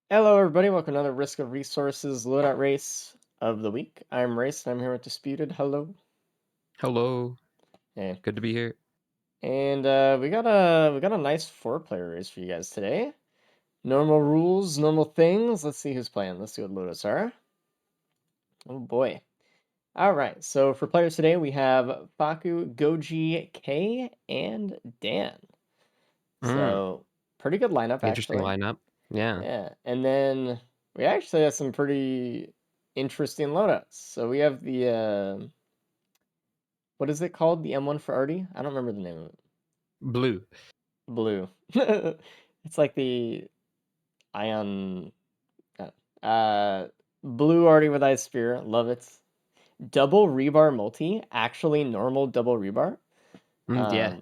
Hello, everybody. Welcome to another Risk of Resources loadout race of the week. I'm Race, and I'm here with Disputed. Hello. Hello, Hey. good to be here. And we got a nice four-player race for you guys today. Normal rules, normal things. Let's see who's playing. Let's see what loadouts are. Oh boy. All right. So for players today, we have Faku, Goji, K, and Dan. Mm, So pretty good lineup interesting actually. lineup. Yeah. Yeah. And then we actually have some pretty interesting loadouts. So we have the what is it called? The M1 for Artie? I don't remember the name of it. Blue. Blue. It's like the ion. Uh, blue Artie with Ice Spear. Love it. Double rebar multi. Actually, normal double rebar. Yeah, Um,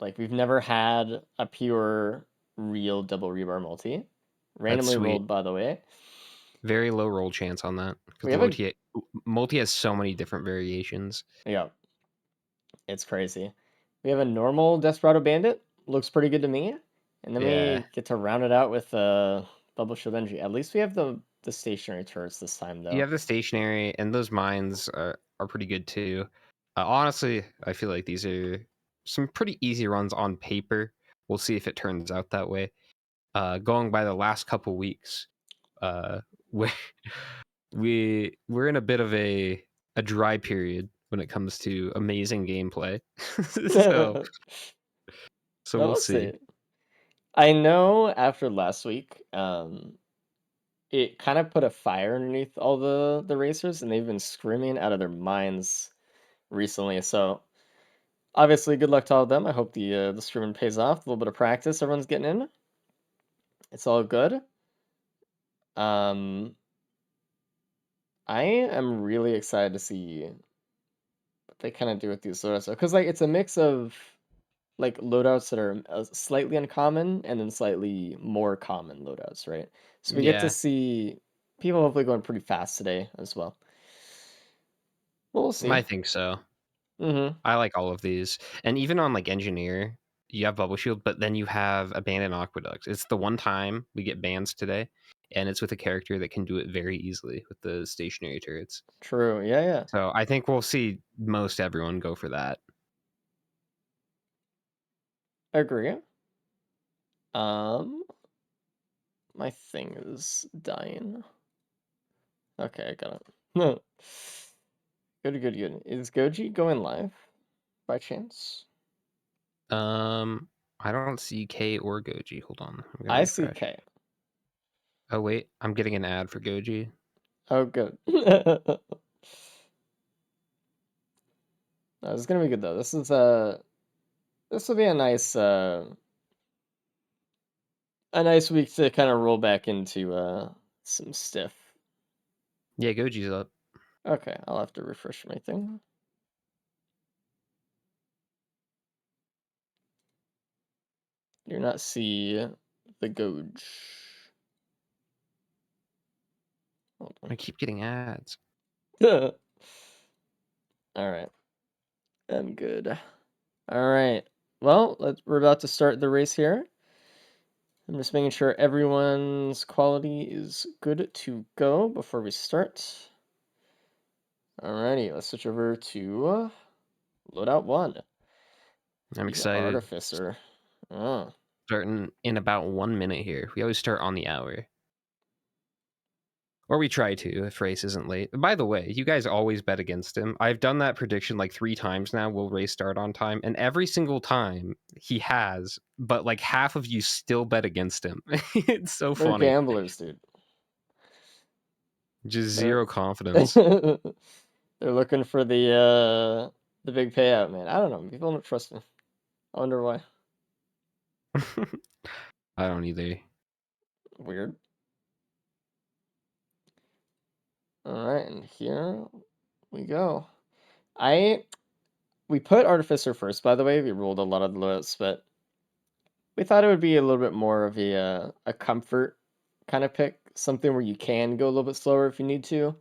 like we've never had a pure, real double rebar multi. that's Randomly sweet. rolled, by the way. Very low roll chance on that because We the have a multi has so many different variations. yeah. It's crazy. We have a normal Desperado Bandit. Looks pretty good to me. And then Yeah, we get to round it out with Bubble Shield Energy. At least we have the stationary turrets this time, you though. have the stationary, and those mines are pretty good too. Honestly, I feel like these are some pretty easy runs on paper. We'll see if it turns out that way. Going by the last couple weeks, uh, we we're in a bit of a dry period when it comes to amazing gameplay. so Well, so we'll we'll see. see. I know after last week, it kind of put a fire underneath all the racers, and they've been screaming out of their minds recently. So obviously, good luck to all of them. I hope the screaming pays off. A little bit of practice, everyone's getting in. It's all good. Um, I am really excited to see what they kind of do with these loadouts, because like it's a mix of like loadouts that are slightly uncommon and then slightly more common loadouts, right? So we get to Yeah, see people hopefully going pretty fast today as well. Well, we'll see. I think so. Mm-hmm. I like all of these, and even on like engineer, you have bubble shield, but then you have abandoned aqueducts. It's the one time we get bans today, and it's with a character that can do it very easily with the stationary turrets. True. Yeah, yeah. So I think we'll see most everyone go for that. Agree. Um, my thing is dying. Okay, I got it. No. Good, good, good. Is Goji going live by chance? Um, I don't see K or Goji. Hold on, I'm gonna I see refresh. K. Oh wait, I'm getting an ad for Goji. Oh, good. No, it's gonna be good though. This will be a nice week to kind of roll back into some stiff. Yeah, Goji's up. Okay, I'll have to refresh my thing. Do not see the Goj. Hold I keep getting ads. on. All right, I'm good. All right. Well, we're about to start the race here. I'm just making sure everyone's quality is good to go before we start. Alrighty, let's switch over to loadout one. I'm The excited. Artificer. Oh, Starting in about 1 minute here. We always start on the hour. Or we try to if Race isn't late. By the way, you guys always bet against him. I've done that prediction like 3 times now. Will Race start on time? And every single time he has, but like half of you still bet against him. It's so they're funny. gamblers, dude. Just They're zero confidence. they're looking for the big payout, man. I don't know. People don't trust me. I wonder why. I don't either. Weird. All right, and here we go. I we put Artificer first, by the way. We rolled a lot of the loads, but we thought it would be a little bit more of a comfort kind of pick, something where you can go a little bit slower if you need to.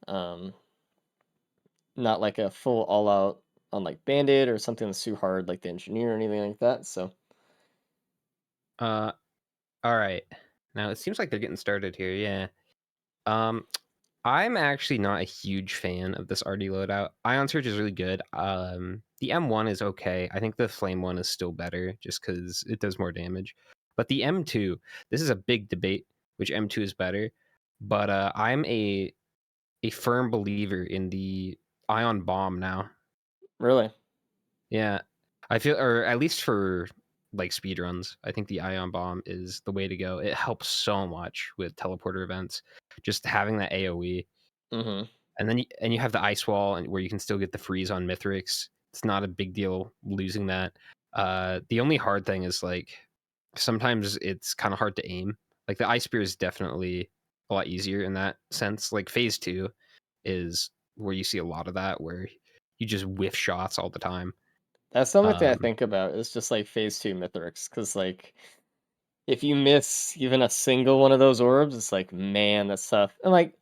Um, Not like a full all out on like Bandit or something that's too hard like the Engineer or anything like that. So Uh, all right. Now it seems like they're getting started here. Yeah. Um, I'm actually not a huge fan of this RD loadout. Ion Surge is really good. The M1 is okay. I think the Flame one is still better just because it does more damage. But the M2, this is a big debate which M2 is better. But I'm a firm believer in the Ion Bomb now. Really? Yeah, I feel, or at least for like speed runs, I think the Ion Bomb is the way to go. It helps so much with teleporter events. Just having that AOE, Mm-hmm. and then you have the ice wall, and where you can still get the freeze on Mithrix. It's not a big deal losing that. The only hard thing is like sometimes it's kind of hard to aim. Like the ice spear is definitely a lot easier in that sense. Like phase two is where you see a lot of that, where you just whiff shots all the time. That's the only thing I Um, think about is just like phase two Mithrix, because like if you miss even a single one of those orbs, it's like, man, that's tough. And like,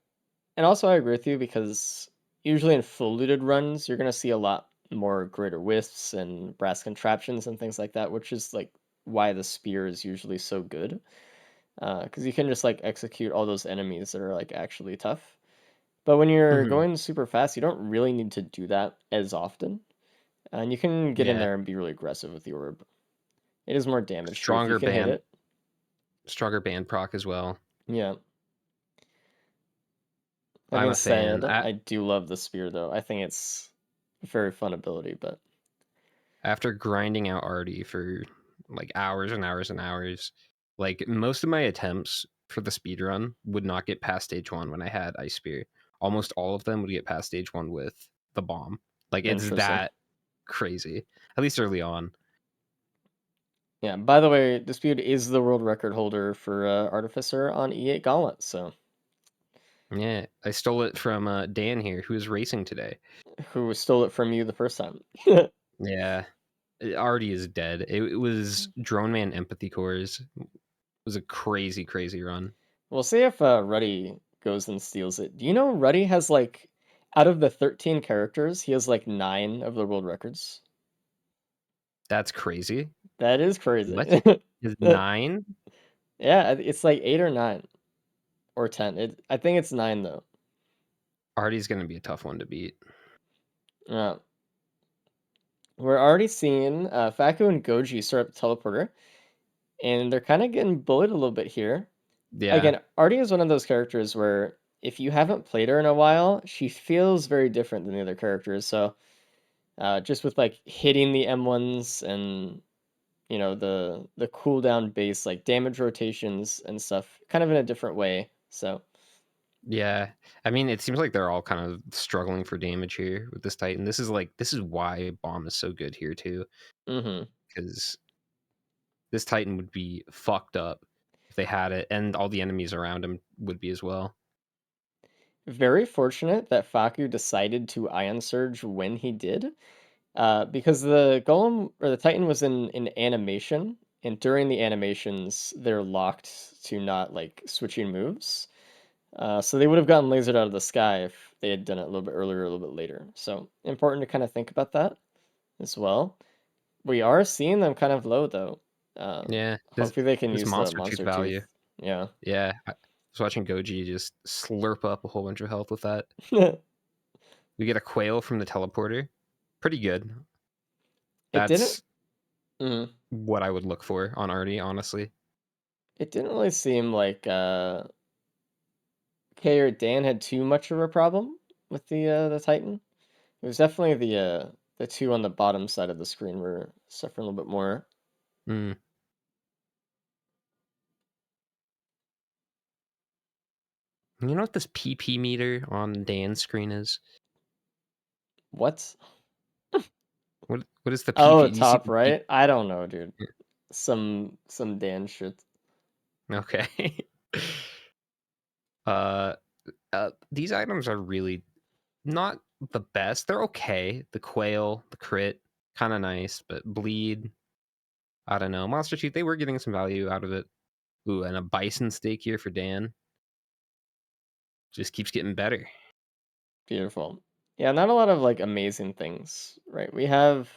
and also I agree with you because usually in full looted runs, you're gonna see a lot more greater wisps and brass contraptions and things like that, which is like why the spear is usually so good. Because you can just like execute all those enemies that are like actually tough. But when you're mhm. going super fast, you don't really need to do that as often. And you can get in Yeah, there and be really aggressive with the orb. It is more damage too if you stronger can hit band, it. stronger band proc as well. Yeah. That I'm being a fan. said, I do love the spear though. I think it's a very fun ability, but After grinding out Artie for like hours and hours and hours, like most of my attempts for the speed run would not get past stage one when I had Ice Spear. Almost all of them would get past stage one with the bomb. Like it's interesting. that crazy, at least early on. Yeah, by the way, Dispute is the world record holder for Artificer on E8 Gauntlet, so Yeah, I stole it from Dan here, who is racing today. who stole it from you the first time? Yeah, Artie is dead. It was Drone Man Empathy Cores. It was a crazy, crazy run. We'll see if Ruddy goes and steals it. Do you know Ruddy has like, out of the 13 characters, he has like 9 of the world records? That's crazy. That is What? crazy. Is 9? Yeah, it's like 8 or 9 or 10. I think it's 9 though. Artie's gonna be a tough one to beat. Yeah. We're already seeing Faku and Goji start up the teleporter, and they're kind of getting bullied a little bit here. Yeah, Again, Artie is one of those characters where if you haven't played her in a while, she feels very different than the other characters. So just with like hitting the M1s and the cooldown base like damage rotations and stuff, kind of in a different way. So yeah. I mean, it seems like they're all kind of struggling for damage here with this Titan. This is why Bomb is so good here too, hmm because this Titan would be fucked up if they had it, and all the enemies around him would be as well. very fortunate that Faku decided to Ion Surge when he did. Because the golem or the titan was in animation, and during the animations, they're locked to not like switching moves. So they would have gotten lasered out of the sky if they had done it a little bit earlier or a little bit later. So important to kind of think about that as well. We are seeing them kind of low though. Yeah, Hopefully they can this use the monster tooth monster value. tooth. Yeah. Yeah, I was watching Goji just slurp up a whole bunch of health with that. it We get a quail from the teleporter. Pretty good. didn't. That's mhm. what I would look for on Artie, honestly. It didn't really seem like Kay or Dan had too much of a problem with the Titan. It was definitely the two on the bottom side of the screen were suffering a little bit more. Mm. You know what this PP meter on Dan's screen is? What? What is the Oh, PP? Do you see top the P? right? I don't know, dude. Some Dan shit. Okay. uh, these items are really not the best. They're okay. The quail, the crit, kind of nice, but bleed. I don't know. Monster Cheat, they were getting some value out of it. Ooh, and a bison steak here for Dan. Just keeps getting better. Beautiful. Yeah, not a lot of like amazing things, right? We have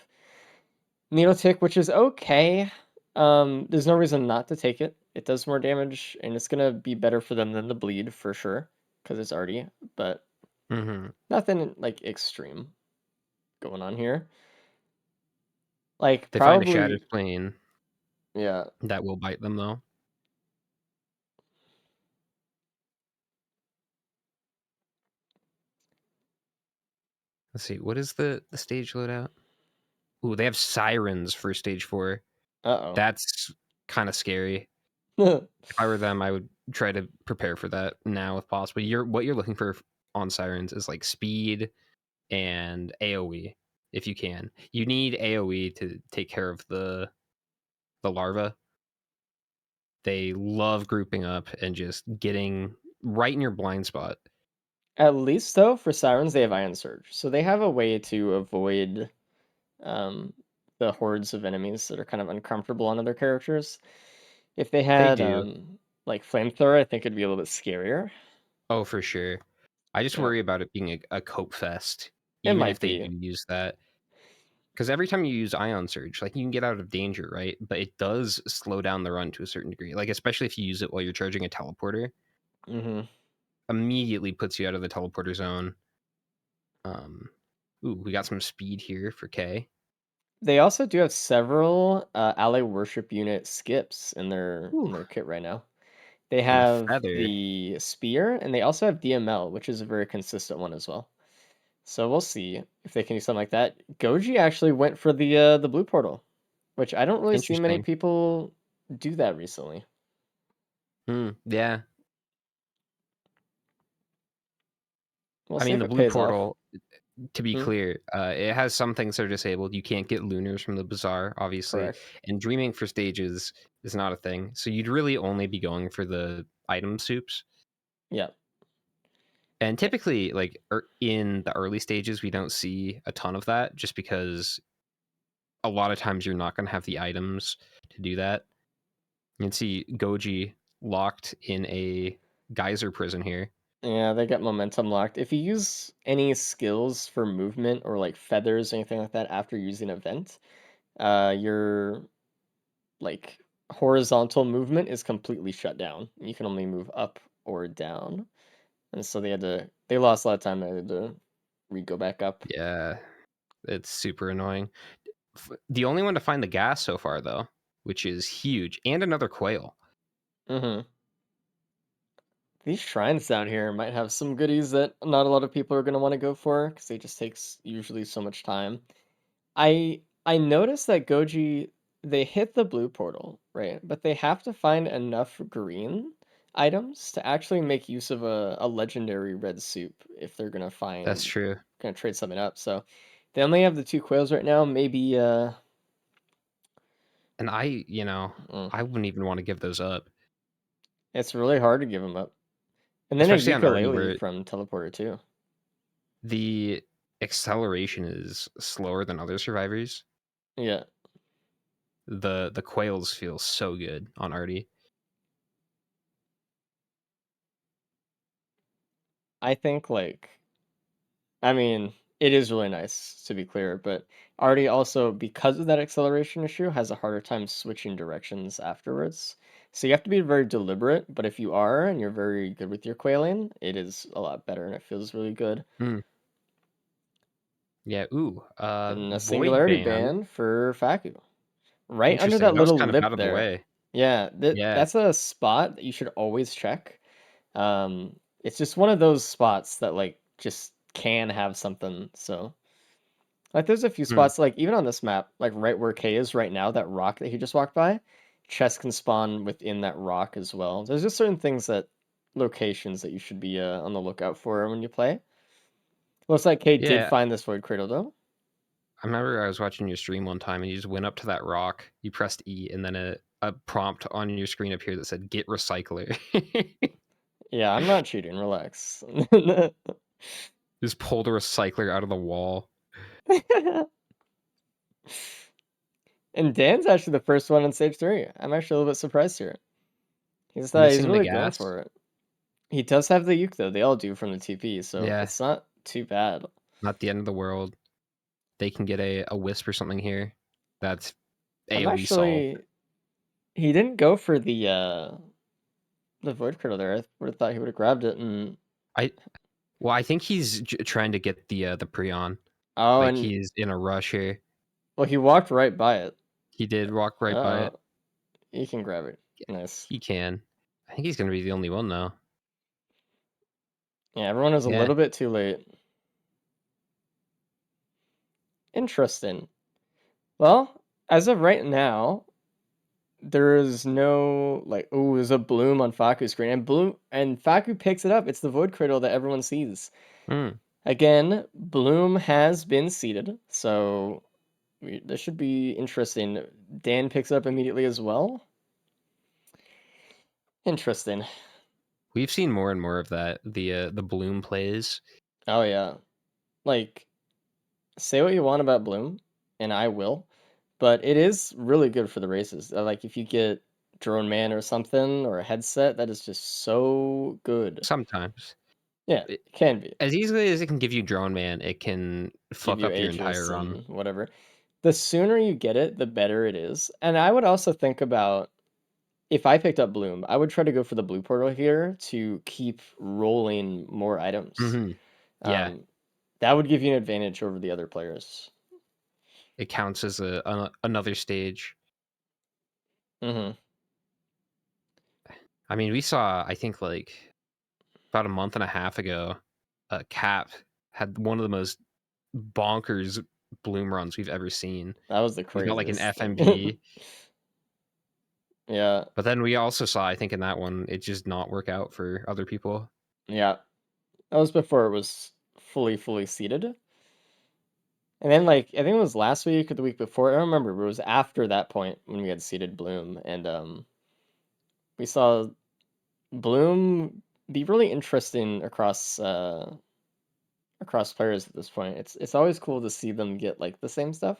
Needle Tick, which is okay. There's no reason not to take it. It does more damage, and it's gonna be better for them than the bleed for sure, because it's arty, but Mm-hmm. nothing like extreme going on here. Like They find a Shattered probably, Plane yeah. that will bite them though. Let's see, what is the stage loadout? Ooh, they have sirens for stage 4. Uh That's kind of scary. oh. If I were them, I would try to prepare for that now if possible. What you're looking for on sirens is like speed and AoE if you can. You need AoE to take care of the larva. They love grouping up and just getting right in your blind spot. At least though, for sirens they have Ion Surge, so they have a way to avoid um the hordes of enemies that are kind of uncomfortable on other characters. If they They had do. like flamethrower, I think it'd be a little bit scarier. Oh, for sure. I just Yeah, worry about it being a cope fest, it even might if they be. do use that. Because every time you use Ion Surge, like you can get out of danger, right? But it does slow down the run to a certain degree. Like especially if you use it while you're charging a teleporter, Hmm. immediately puts you out of the teleporter zone. Um, ooh, we got some speed here for K. They also do have several ally worship unit skips in Ooh, their kit right now. They and the have feather. the spear, and they also have DML, which is a very consistent one as well. So we'll see if they can do something like that. Goji actually went for the blue portal, which I don't really see many Interesting. people do that recently. Yeah. We'll I see mean, if the it blue pays off. portal, to be Hmm? clear, it has some things that are disabled. You can't get lunars from the bazaar, obviously, Correct. and dreaming for stages is not a thing. So you'd really only be going for the item soups. Yeah. And typically, like in the early stages, we don't see a ton of that just because a lot of times you're not going to have the items to do that. You can see Goji locked in a geyser prison here. Yeah, they get momentum locked. If you use any skills for movement or like feathers or anything like that after using event, your like horizontal movement is completely shut down. You can only move up or down. And so they lost a lot of time. They had to go back up. Yeah, it's super annoying. The only one to find the gas so far, though, which is huge, and another quail. Hmm. These shrines down here might have some goodies that not a lot of people are going to want to go for because they just takes usually so much time. I noticed that Goji they hit the blue portal, right? But they have to find enough green items to actually make use of a legendary red soup if they're That's true. gonna trade something up. So they only have the two quails right now. Maybe And mm, I wouldn't even want to give those up, it's really hard to give them up. And then a especially on Arty, ukulele where from teleporter too. the acceleration is slower than other survivors. Yeah, The quails feel so good on Arty. I think I mean, it is really nice to be clear, but Artie also, because of that acceleration issue, has a harder time switching directions afterwards. So you have to be very deliberate, but if you are and you're very good with your quailing, it is a lot better and it feels really good. Mm, yeah. Ooh. And a Void singularity band. ban for Faku. Right under Interesting. that That was little kind of lip out of the there. way. Yeah, Yeah. that's a spot that you should always check. It's just one of those spots that just can have something, so like there's a few Hmm. spots like even on this map, like right where K is right now, that rock that he just walked by, chests can spawn within that rock as well. There's just certain things that locations that you should be on the lookout for when you play. Looks like K did Yeah. find this void cradle though. I remember I was watching your stream one time and you just went up to that rock, you pressed E, and then a prompt on your screen appeared that said "Get Recycler." Yeah, I'm not cheating. Relax. Just pulled a recycler out of the wall. And Dan's actually the first one on stage three. I'm actually a little bit surprised here. He's Missing the really going gas. for it. He does have the uke though. They all do from the TP, so Yeah, it's not too bad. not the end of the world. They can get a wisp or something here. That's I'm AoE solved. actually He didn't go for the Void Cradle there. I would have thought he would have grabbed it and I well, I think he's trying to get the Prion. oh, Like and he's in a rush here. well, he walked right by it. He did walk right by Oh, it. he can grab it. Nice. He can. I think he's gonna be the only one though. Yeah, everyone was a Yeah. little bit too late. Interesting. Well, as of right now, there is no like oh, there's a bloom on Faku's screen, and Faku picks it up. It's the Void Cradle that everyone sees. Mm. Again, Bloom has been seeded, so this should be interesting. Dan picks it up immediately as well. Interesting. We've seen more and more of that. The Bloom plays. Oh yeah. Like say what you want about Bloom, and I will, but it is really good for the races. Like if you get Drone Man or something or a headset, that is just so good. Sometimes. Yeah, It, it can be. as easily as it can give you Drone Man, it can Give fuck you up your entire Aegis run. and whatever. The sooner you get it, the better it is. And I would also think about if I picked up Bloom, I would try to go for the blue portal here to keep rolling more items. Hmm. Yeah. Um, that would give you an advantage over the other players. It counts as another stage. Hmm. I mean, we saw, I think, like about a month and a half ago, Cap had one of the most bonkers Bloom runs we've ever seen. That was the He got like an craziest thing. FMP, Yeah, but then we also saw, I think, in that one, it just not work out for other people. yeah. That was before it was fully seated. And then like I think it was last week or the week before. I don't remember, but it was after that point when we had seated Bloom, and we saw Bloom be really interesting across players at this point. It's always cool to see them get like the same stuff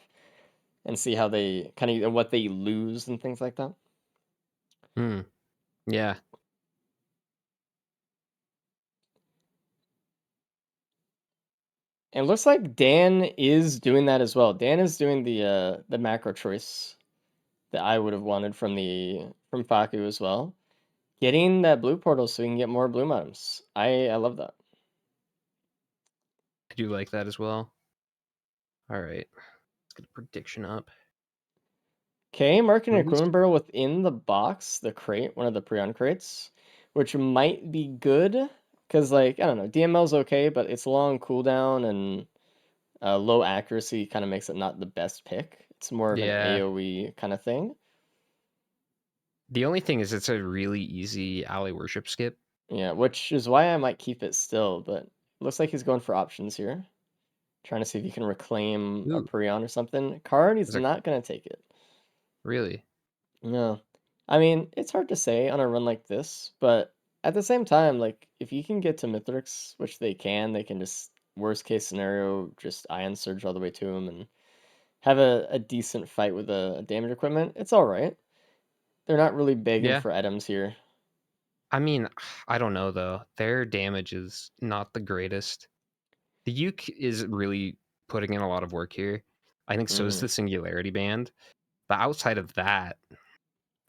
and see how they kind of what they lose and things like that. Hmm. Yeah. And it looks like Dan is doing that as well. Dan is doing the macro choice that I would have wanted from Faku as well. Getting that blue portal so we can get more bloom items. I love that. I do like that as well. All right. Let's get a prediction up. Okay, marking a Who's equipment barrel within the box, the crate, one of the Prion crates, which might be good because, like, I don't know, DML's okay, but it's long cooldown and low accuracy kind of makes it not the best pick. It's more of an Yeah. AoE kind of thing. The only thing is it's a really easy ally worship skip. Yeah, which is why I might keep it still, but looks like he's going for options here. Trying to see if he can reclaim a Ooh, Prion or something. Card, he's is it not going to take it. really? No. I mean, it's hard to say on a run like this, but at the same time, like if you can get to Mithrix, which they can just worst case scenario, just Ion Surge all the way to him and have a decent fight with a damage equipment, it's all right. They're not really begging Yeah. for items here. I mean, I don't know though. Their damage is not the greatest. The Uke is really putting in a lot of work here. I think so is Hmm. the Singularity Band. But outside of that,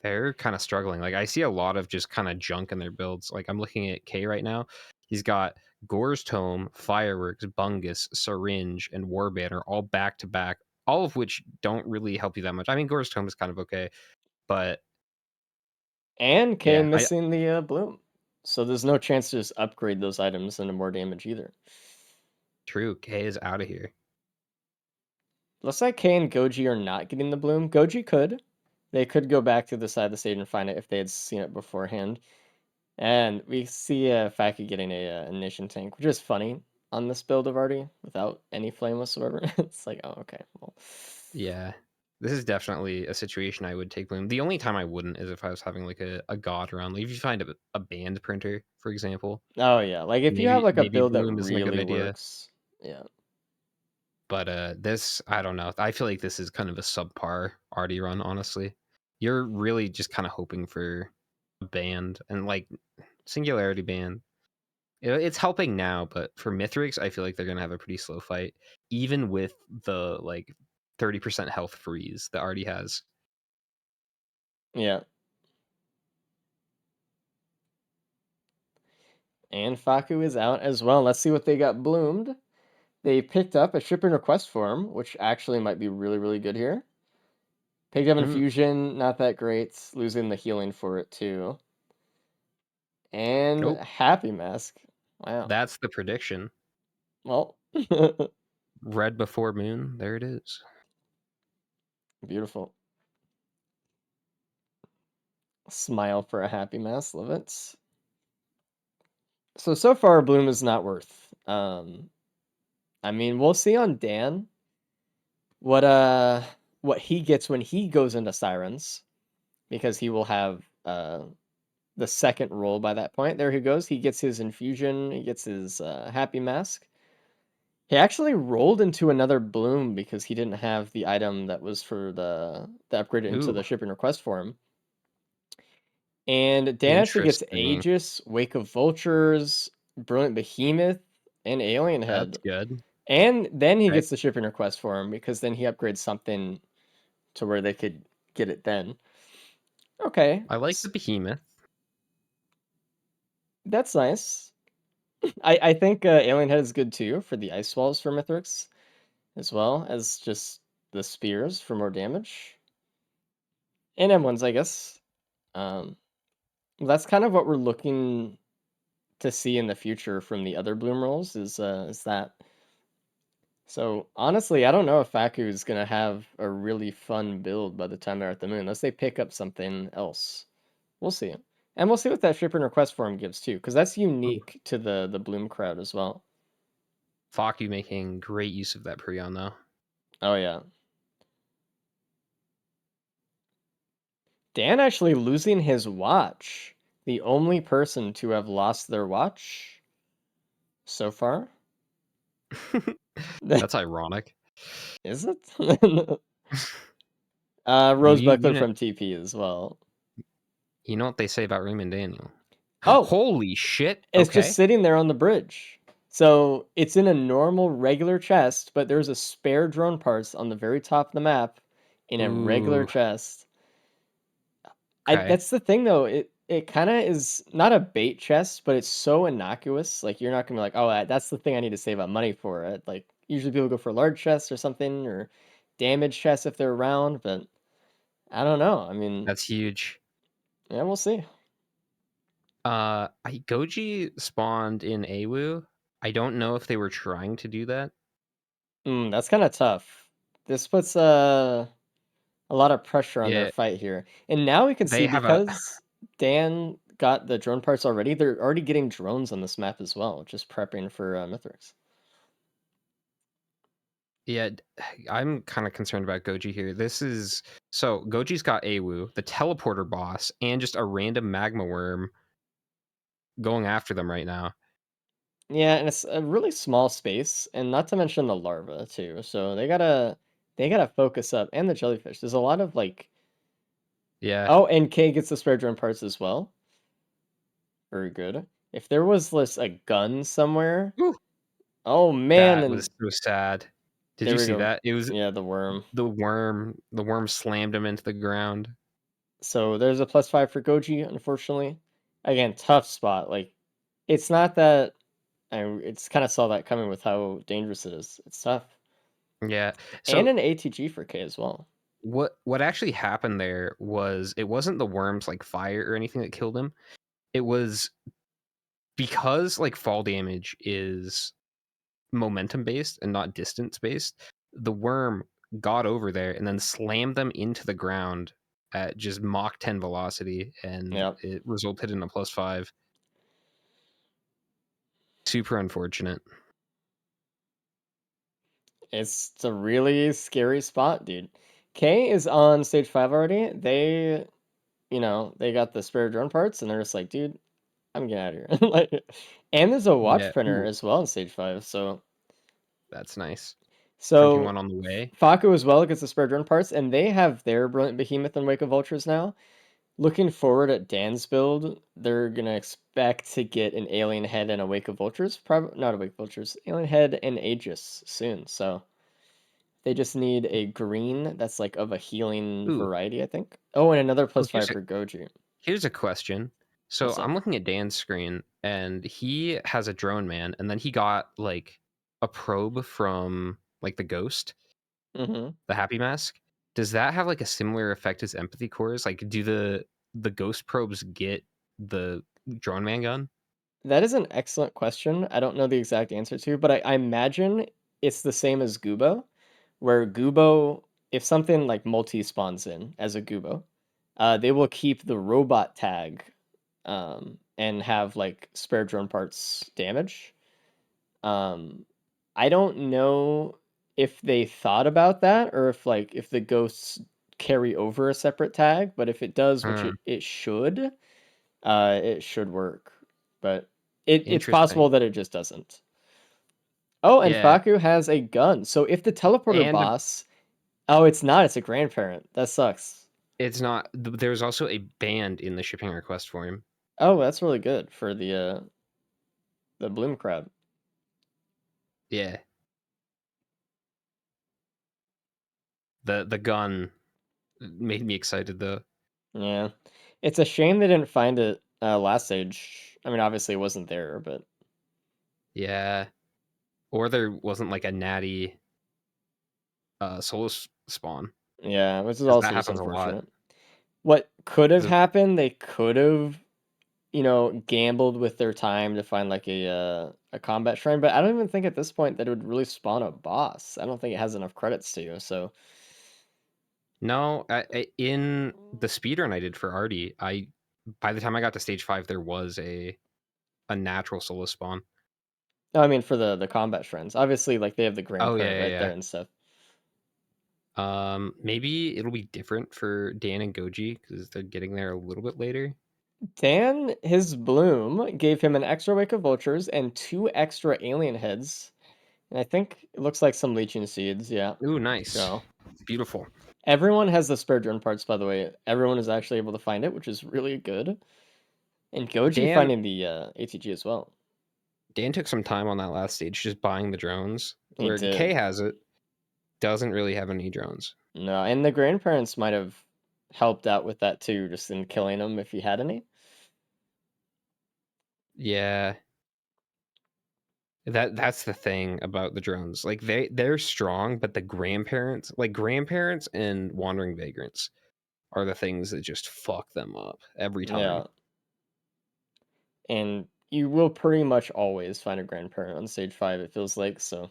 they're kind of struggling. Like I see a lot of just kind of junk in their builds. Like I'm looking at K right now. He's got Gore's Tome, Fireworks, Bungus, Syringe, and War Banner all back to back, all of which don't really help you that much. I mean, Gore's Tome is kind of okay, but And K yeah, I missing the bloom. So there's no chance to just upgrade those items into more damage either. true. K is out of here. Looks like K and Goji are not getting the bloom. Goji could. They could go back to the side of the stage and find it if they had seen it beforehand. And we see Faki getting a Nation tank, which is funny on this build of Artie without any flame whatsoever. It's like, oh, okay. Well, Yeah. This is definitely a situation I would take Bloom. The only time I wouldn't is if I was having like a god around. Like if you find a band printer, for example, oh, yeah. Like if you have like a maybe build that Bloom isn't a good really idea. works. Yeah. But this, I don't know. I feel like this is kind of a subpar Artie run, honestly. You're really just kind of hoping for a band and like Singularity Band. It's helping now, but for Mithrix, I feel like they're gonna have a pretty slow fight, even with the like 30% health freeze that Artie has. Yeah. And Faku is out as well. Let's see what they got bloomed. They picked up a ship and request form, which actually might be really, really good here. Picked up Mm, Infusion, not that great. Losing the healing for it too. And nope. Happy Mask. Wow. That's the prediction. Well, Red before moon. There it is. beautiful. Smile for a Happy Mask. Love it. So far, Bloom is not worth. I mean, we'll see on Dan what what he gets when he goes into Sirens, because he will have the second role by that point. There he goes. He gets his infusion. He gets his happy mask. He actually rolled into another bloom because he didn't have the item that was for the upgrade into Ooh, the shipping request form. And Dan actually gets interesting. Aegis, Wake of Vultures, Brilliant Behemoth, and Alien That's Head. good. And then he Okay. gets the shipping request form because then he upgrades something to where they could get it then. Okay, I like the behemoth. that's nice. I think Alien Head is good too for the ice walls for Mithrix, as well as just the spears for more damage. And M1s, I guess. Um, that's kind of what we're looking to see in the future from the other bloom rolls is that. So honestly, I don't know if Faku is gonna have a really fun build by the time they're at the moon, unless they pick up something else. We'll see. And we'll see what that ship and request form gives too, because that's Ooh, unique to the bloom crowd as well. Faku making great use of that Prion though. Oh yeah. Dan actually losing his watch. The only person to have lost their watch so far. That's ironic. Is it? Well, Rose you Buckler you know from TP as well. you know what they say about Raymond Daniel. Oh, Holy shit! it's just Okay. sitting there on the bridge. So it's in a normal regular chest, but there's a spare drone parts on the very top of the map in a regular Ooh. chest. I Okay. That's the thing though. It kind of is not a bait chest, but it's so innocuous. Like you're not gonna be like, oh, that's the thing I need to save up money for. It like usually people go for large chests or something or damage chests if they're around, but I don't know. I mean, That's huge. yeah, we'll see. Goji spawned in Awu. I don't know if they were trying to do that. That's kind of tough. This puts a lot of pressure on their Yeah, fight here, and now we can see they have a because Dan got the drone parts already. They're already getting drones on this map as well, just prepping for Mithrix. yeah. I'm kind of concerned about Goji here. This is so Goji's got Awu, the teleporter boss, and just a random magma worm going after them right now. Yeah, and it's a really small space, and not to mention the larva too. So they gotta focus up, and the jellyfish. There's a lot of like, Yeah. oh, and K gets the spare drone parts as well. Very good. If there was this a gun somewhere, Woo. oh man, That was and so sad. Did there you we see go. that? It was Yeah, the worm. the worm. The worm slammed him into the ground. So there's a +5 for Goji, unfortunately. Again, tough spot. Like it's not that it's kind of saw that coming with how dangerous it is. It's tough. Yeah. And So an ATG for K as well. what actually happened there was it wasn't the worms like fire or anything that killed him. It was because like fall damage is momentum based and not distance based. The worm got over there and then slammed them into the ground at just Mach 10 velocity, and Yep. it resulted in a +5. Super unfortunate. It's a really scary spot, dude. K is on stage 5 already. They got the spare drone parts and they're just like, dude, I'm getting out of here. Like, and there's a watch Yeah. printer Ooh, as well in stage 5. So that's nice. Printing so one on the way. Faku as well gets the spare drone parts, and they have their Brilliant Behemoth and Wake of Vultures now. Looking forward at Dan's build, they're gonna expect to get an Alien Head and a Wake of Vultures. Probably not a Wake of Vultures, Alien Head and Aegis soon. So they just need a green that's like of a healing Ooh. variety, I think. Oh, and another Oh, +5 for Goji. here's a question. So What's up? I'm looking at Dan's screen, and he has a drone man, and then he got like a probe from like the Ghost, Hmm. the Happy Mask. Does that have like a similar effect as Empathy Cores? Like, do the Ghost probes get the drone man gun? That is an excellent question. I don't know the exact answer to, but I imagine it's the same as Gubo, where Gubo, if something like multi spawns in as a Gubo, they will keep the robot tag, and have like spare drone parts damage. Um, I don't know if they thought about that or if the ghosts carry over a separate tag, but if it does, which Hmm, it should work. But it's interesting. possible that it just doesn't. Oh, and Yeah, Faku has a gun. So if the teleporter and boss, oh, it's not. It's a grandparent. That sucks. it's not. There's also a band in the shipping request for him. Oh, that's really good for the bloom crowd. Yeah, the gun made me excited though. Yeah, it's a shame they didn't find it last stage. I mean, obviously it wasn't there, but Yeah, or there wasn't like a natty solo spawn, yeah, which is because that also just happens a lot. unfortunate. What could have 'Cause happened? They could have, gambled with their time to find like a combat shrine, but I don't even think at this point that it would really spawn a boss. I don't think it has enough credits to. So, no, in the speedrun I did for Artie, I by the time I got to stage 5, there was a natural solo spawn. no, I mean for the combat shrines, obviously like they have the Oh yeah, grandparent right there yeah, and stuff. yeah. Maybe it'll be different for Dan and Goji because they're getting there a little bit later. Dan, his bloom gave him an extra wake of vultures and two extra alien heads, and I think it looks like some leeching seeds. Yeah, Ooh, nice, go. beautiful. Everyone has the spare drone parts, by the way. Everyone is actually able to find it, which is really good. And Goji Dan finding the ATG as well. Dan took some time on that last stage just buying the drones, He where K did. has it, doesn't really have any drones. No, and the grandparents might have helped out with that too, just in killing him if he had any. Yeah, that's the thing about the drones. Like they're strong, but the grandparents, like grandparents and wandering vagrants, are the things that just fuck them up every time. Yeah, and you will pretty much always find a grandparent on stage 5, it feels like, so.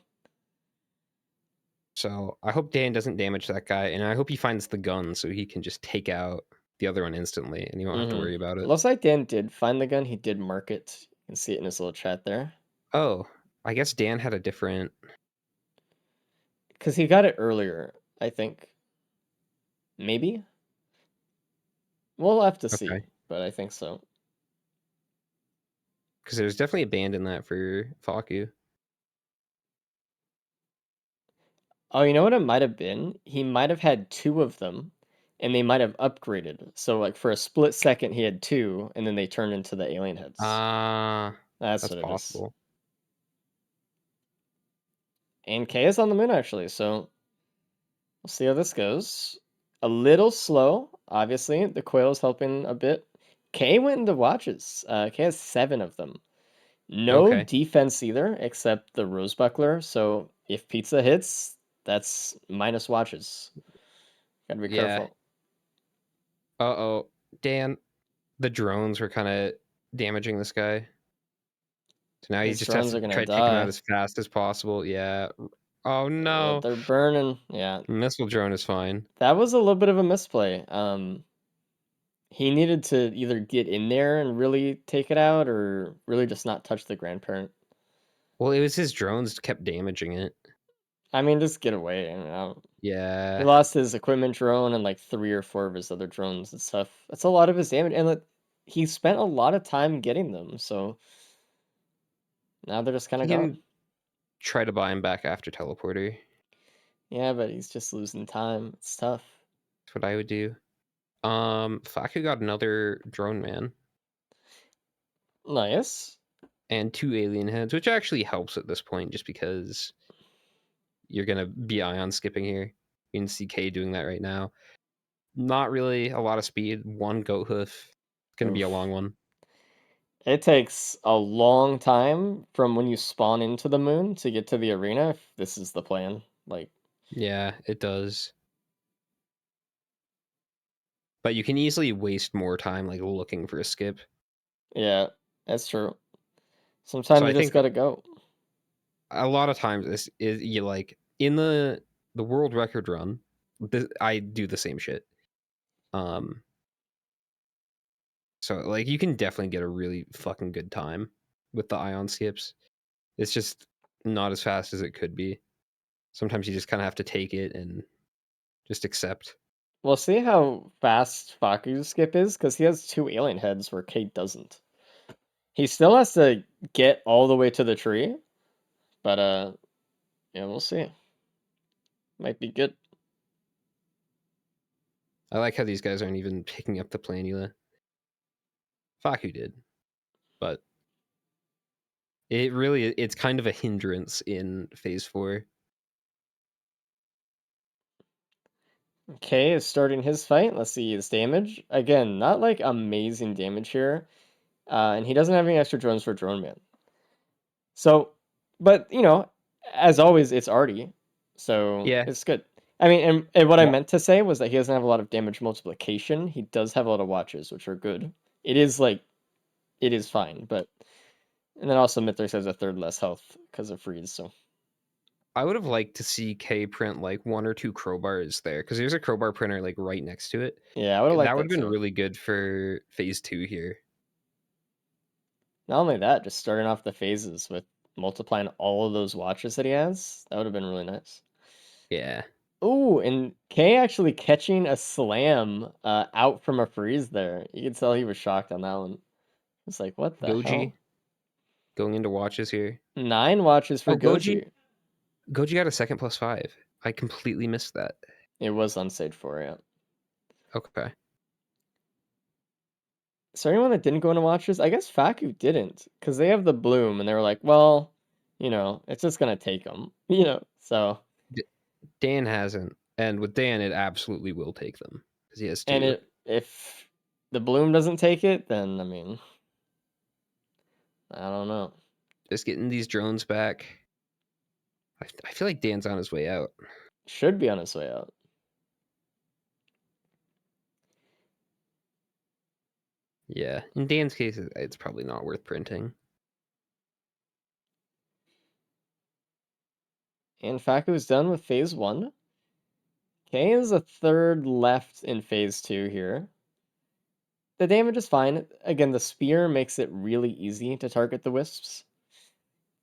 So I hope Dan doesn't damage that guy, and I hope he finds the gun so he can just take out the other one instantly, and you won't have to worry about it. Looks like Dan did find the gun. He did mark it. You can see it in his little chat there. Oh, I guess Dan had a different. Because he got it earlier, I think. Maybe? We'll have to see, Okay, but I think so. because there's definitely a band in that for Faku. Oh, you know what it might have been? He might have had two of them, and they might have upgraded. So, like, for a split second, he had two, and then they turned into the alien heads. Ah, That's that's what it is. possible. And K is on the moon, actually, so we'll see how this goes. A little slow, obviously. The coil is helping a bit. K went into watches. K has seven of them. No Okay. defense either, except the rose buckler. So if pizza hits, that's minus watches. Gotta be Yeah. careful. Uh-oh. Dan, the drones were kind of damaging this guy. So now he His just has drones to are gonna try to take him out die. as fast as possible. Yeah. Oh no. They're burning. Yeah, Missile drone is fine. that was a little bit of a misplay. He needed to either get in there and really take it out, or really just not touch the grandparent. Well, it was his drones kept damaging it. I mean, just get away. He Yeah. lost his equipment drone and like three or four of his other drones and stuff. That's a lot of his damage, and like, he spent a lot of time getting them. So now they're just kind He of gone. can try to buy him back after teleporter. Yeah, but he's just losing time. It's tough. That's what I would do. Faku got another drone man Nice. and two alien heads, which actually helps at this point just because you're gonna be ion skipping here. You can see K doing that right now. Not really a lot of speed. One goat hoof. It's gonna be a Oof. long one. It takes a long time from when you spawn into the moon to get to the arena if this is the plan. Like, Yeah, it does. But you can easily waste more time like looking for a skip. yeah, that's true. So Sometimes you I just think gotta go. a lot of times is you like in the world record run, I do the same shit. Um, so like you can definitely get a really fucking good time with the ion skips. It's just not as fast as it could be. Sometimes you just kind of have to take it and just accept. We'll see how fast Faku's skip is, because he has two alien heads where Kate doesn't. He still has to get all the way to the tree, but yeah, we'll see. Might be good. I like how these guys aren't even picking up the planula. Faku did, but it's kind of a hindrance in phase 4. K is starting his fight. Let's see his damage. Again, not like amazing damage here. And he doesn't have any extra drones for Drone Man. So, but as always, it's Artie, so Yeah. it's good. I mean, and what I Well, meant to say was that he doesn't have a lot of damage multiplication. He does have a lot of watches, which are good. It is like it is fine, but and then also Mithras has a third less health because of freeze. So I would have liked to see K print like one or two crowbars there because there's a crowbar printer like right next to it. yeah, I would have liked That would that have been too. really good for phase 2 here. Not only that, just starting off the phases with multiplying all of those watches that he has, that would have been really nice. Yeah. Oh, and K actually catching a slam out from a freeze there. You can tell he was shocked on that one. It's like, what the Goji hell? going into watches here. 9 watches for Oh, Goji. Goji. Goji got a second +5. I completely missed that. It was on stage 4, yeah. Okay. Is there anyone that didn't go into watches? I guess Faku didn't, because they have the bloom, and they were like, well, it's just going to take them, so. D- Dan hasn't. And with Dan, it absolutely will take them because he has And two. if the bloom doesn't take it, then, I mean, I don't know. Just getting these drones back. I feel like Dan's on his way out. Should be on his way out. Yeah. In Dan's case, it's probably not worth printing. And Faku's done with phase 1. K is a third left in phase 2 here. The damage is fine. Again, the spear makes it really easy to target the wisps.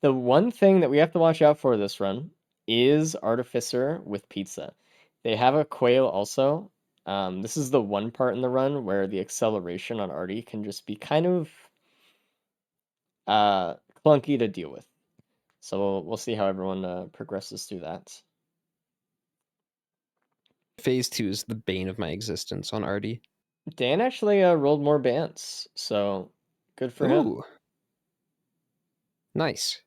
The one thing that we have to watch out for this run is Artificer with Pizza. They have a Quail also. This is the one part in the run where the acceleration on Artie can just be kind of clunky to deal with. So we'll see how everyone progresses through that. Phase 2 is the bane of my existence on Artie. Dan actually rolled more bands, so good for him. Ooh. Nice.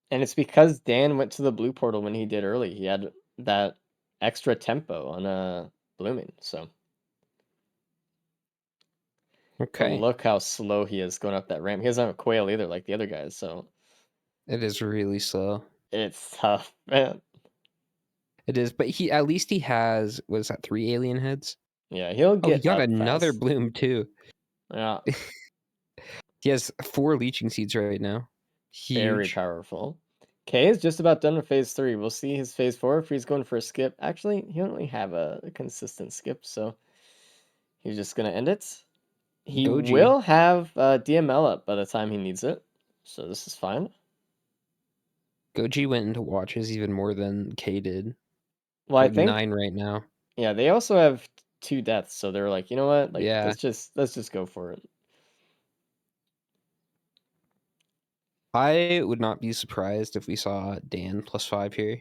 And it's because Dan went to the blue portal when he did early. He had that extra tempo on blooming. So, but Okay. look how slow he is going up that ramp. He doesn't have a quail either, like the other guys. So It is really slow. it's tough, man. It is, but he at least he has was that 3 alien heads? Yeah, he'll Oh, he get got up another fast. bloom too. Yeah, He has 4 leeching seeds right now. very Huge. powerful. K is just about done with phase 3. We'll see his phase 4 if he's going for a skip. Actually, he don't really have a consistent skip, so he's just gonna end it. He Goji. will have DML up by the time he needs it, so this is fine. Goji went into watches even more than K did. Well, I Doing think 9 right now. yeah, they also have 2 deaths, so they're like, you know what? Like, Yeah. let's just go for it. I would not be surprised if we saw Dan +5 here.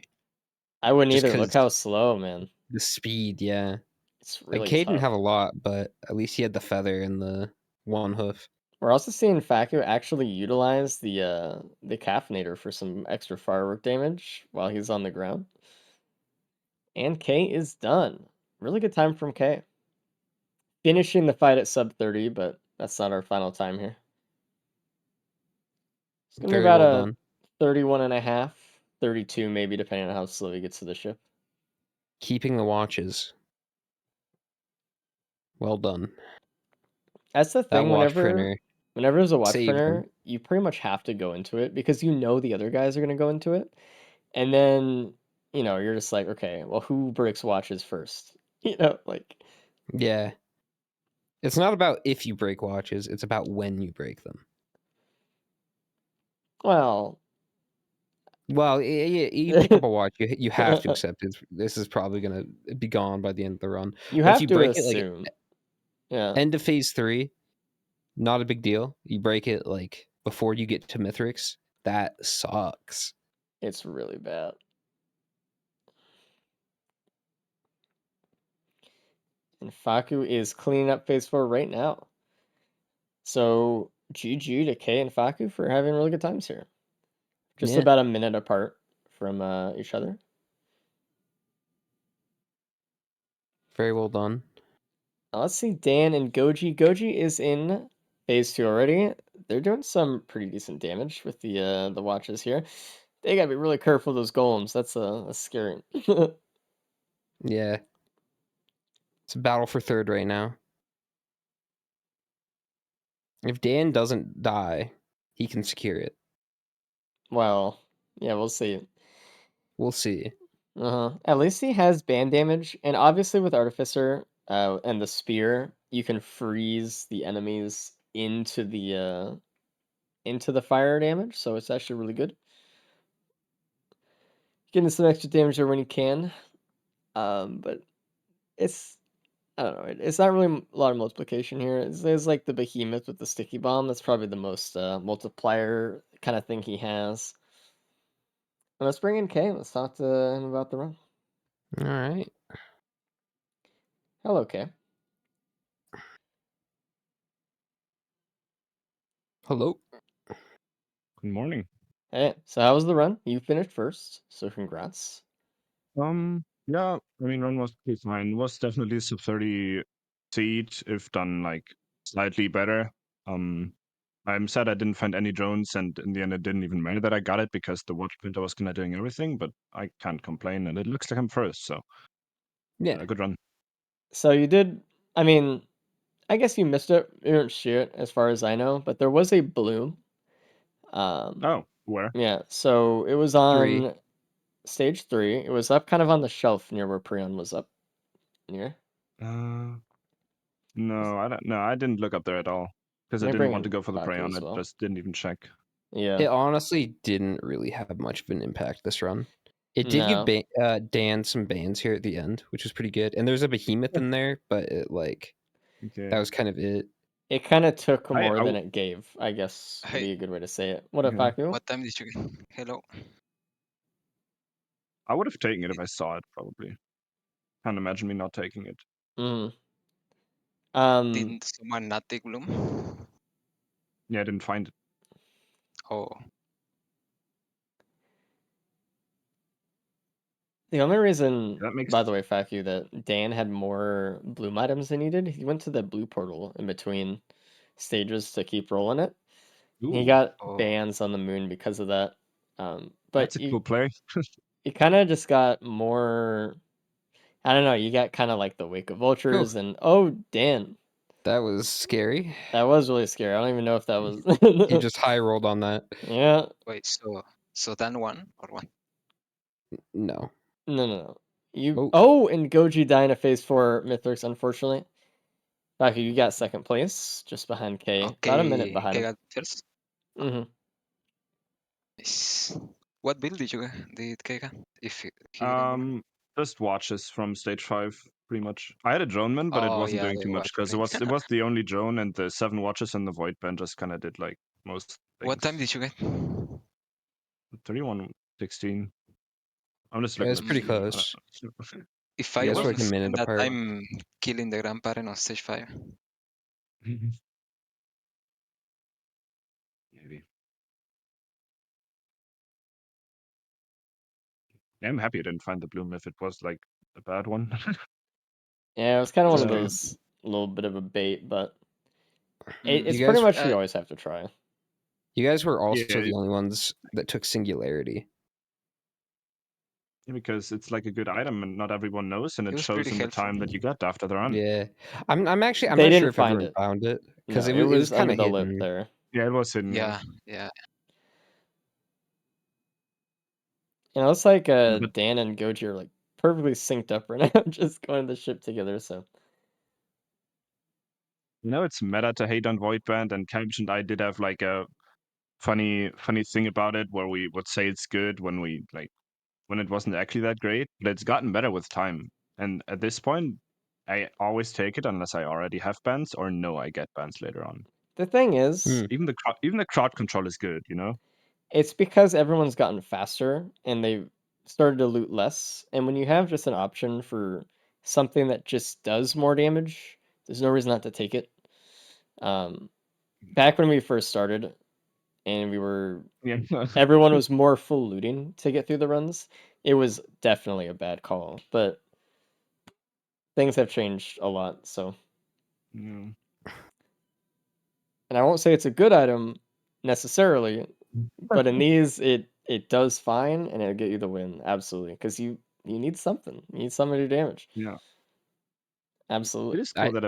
I wouldn't Just either. Look because how slow, man. the speed, yeah. It's Like really K didn't have tough. a lot, but at least he had the feather and the one hoof. We're also seeing Faku actually utilize the caffeinator for some extra firework damage while he's on the ground. And K is done. Really good time from K. Finishing the fight at sub 30, but that's not our final time here. It's gonna be Very about well a done. 31 and a half, 32 maybe, depending on how slow he gets to the ship. Keeping the watches. Well done. That's the That thing. watch Whenever, printer whenever there's a watch saved him. printer, you pretty much have to go into it because you know the other guys are gonna go into it, and then you're just like, okay, well, who breaks watches first? Like, Yeah. It's not about if you break watches, it's about when you break them. well, Well, you pick up a watch, you have to accept this is probably gonna be gone by the end of the run. you But if have you to break it like assume, yeah, end of phase 3, not a big deal. You break it like before you get to Mithrix, that sucks. it's really bad. And Faku is cleaning up phase 4 right now. So GG to K and Faku for having really good times here. Just Yeah, about a minute apart from each other. very well done. Now let's see Dan and Goji. Goji is in phase 2 already. They're doing some pretty decent damage with the watches here. They gotta be really careful of those golems. That's scary. Yeah. It's a battle for third right now. If Dan doesn't die, he can secure it. Well, yeah, we'll see. We'll see. Uh-huh. At least he has band damage, and obviously with Artificer, and the spear, you can freeze the enemies into the fire damage, so it's actually really good. Getting some extra damage there when you can. But it's I don't know. It's not really a lot of multiplication here. It's like the behemoth with the sticky bomb. That's probably the most multiplier kind of thing he has. And let's bring in Kay. Let's talk to him about the run. All right. Hello, Kay. Hello. Good morning. Hey, so how was the run? You finished first, so congrats. Yeah, I mean, run was pretty fine. Was definitely sub 30 seed if done like slightly better. Um, I'm sad I didn't find any drones, and in the end, it didn't even matter that I got it because the watch printer was kind of doing everything. But I can't complain, and it looks like I'm first, so Yeah. good run. So you did. I mean, I guess you missed it. You didn't see it, as far as I know. But there was a bloom. Um, Oh, where? yeah. So it was 3. on stage 3. It was up kind of on the shelf near where Prion was up near. Uh, no, I don't. No, I didn't look up there at all because I Let me didn't bring want to in go for the prey Faku on. as I well. just didn't even check. Yeah. It honestly didn't really have much of an impact this run. It did give No. Dan some bans here at the end, which was pretty good. And there's a behemoth in there, but it Okay. that was kind of it. It kind of took I, more I than w- it gave, I guess would Hey, be a good way to say it. What up, yeah. Faku? what time did you get? Hello. I would have taken it if I saw it. Probably. Can't imagine me not taking it. Mm. Um, Didn't someone not take Bloom? Yeah, I didn't find it. Oh, the only reason, That makes by the way, Faku, that Dan had more bloom items than he did, he went to the blue portal in between stages to keep rolling it. He Ooh, got oh. bans on the moon because of that. But that's a cool play. you kind of just got more. I don't know. You got kind of like the wake of Oh, vultures, and oh, Dan, that was scary. that was really scary. I don't even know if that You was. just high rolled on that. Yeah. Wait, so Dan won or what? No. No, no, no. You Oh, and Goji dying to phase 4 Mithrix, unfortunately. Baku, you got second place, just behind K. About a minute Okay, behind okay, him. got first. Mm-hmm. Nice. What build did Keka? If he remember? um, just watches from stage 5, pretty much. I had a droneman, but it Oh wasn't yeah, doing the too much watch because it thing. was the only drone, and the 7 watches and the void band just kind of did like most What time things. did you get? 31:16. I'm just yeah, looking it's at pretty Mm, stream. I don't close. know. if You I guys were like a was in minute that apart. time killing the grandparent on stage 5. Maybe. Yeah, I'm happy I didn't find the bloom if it was like a bad one. Yeah, it was kind of one That's of okay. those little bit of a bait, but Mm. it's You pretty guys much you always have to try. You guys were also Yeah, the only ones that took Singularity. because it's like a good item and not everyone knows, and It it was shows pretty in the helpful. time that you get after the run. Yeah, I'm not They sure didn't if find everyone it. found it because No, it was kind under of the lip hidden. there. Yeah, it was hidden. Yeah, yeah. You know, it's like But Dan and Goji are like perfectly synced up right now, just going to the ship together. So it's meta to hate on Voidband, and Cabbage and I did have like a funny thing about it where we would say it's good when when it wasn't actually that great, but it's gotten better with time. And at this point, I always take it unless I already have bans or know I get bans later on. the thing is, Even the crowd control is good, it's because everyone's gotten faster and they've started to loot less. And when you have just an option for something that just does more damage, there's no reason not to take it. Back when we first started and Yeah. everyone was more full looting to get through the runs, it was definitely a bad call. But things have changed a lot, so. Yeah. And I won't say it's a good item necessarily, but in these it does fine and it'll get you the win, absolutely. Because you need something. You need something to do damage. Yeah. Absolutely. It is cool that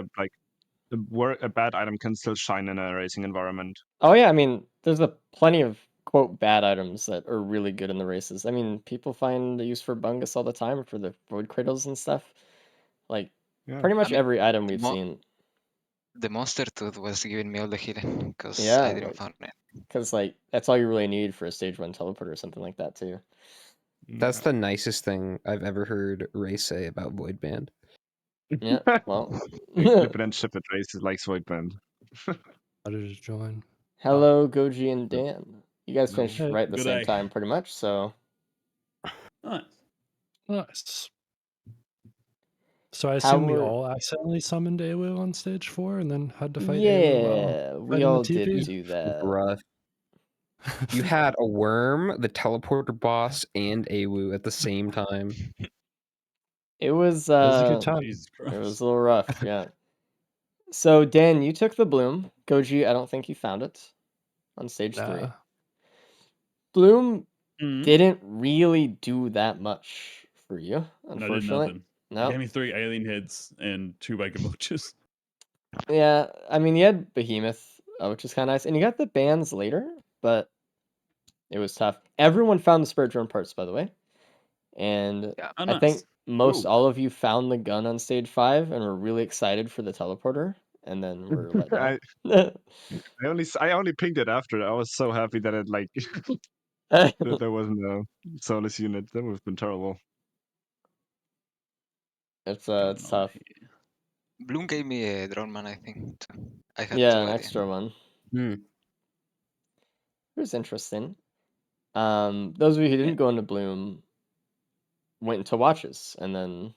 a bad item can still shine in a racing environment. Oh yeah, I mean, there's a plenty of quote bad items that are really good in the races. I mean, people find the use for Bungus all the time for the void cradles and stuff. Like Yeah. pretty much I mean, every item the we've mo- seen. The monster tooth was giving me all the healing because Yeah, I didn't like find it. because like that's all you really need for a stage 1 teleporter or something like that too. That's Yeah. the nicest thing I've ever heard Ray say about Voidband. Yeah, well. Flip it and ship it races like Voidband. How did it join? Hello, Goji and Dan. You guys finished Hey, right at the good same day. time, pretty much. So Nice. Nice. So I How assume we were- all accidentally summoned Awu on stage 4 and then had to fight Awu while yeah, we fighting all the did TP? do that. Bruh. You had a worm, the teleporter boss, and Awu at the same time. It was It was a good time. Jesus it was Christ. a little rough, yeah. So Dan, you took the bloom. Goji, I don't think you found it on stage 3. Nah. Bloom Mhm. didn't really do that much for you, No, I did unfortunately. nothing. No. Gave me 3 alien heads and 2 Waker Vultures. Yeah, I mean, you had Behemoth, which is kind of nice, and you got the bans later, but it was tough. Everyone found the Spirit Drone parts, by the way, and Yeah. Oh, I nice. think most Ooh. all of you found the gun on stage 5 and were really excited for the teleporter, and then were let down. I only pinged it after. I was so happy that it that there wasn't a soulless unit. That would have been terrible. It's Going over tough. here. Bloom gave me a drone man, I think. Too. I had Yeah, two an at the extra end. one. Hmm. It was interesting. Those of you who didn't go into Bloom went into watches, and then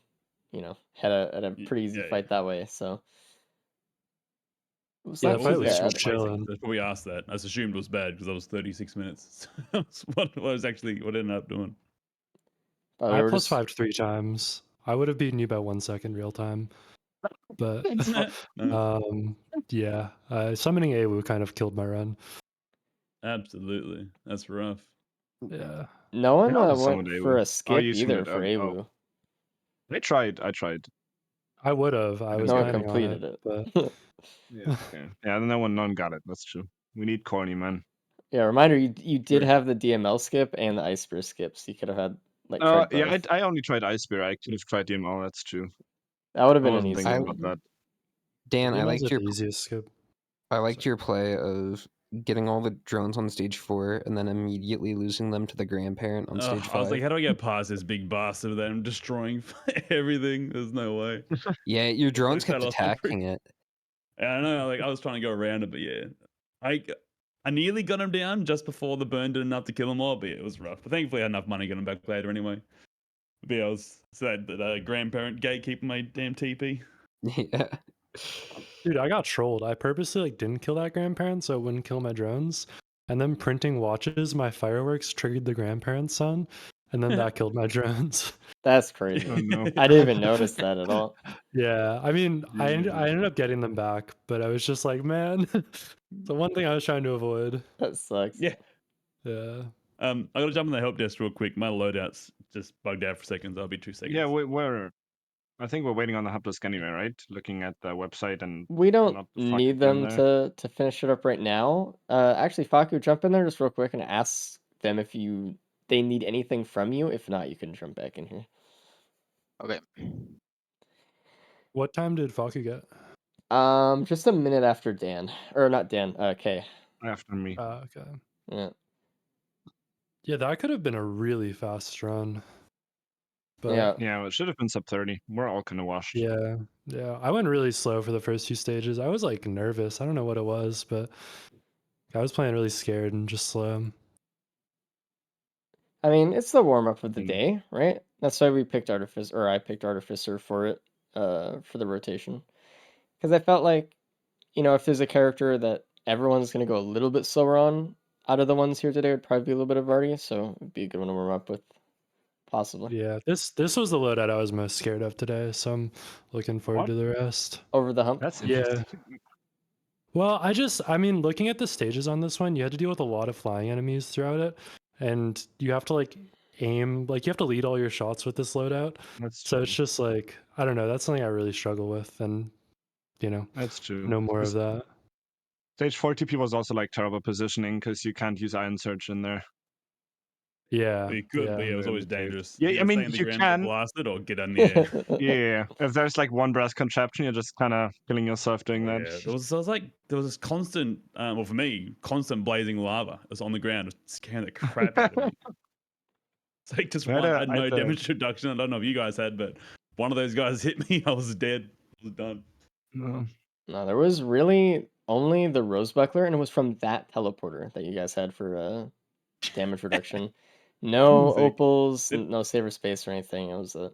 had a pretty easy Yeah, fight that way. So it was Yeah, not the What too fight was the was actual bad. just fighting? chilling. That's probably asked that. I assumed it was bad because I was 36 minutes. That's what ended up doing. But we I were plus just 5'd 3 times. I would have beaten you by 1 second real time. But No, yeah, summoning Awu kind of killed my run. absolutely. That's rough. Yeah. no one I also went summoned for Awu. a skip you either summoned for Awu. I tried. I would have. I didn't was No one get it. planning on completed it, it. but Yeah. Okay. Yeah. None got it. That's true. We need corny, man. Yeah, reminder, you did Sure. have the DML skip and the Ice Spear skip, so you could have had tried Yeah. both. I only tried Ice Spear. I could have tried DML. That's true. That would have I been an wasn't easy thinking one. about that. Dan, I DML's liked the easiest skip. your play of getting all the drones on stage 4 and then immediately losing them to the grandparent on stage 5. I was like, how do I get past this big bastard that I'm destroying everything? There's no way. Yeah, your drones fell kept off the attacking it. Yeah, I know. Like I was trying to go around it, but yeah, I nearly got him down just before the burn did enough to kill him all. But yeah, it was rough. But thankfully, I had enough money to get him back later anyway. But yeah, I was that grandparent gatekeeping my damn TP. Yeah. Dude, I got trolled. I purposely didn't kill that grandparent so it wouldn't kill my drones. And then printing watches, my fireworks triggered the grandparent's son. and then that killed my drones. That's crazy. Oh no. I didn't even notice that at all. Yeah, I mean, I Jesus. ended up getting them back, but I was just like, man, the one thing I was trying to avoid. That sucks. Yeah. Yeah. I gotta jump on the help desk real quick. My loadout's just bugged out for seconds. I'll be 2 seconds. Yeah, I think we're waiting on the help desk anyway, right? Looking at the website and We don't not the fuck need again them there. to finish it up right now. Actually, Faku, jump in there just real quick and ask them if they need anything from you. If not, you can jump back in here. Okay. What time did Faku get? Just a minute after Dan, or not Dan. Kay. After me. Okay. Yeah. Yeah, that could have been a really fast run. But Yeah. Yeah, well, it should have been sub 30. We're all kind of washed. yeah, I went really slow for the first 2 stages. I was like nervous. I don't know what it was, but I was playing really scared and just slow. I mean, it's the warm up of the Mm. day, right? That's why we picked Artificer, or I picked Artificer for it, for the rotation, because I felt like, if there's a character that everyone's gonna go a little bit slower on out of the ones here today, it would probably be a little bit of Artie, so it'd be a good one to warm up with, possibly. Yeah, this was the loadout I was most scared of today, so I'm looking forward What? to the rest. Over the hump. That's Yeah. interesting. Well, I mean, looking at the stages on this one, you had to deal with a lot of flying enemies throughout it, and you have to like aim, like you have to lead all your shots with this loadout. That's So true. it's just like, I don't know, that's something I really struggle with, and That's true. no more of 'Cause that. Stage 40P was also like terrible positioning because you can't use Iron Surge in there. Yeah, You could, but yeah. yeah, it was in always the cave. dangerous. Yeah, Either I stay mean, on the you ground, can. get blasted, or get on the air. Yeah, if there's like one brass contraption, you're just kind of killing yourself doing Oh, that. yeah, there was like this constant, well, for me, constant blazing lava. It was on the ground, it was scaring the crap out of me. It's like just I had one. a- I had I no had a- damage reduction. I don't know if you guys had, but one of those guys hit me. I was dead. I was done. No. No, there was really only the Rose Buckler, and it was from that teleporter that you guys had for damage reduction. No Sick. opals, Did no saver space or anything. It was it.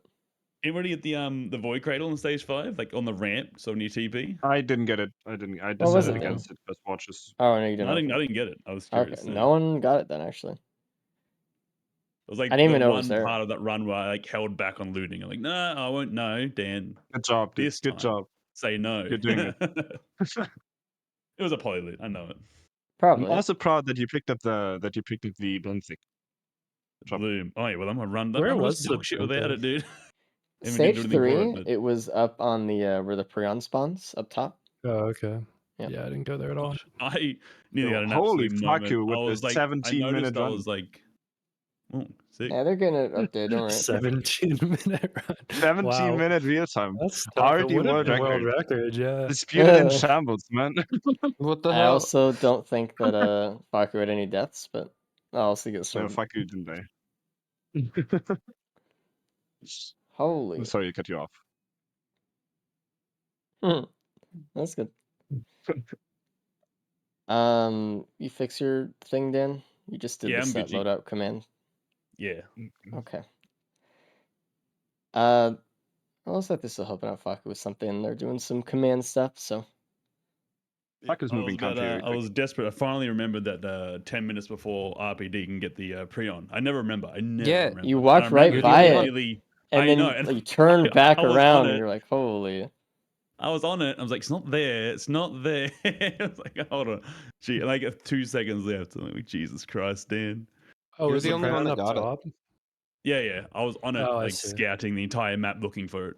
anybody get the void cradle on stage 5, like on the ramp, so near TP? I didn't get it. I What was decided it then? against it because watches. Oh no, you No, didn't. I didn't get it. I was Okay, curious. no one got it then actually. It was like I didn't the even know it was one there. part of that run where I like held back on looting. I'm like, no, I won't. No, Dan. Good job, dude. This Good time, job. say no. You're doing it. It was a poly loot. I know it. I'm Probably. also proud that you picked up the Blunthick. Job. Bloom. Oh yeah, well I'm gonna run. That Where run was was the dog shit without it, dude. Haven't get to do Stage anything for 3, it, but it was up on the where the Prion spawns up top. Oh, okay. Yeah. Yeah, I didn't go there at all. I nearly Yo, had an holy absolute fuck moment. you I with was this like, I 17-minute noticed, I run. was like, oh, sick. Yeah, they're getting it updated. Don't worry. 17-minute run. 17-minute real time. That's tough. It RD would have world been world record. record, yeah. Disputed in shambles, man. What the I hell? also don't think that Faku had any deaths, but I'll also get No, started. fuck you, didn't I? Holy. Sorry, I cut you off. That's good. You fix your thing, Dan? You just did Yeah, the I'm set Gucci. loadout command. Yeah. Okay. It looks like this will help out Faku with something. They're doing some command stuff, so. Fuck is moving country. I was desperate. I finally remembered that 10 minutes before RPD can get the Prion. I never remember. I never Yeah, remember. You And walked I right remember by it, really, and I then know, and you turn back I was on around, and it. you're like, holy. I was on it. I was like, it's not there. It's not there. I was like, hold on. Gee, like 2 seconds left. I'm like, Jesus Christ, Dan. Oh, You're is the the only one Prion that up got it. top? Yeah. I was on it, Oh, I like see. scouting the entire map looking for it.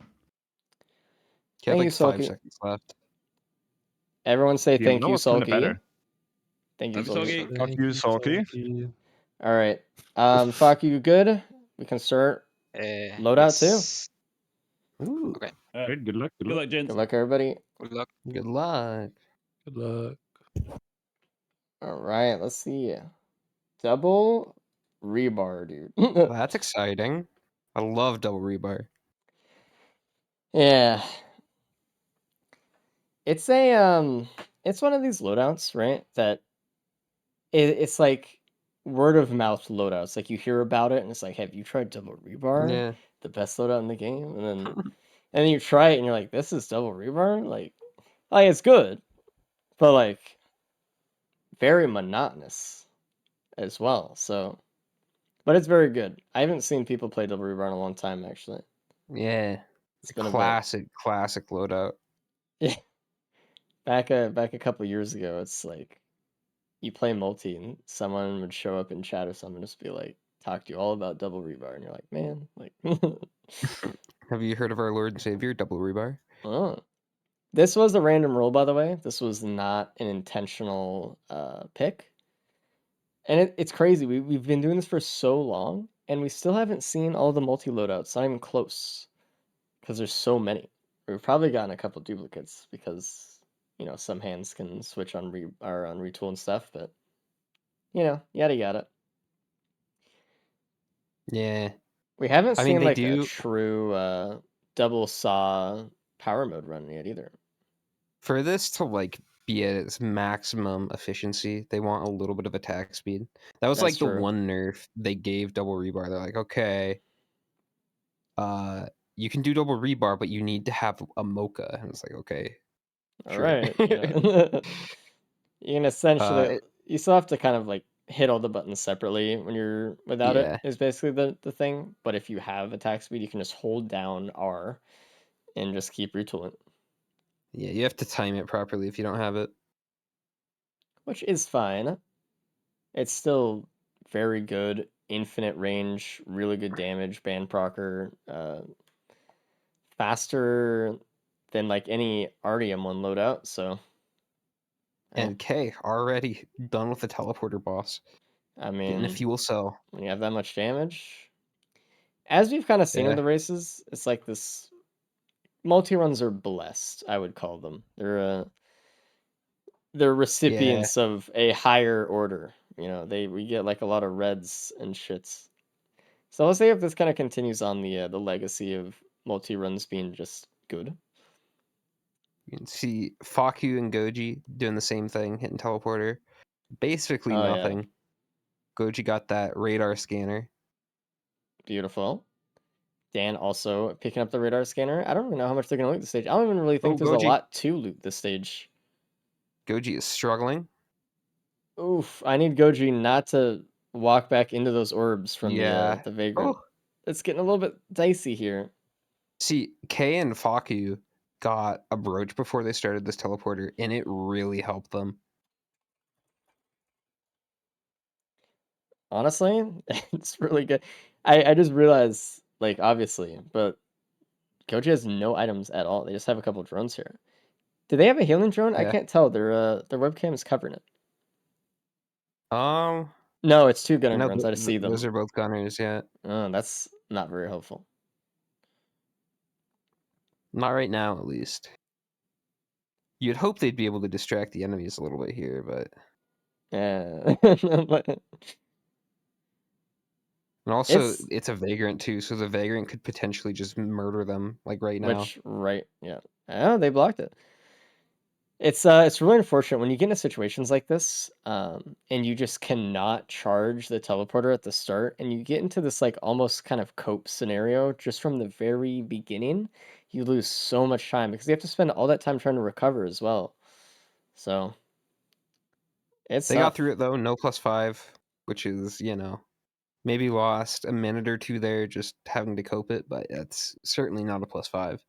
He had Thank you, like 5 Sulky. seconds left. Everyone say thank you, was kinda Sulky. better. Thank you, Thank you, Sulky. Sulky. Fuck you, Sulky. All right. Faku, you good? We can start loadout too. Yes. Ooh, Okay. All right. Great, good luck. Good luck, gents. Good luck, everybody. Good luck. good luck. Good luck. All right, let's see. Double rebar, dude. That's exciting. I love double rebar. Yeah. It's it's one of these loadouts, right? That it's like word of mouth loadouts. Like you hear about it and it's like, have you tried double rebar? Yeah. The best loadout in the game. And then you try it and you're like, this is double rebar? Like it's good. But like very monotonous as well. So But it's very good. I haven't seen people play Double Rebar in a long time, actually. Yeah, It's been a bit. classic loadout. Yeah. Back a couple years ago, it's like you play multi and someone would show up in chat or something, just be like, talk to you all about Double Rebar, and you're like, man, like, Have you heard of our Lord and Savior, Double Rebar? oh. This was a random roll, by the way. This was not an intentional pick. And it's crazy. We've been doing this for so long, and we still haven't seen all the multi loadouts. Not even close, because there's so many. We've probably gotten a couple duplicates because some hands can switch on on retool and stuff, but yada yada. Yeah, We haven't I mean seen they like a do. true double saw power mode run yet either. For this to like be at its maximum efficiency, they want a little bit of attack speed. That was That's like the true. one nerf they gave Double Rebar. They're like, okay, you can do Double Rebar, but you need to have a mocha. And it's like, okay, All sure. right, you can essentially you still have to kind of like hit all the buttons separately when you're without it Yeah, is basically the thing. But if you have attack speed, you can just hold down R and just keep retooling, yeah, you have to time it properly if you don't have it. which is fine. It's still very good, infinite range, really good damage, band procer, faster than like any RDM1 loadout. So, And K already done with the teleporter boss, I getting a mean, fuel cell. when you have that much damage, as we've kind of seen in Yeah, the races, it's like this multi runs are blessed. I would call them. They're yeah. recipients of a higher order. We get like a lot of reds and shits. So let's see if this kind of continues on the legacy of multi runs being just good. You can see Faku and Goji doing the same thing, hitting teleporter. Basically Oh yeah, nothing. Goji got that radar scanner. beautiful. Dan also picking up the radar scanner. I don't even know how much they're gonna loot this stage. I don't even really think Oh, there's a Goji. lot to loot this stage. Goji is struggling. Oof, I need Goji not to walk back into those orbs from Yeah. the vagrant. Oh, It's getting a little bit dicey here. see, Kay and Faku got a brooch before they started this teleporter, and it really helped them. Honestly, it's really good. I just realized, like, obviously, but Goji has no items at all. They just have a couple drones here. Do they have a healing drone? I Yeah. can't tell. Their webcam is covering it. Um, No, it's two gunner no, drones. I just see them. those are both gunners. Yeah, Oh, that's not very helpful. not right now, at least. You'd hope they'd be able to distract the enemies a little bit here, but Yeah. and also It's it's a vagrant too, so the vagrant could potentially just murder them like right now. yeah. Oh, they blocked it. It's really unfortunate when you get into situations like this, and you just cannot charge the teleporter at the start, and you get into this like almost kind of cope scenario just from the very beginning. You lose so much time because you have to spend all that time trying to recover as well. So it's They got tough. through it though, no +5, which is, maybe lost a minute or two there just having to cope it, but it's certainly not a +5.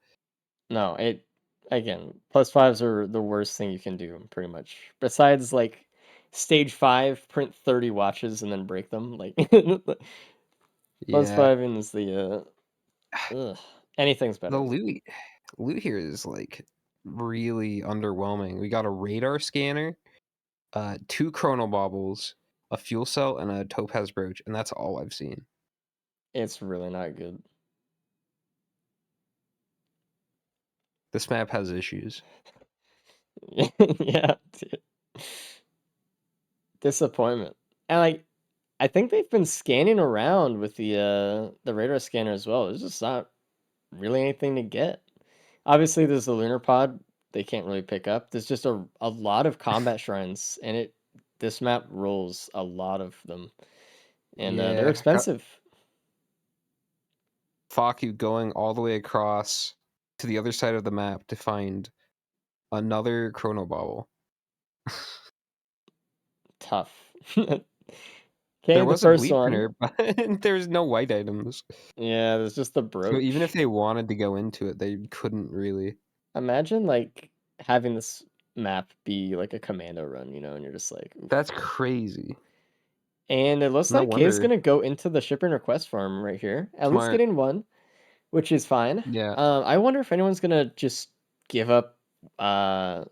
No, it again, +5s are the worst thing you can do, pretty much. Besides like stage 5, print 30 watches and then break them. Like Yeah. +5 is the ugh. Anything's The better. loot here is like really underwhelming. We got a radar scanner, 2 chrono baubles, a fuel cell, and a topaz brooch, and that's all I've seen. It's really not good. This map has issues. Yeah, dude. Disappointment. And like I think they've been scanning around with the radar scanner as well. There's just not really anything to get. Obviously there's the lunar pod they can't really pick up. There's just a lot of combat shrines and this map rolls a lot of them. And they're Yeah, got expensive. Faku going all the way across to the other side of the map to find another chrono bauble. Tough. Can't Okay, There the was a first Gleeper, one. but there's no white items. Yeah, there's just the So even if brooch. they wanted to go into it, they couldn't really. Imagine like having this map be like a commando run, you know, and you're just like, oof. That's crazy. And it looks No like Kay's wonder. gonna go into the shipping request farm right here. At least Smart. getting one, which is fine. Yeah. I wonder if anyone's gonna just give up. Well,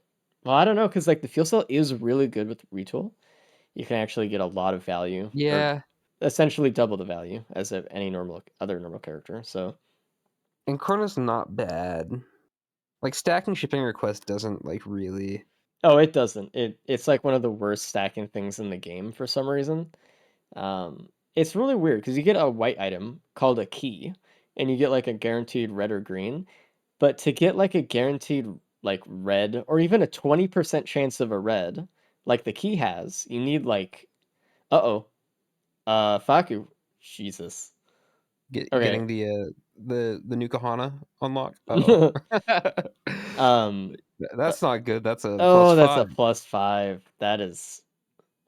I don't know, because like the fuel cell is really good with retool. You can actually get a lot of value, or Yeah. essentially double the value as of any other normal character. So And Chrono's not bad. Like stacking shipping request doesn't like really. oh, it doesn't. It's like one of the worst stacking things in the game for some reason. It's really weird because you get a white item called a key, and you get like a guaranteed red or green. But to get like a guaranteed like red or even a 20% chance of a red, like the key has, you need like uh-oh. Faku. Jesus. Okay. Getting the new Kahana unlock. Uh-oh. um That's not good. That's a oh, that's a +5. +5. That is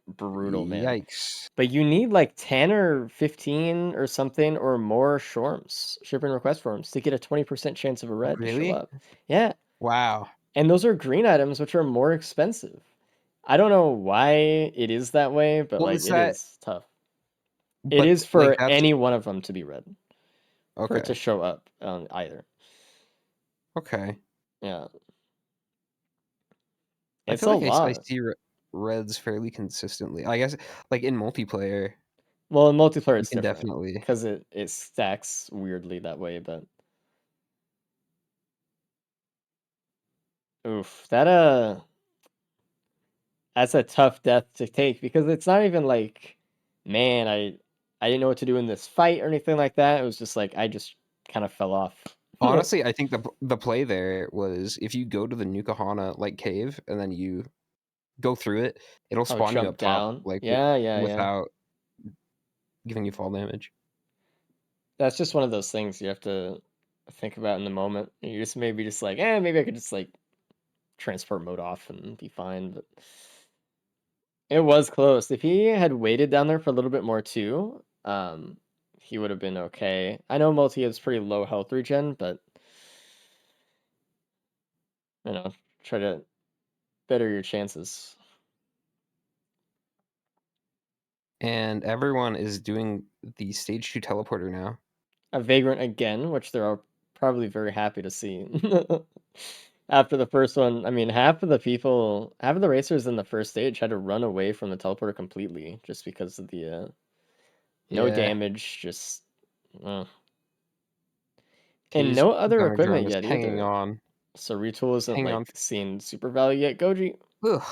brutal, man. Yikes. But you need like 10 or 15 or something or more shorms, shipping request forms, to get a 20% chance of a red to show Really? up. Yeah. Wow. And those are green items, which are more expensive. I don't know why it is that way, but Well, like is it that is tough. It but is like for that's any one of them to be red, for it to okay. show up on either. Okay. Yeah. I It's feel a like I lot. see reds fairly consistently. I guess like in multiplayer, Well, in multiplayer you it's can different definitely. because it stacks weirdly that way, but oof, that's a tough death to take because it's not even like, man, I didn't know what to do in this fight or anything like that. It was just like I just kind of fell off. Honestly, I think the play there was if you go to the New Kahana like cave and then you go through it, it'll Oh, spawn you jump up top down. like Yeah, yeah, yeah. without giving you fall damage. That's just one of those things you have to think about in the moment. You just maybe just like, maybe I could just like transport mode off and be fine. But it was close. If he had waited down there for a little bit more too, he would have been okay. I know multi has pretty low health regen, but you know, try to better your chances. And everyone is doing the stage 2 teleporter now. A vagrant again, which they're all probably very happy to see. After the first one, I mean, half of the racers in the first stage had to run away from the teleporter completely just because of the no Yeah. damage, just uh, and Kay's no other gunner drone equipment is yet hanging either. on. So retool isn't Hanging on. like seeing super value yet. Goji, Ugh.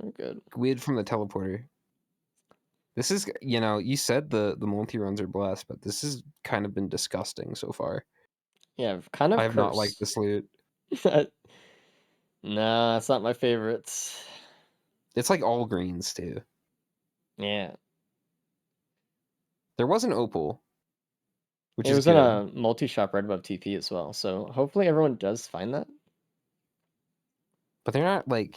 we're good. Weird from the teleporter. This is, you said the multi runs are blessed, but this has kind of been disgusting so far. Yeah, kind I of have not liked cursed. this loot. Nah, it's not my favorites. It's like all greens too. Yeah, There was an opal, which it is was in good, a multi-shop right above TP as well. So hopefully everyone does find that. but they're not like,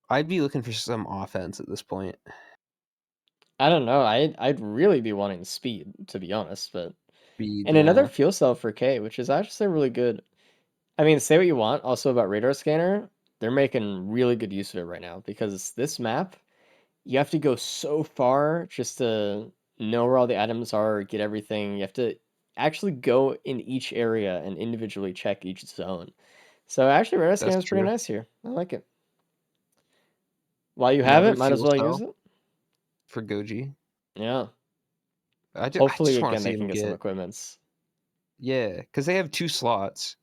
I'd be looking for some offense at this point. I don't know. I'd really be wanting speed, to be honest, but Speed, and another yeah. fuel cell for K, which is actually really good. I mean, say what you want also about radar scanner, they're making really good use of it right now because this map, you have to go so far just to know where all the items are, get everything. You have to actually go in each area and individually check each zone. So actually, radar scanner That's is pretty true. nice here. I like it. While you have Another it, might as fuel well use cell it. for Goji. Yeah. I Hopefully, just want to again, see they can him get some get, equipments. yeah, because they have 2 slots,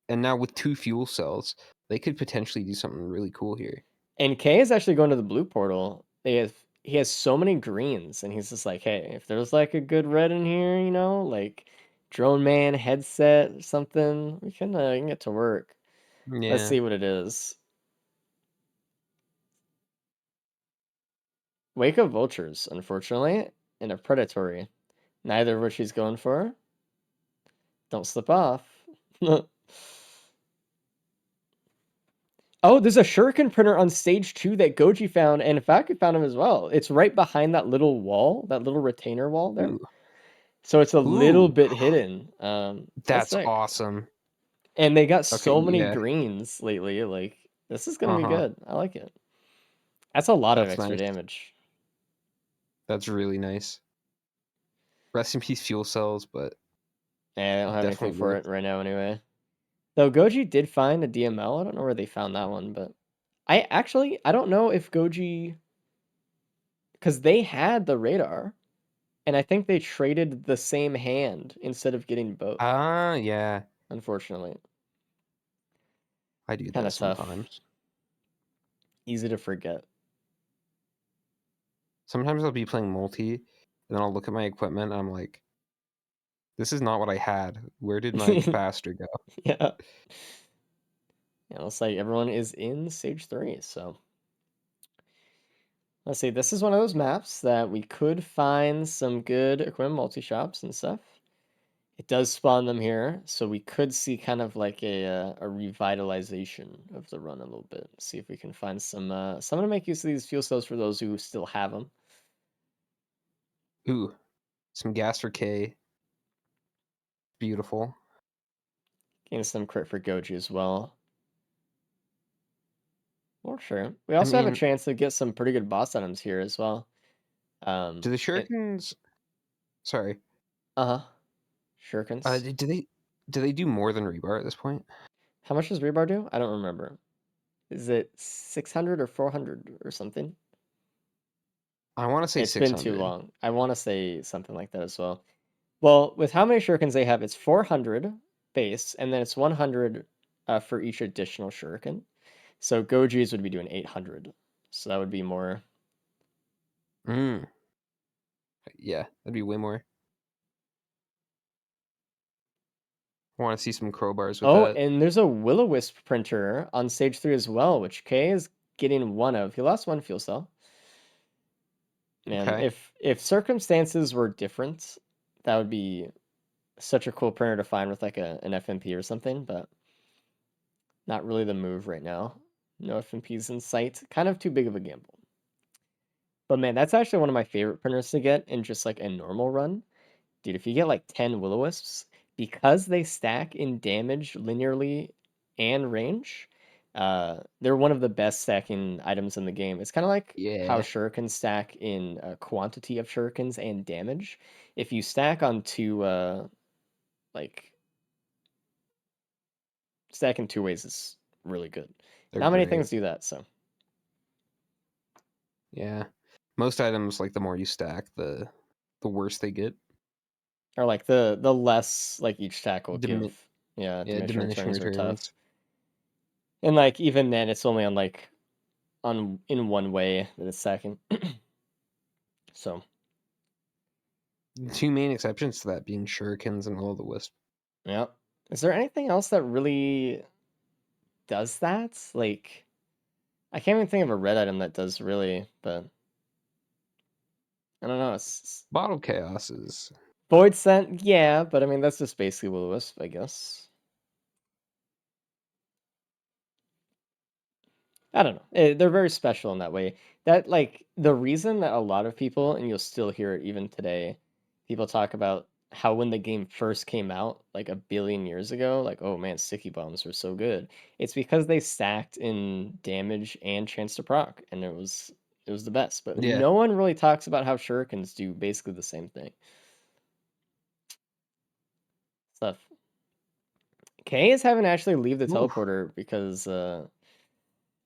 and now with 2 fuel cells, they could potentially do something really cool here. And Kay is actually going to the blue portal. He has so many greens, and he's just like, hey, if there's like a good red in here, you know, like drone man headset or something, we can get to work. Let's Yeah. see what it is. Wake of Vultures, unfortunately, and a Predatory. Neither of which he's going for. Don't slip off. Oh, there's a shuriken printer on stage 2 that Goji found, and in fact, we found him as well. It's right behind that little wall, that little retainer wall there. Ooh. So it's a little Ooh. bit hidden. That's That's sick. awesome. And they got Okay, so many yeah. greens lately. Like, this is gonna be Uh-huh. good. I like it. That's a lot of That's extra nice. damage. That's really nice. Rest in peace, fuel cells, but Yeah, I don't have anything definitely for worth. it right now anyway. Though Goji did find a DML. I don't know where they found that one, but I don't know if Goji, because they had the radar, and I think they traded the same hand instead of getting both. Yeah. Unfortunately, I do kind that of tough. sometimes. Easy to forget. Sometimes I'll be playing multi, and then I'll look at my equipment, and I'm like, this is not what I had. Where did my capacitor go? Yeah. Yeah, looks like everyone is in stage 3, so let's see. This is one of those maps that we could find some good equipment multi-shops and stuff. It does spawn them here, so we could see kind of like a revitalization of the run a little bit. See if we can find someone to make use of these fuel cells for those who still have them. Ooh, some gas for K. Beautiful. Gain some crit for Goji as well. Well, sure. We also have a mean, chance to get some pretty good boss items here as well. do the shurikens? Sorry. Uh-huh. Shurikens. Do they do more than rebar at this point? How much does rebar do? I don't remember. Is it 600 or 400 or something? I want to say It's been 600. too long. I want to say something like that as well. Well, with how many shurikens they have, it's 400 base, and then it's 100 for each additional shuriken. So Goji's would be doing 800. So that would be more. Mm. Yeah, that'd be way more. I want to see some crowbars with Oh, that. and there's a Will-O-Wisp printer on stage 3 as well, which K is getting one of. He lost one fuel cell. Man, Okay. if circumstances were different, that would be such a cool printer to find with like an FMP or something, but not really the move right now. No FMPs in sight. Kind of too big of a gamble. But man, that's actually one of my favorite printers to get in just like a normal run. Dude, if you get like 10 Will-O-Wisps, because they stack in damage linearly and range, they're one of the best stacking items in the game. It's kind of like how Yeah. shurikens stack in quantity of shurikens and damage. If you stack on two, like, stack in two ways is really good. They're Not many great. things do that, so. Yeah. Most items, like the more you stack, the worse they get. Or like the less like each stack will give. Yeah, Yeah, diminishing diminishing returns are tough. returns. And like even then it's only on like in one way that it's stacking. So Two main exceptions to that being shurikens and Will-O-the-Wisp. yeah. Is there anything else that really does that? Like I can't even think of a red item that does really, but I don't know. It's Bottle chaoses. Void Scent, yeah, but I mean that's just basically Will-O-Wisp, I guess. I don't know. They're very special in that way. That like the reason that a lot of people, and you'll still hear it even today, people talk about how when the game first came out, like a billion years ago, like oh man, sticky bombs were so good. It's because they stacked in damage and chance to proc, and it was the best. But Yeah. no one really talks about how shurikens do basically the same thing. Stuff. K is having to actually leave the Oof. teleporter because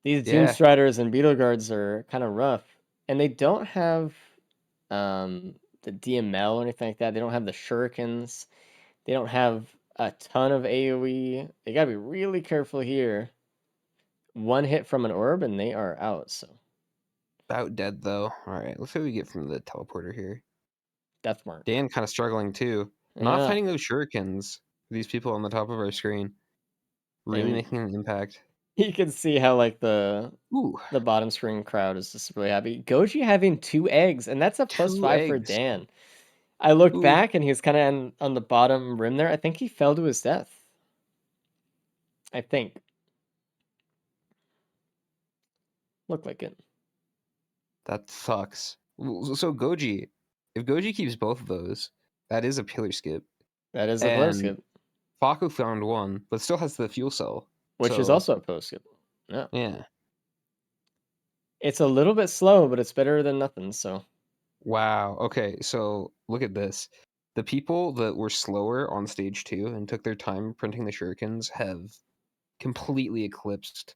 these Yeah. Doomstriders and Beetle Guards are kind of rough, and they don't have the DML or anything like that. They don't have the Shurikens. They don't have a ton of AoE. They gotta be really careful here. One hit from an orb and they are out. So About dead though. Alright, let's see what we get from the teleporter here. death mark. Dan kind of struggling too. Not Yeah, finding those shurikens. These people on the top of our screen. Really and making an impact. you can see how like the Ooh. bottom screen crowd is just really happy. Goji having 2 eggs, and that's a 2 +5 for eggs. Dan. I looked Ooh. back and he was kind of on the bottom rim there. I think he fell to his death. I think. Looked like it. That sucks. So Goji, if Goji keeps both of those, that is a pillar skip. That is a pillar And skip, Faku found one, but still has the fuel cell. which is So also a pillar skip. Yeah. yeah. It's a little bit slow, but it's better than nothing. So Wow. Okay, so look at this. The people that were slower on stage 2 and took their time printing the shurikens have completely eclipsed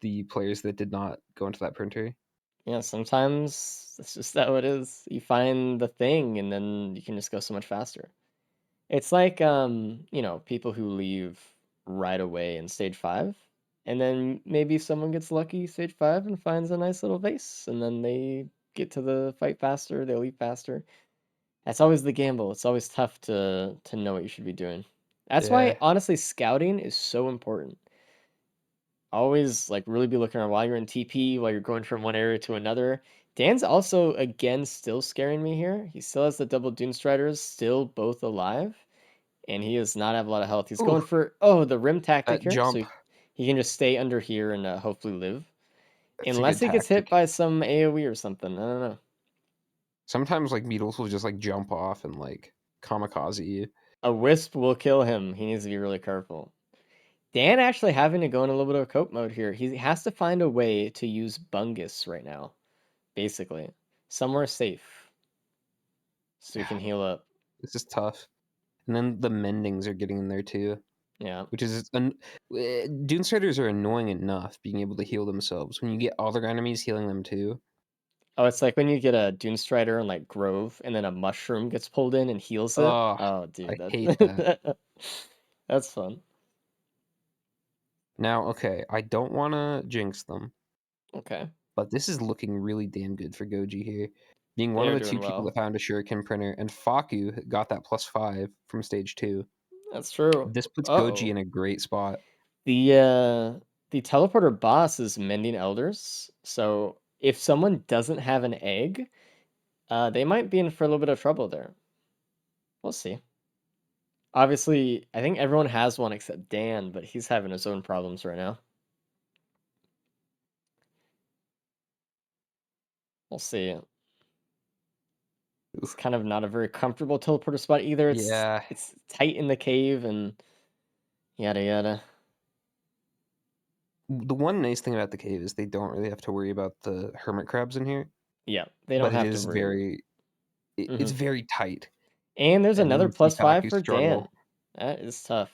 the players that did not go into that printer. yeah, sometimes it's just how it is. You find the thing, and then you can just go so much faster. It's like people who leave right away in stage 5, and then maybe someone gets lucky stage 5 and finds a nice little vase, and then they get to the fight faster, they leave faster. That's always the gamble. It's always tough to know what you should be doing. That's why Yeah. honestly scouting is so important. Always like really be looking around while you're in TP, while you're going from one area to another. Dan's also again still scaring me here. He still has the double Dune Striders, still both alive, and he does not have a lot of health. He's Ooh, going for the rim tactic that here, so jump. he can just stay under here and hopefully live. That's a Unless good he gets hit tactic. by some AoE or something. I don't know. Sometimes like beetles will just like jump off and like kamikaze you. A wisp will kill him. He needs to be really careful. Dan actually having to go in a little bit of cope mode here. He has to find a way to use Bungus right now, basically. Somewhere safe. So he can heal up. This is tough. And then the mendings are getting in there too, Yeah. which is Dune Striders are annoying enough being able to heal themselves. When you get other enemies healing them too. Oh, it's like when you get a Dune Strider in like Grove and then a mushroom gets pulled in and heals it. Oh, Oh, I dude, hate that. that's fun. Now, okay, I don't want to jinx them, Okay. but this is looking really damn good for Goji here. Being one of They're the doing two people well. that found a shuriken printer, and Faku got that +5 from stage 2. That's true. This puts Goji Uh-oh. in a great spot. The teleporter boss is mending elders. So if someone doesn't have an egg, they might be in for a little bit of trouble there. We'll see. Obviously, I think everyone has one except Dan, but he's having his own problems right now. We'll see. It's kind of not a very comfortable teleporter spot either. Yeah, It's tight in the cave and yada yada. the one nice thing about the cave is they don't really have to worry about the hermit crabs in here, Yeah, they don't but it have to is worry about it's it. very tight. And there's And then another you see +5 Faku for Dan. struggle. That is tough.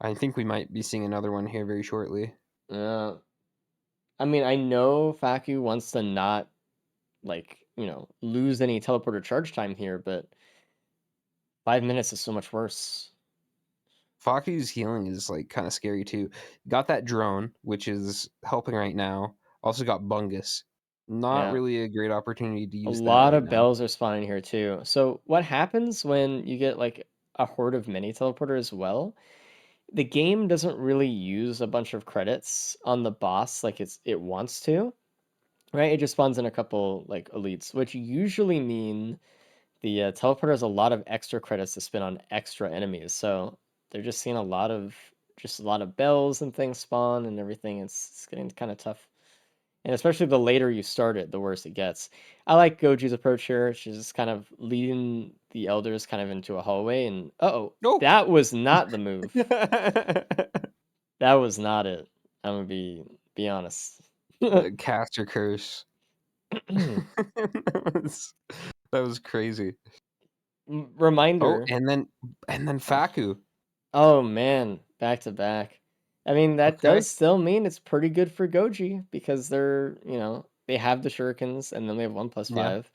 I think we might be seeing another one here very shortly. I mean, I know Faku wants to not, lose any teleporter charge time here, but 5 minutes is so much worse. Faku's healing is like kind of scary too. Got that drone, which is helping right now. Also got Bungus. Not Yeah. really a great opportunity to A use that lot right of now. bells are spawning here too. So what happens when you get like a horde of mini teleporter as well? The game doesn't really use a bunch of credits on the boss like it wants to, right? It just spawns in a couple like elites, which usually mean the teleporter has a lot of extra credits to spend on extra enemies. So they're just seeing a lot of bells and things spawn and everything. It's getting kind of tough. And especially the later you start it, the worse it gets. I like Goji's approach here. She's just kind of leading the elders kind of into a hallway and Nope. that was not the move. That was not it. I'm gonna be honest. Caster curse. that was crazy. Oh, Reminder. and then Faku. Oh man, back to back. I mean, that Okay. does still mean it's pretty good for Goji because they have the shurikens and then they have 1+5.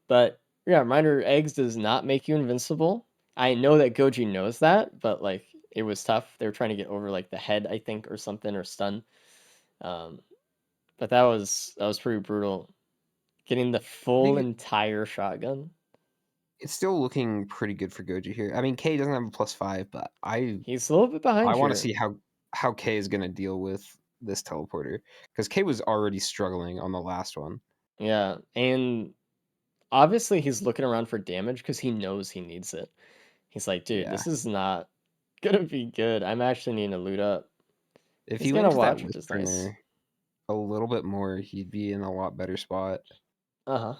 But yeah, reminder, eggs does not make you invincible. I know that Goji knows that, but like it was tough. They were trying to get over like the head, I think, or something, or stun. Um, but that was pretty brutal. Getting the I full think entire shotgun. it's still looking pretty good for Goji here. I mean, K doesn't have a +5, but He's a little bit behind want to here. see how K is going to deal with this teleporter because K was already struggling on the last one. Yeah, and obviously he's looking around for damage because he knows he needs it. He's like, dude, Yeah. this is not gonna be good. I'm actually needing to loot up. If He's he gonna went to that watch, which Wisp is nice. Burner a little bit more, he'd be in a lot better spot. Uh-huh.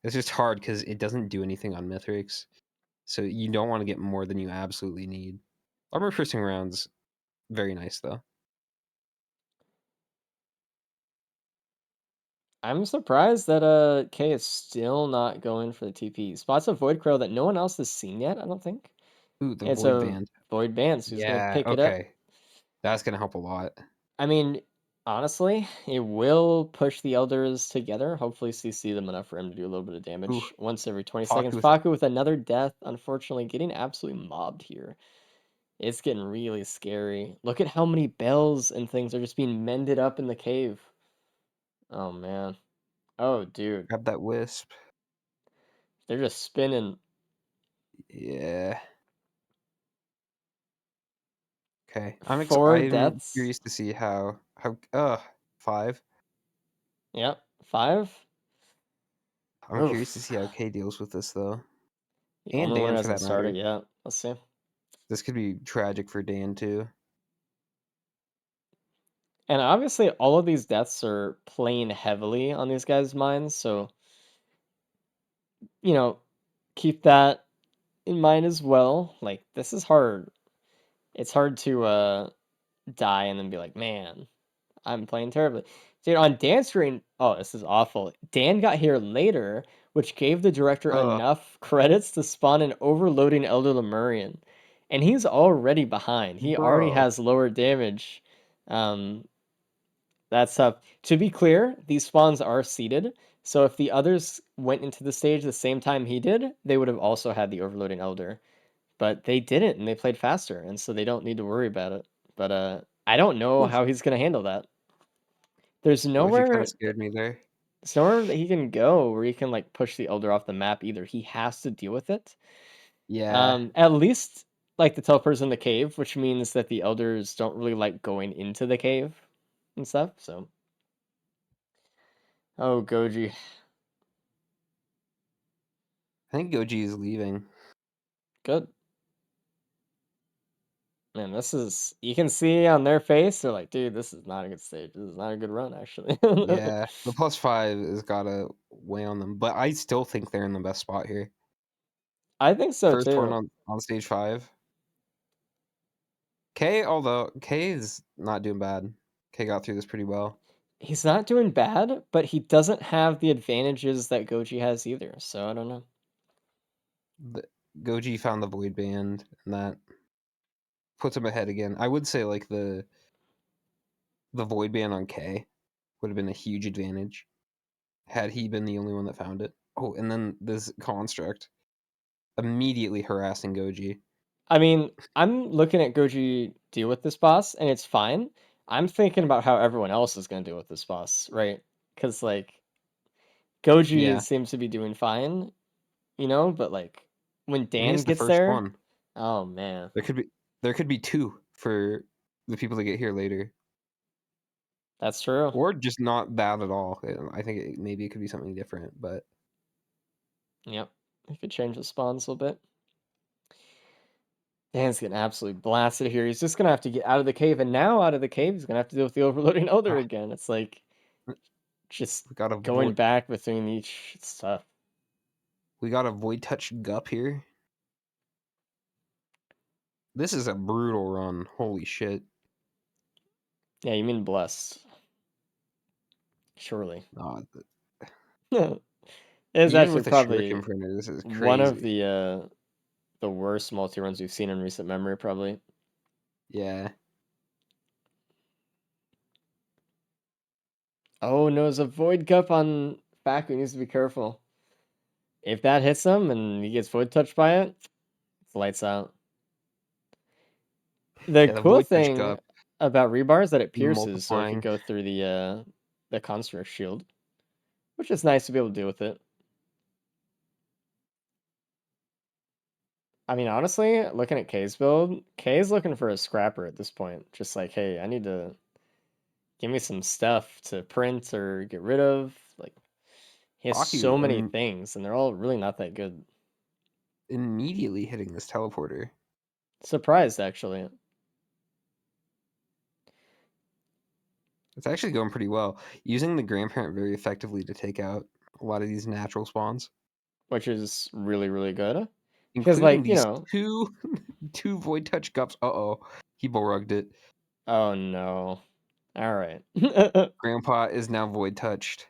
It's just hard because it doesn't do anything on Mithrix. So you don't want to get more than you absolutely need. Armor piercing rounds, very nice though. I'm surprised that K is still not going for the TP. Spots a Void Crow that no one else has seen yet, I don't think. Ooh, the It's Void a Band. Void Band, so he's gonna Yeah, pick it up. okay. That's gonna help a lot. I mean, honestly, it will push the Elders together. Hopefully CC them enough for him to do a little bit of damage Ooh, once every 20 Faku seconds. with- Faku with another death, unfortunately, getting absolutely mobbed here. It's getting really scary. Look at how many bells and things are just being mended up in the cave. Oh, man. Oh, dude. Grab that Wisp. They're just spinning. Yeah. Okay. 4 I'm deaths. curious to see how 5. Yep. 5. I'm curious to see how K deals with this though. The And only one Dan who for hasn't that matter. started yet. Let's see. This could be tragic for Dan too. And obviously, all of these deaths are playing heavily on these guys' minds, so, keep that in mind as well. Like, this is hard. It's hard to die and then be like, man, I'm playing terribly. Dude, on Dan's screen, oh, this is awful. Dan got here later, which gave the director enough credits to spawn an overloading Elder Lemurian. And he's already behind. He already Bro. has lower damage. That's tough. To be clear, these spawns are seeded. So if the others went into the stage the same time he did, they would have also had the overloading Elder. But they didn't, and they played faster, and so they don't need to worry about it. But I don't know Oof. how he's gonna handle that. There's Goji kind nowhere of scared me there. there's nowhere that he can go where he can like push the Elder off the map either. He has to deal with it. Yeah. At least like the teleport's in the cave, which means that the Elders don't really like going into the cave and stuff. So, oh Goji, I think Goji is leaving. good. Man, this is you can see on their face. They're like, dude, this is not a good stage. This is not a good run, actually. Yeah. The +5 has gotta weigh on them. But I still think they're in the best spot here. I think so First one too. on stage 5. K, although K is not doing bad. K got through this pretty well. He's not doing bad, but he doesn't have the advantages that Goji has either. So I don't know. Goji found the Void Band, and that puts him ahead again. I would say like the Void Band on K would have been a huge advantage had he been the only one that found it. Oh, and then this construct immediately harassing Goji. I mean, I'm looking at Goji deal with this boss, and it's fine. I'm thinking about how everyone else is going to deal with this boss, right? Because, like, Goji Yeah. seems to be doing fine, but, like, when I mean, Dan it's the gets first there, one. oh, man. There could be 2 for the people that get here later. That's true. Or just not that at all. I think maybe it could be something different, but Yep. He could change the spawns a little bit. Dan's getting absolutely blasted here. He's just going to have to get out of the cave, and now out of the cave, he's going to have to deal with the overloading Elder again. It's like just we got a going back between each stuff. We got a Void Touch Gup here. This is a brutal run. Holy shit. Yeah, you mean blessed. Surely. Even It's actually with a Shuriken probably printer, this is one of crazy. the worst multi-runs we've seen in recent memory, probably. Yeah. Oh no, there's a Void Cup on Faku. He needs to be careful. If that hits him and he gets Void touched by it, it's lights out. The Yeah, the cool Void Touch thing Gup about rebar is that it pierces, so it could multiplying. go through the construct shield, which is nice to be able to deal with it. I mean, honestly, looking at K's build, K's looking for a scrapper at this point. Just like, hey, I need to give me some stuff to print or get rid of. Like, he has so many Faku things, and they're all really not that good. immediately hitting this teleporter. Surprised, actually. It's actually going pretty well. Using the grandparent very effectively to take out a lot of these natural spawns, Which is really, really good. Because, including like, you these know... two void touch gups. Uh-oh. He bull rugged it. Oh, no. Alright. Grandpa is now void touched.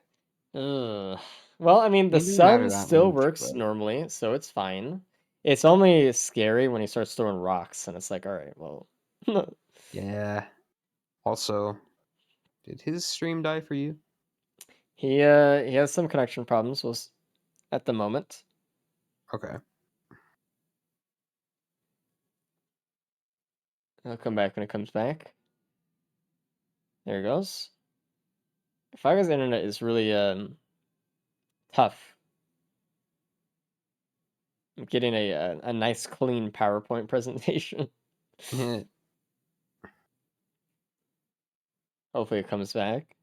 Ugh. Well, I mean, I the mean, it doesn't matter sun that still much, works but normally, so it's fine. It's only scary when he starts throwing rocks, and it's like, alright, well... yeah. Also, did his stream die for you? He has some connection problems at the moment. Okay. He'll come back when it comes back. There he goes. Faga's internet is really tough. I'm getting a nice clean PowerPoint presentation. Hopefully it comes back.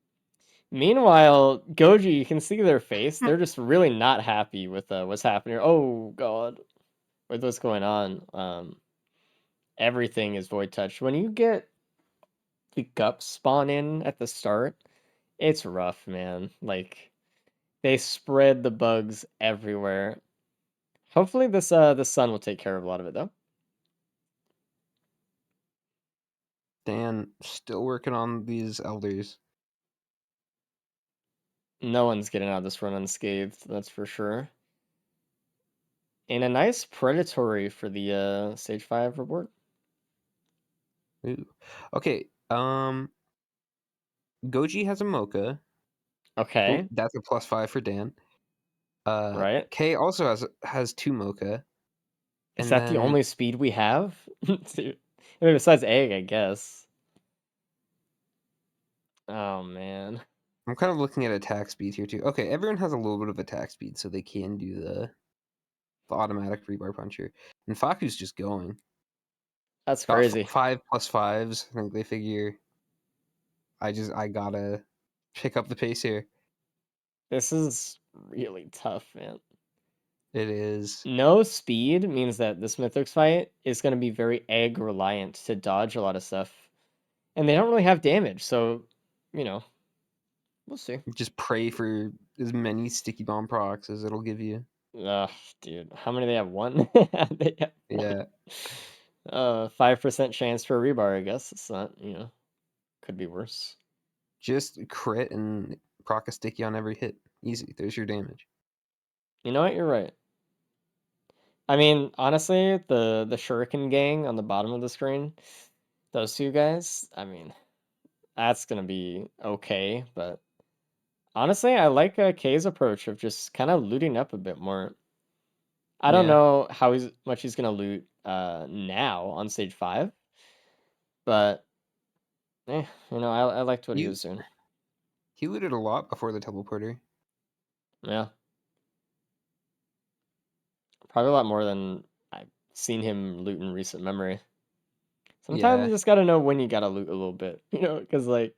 Meanwhile, Goji, you can see their face. They're just really not happy with what's happening. Oh god, with what's going on. Everything is void touch. When you get the gups spawn in at the start, it's rough, man. Like they spread the bugs everywhere. Hopefully the sun will take care of a lot of it though. Dan still working on these elders. No one's getting out of this run unscathed, that's for sure. And a nice predatory for the stage 5 reward. Ooh. Okay. Goji has a mocha. Okay, That's a +5 for Dan. right? K also has 2 mocha. Is And that the then only speed we have? Dude. I mean, besides egg, I guess. Oh man. I'm kind of looking at attack speed here too. Okay, everyone has a little bit of attack speed, so they can do the automatic rebar puncher. And Faku's just going. That's Got crazy. 5 +5s. I think they figure I gotta pick up the pace here. This is really tough, man. It is. No speed means that this Mythics fight is going to be very egg reliant to dodge a lot of stuff. And they don't really have damage, so, you know, we'll see. Just pray for as many sticky bomb procs as it'll give you. Ugh, dude. How many they have? One? They have one. Yeah. 5% chance for a rebar, I guess. It's not, you know, could be worse. Just crit and proc a sticky on every hit. Easy. There's your damage. You know what? You're right. I mean, honestly, the Shuriken gang on the bottom of the screen, those two guys, I mean, that's gonna be okay, but honestly, I like K's approach of just kind of looting up a bit more. I don't Yeah. know how much he's gonna loot now on stage 5, but you know, I liked what he He was doing. he looted a lot before the teleporter. Yeah, probably a lot more than I've seen him loot in recent memory. Sometimes Yeah. you just gotta know when you gotta loot a little bit, you know, because like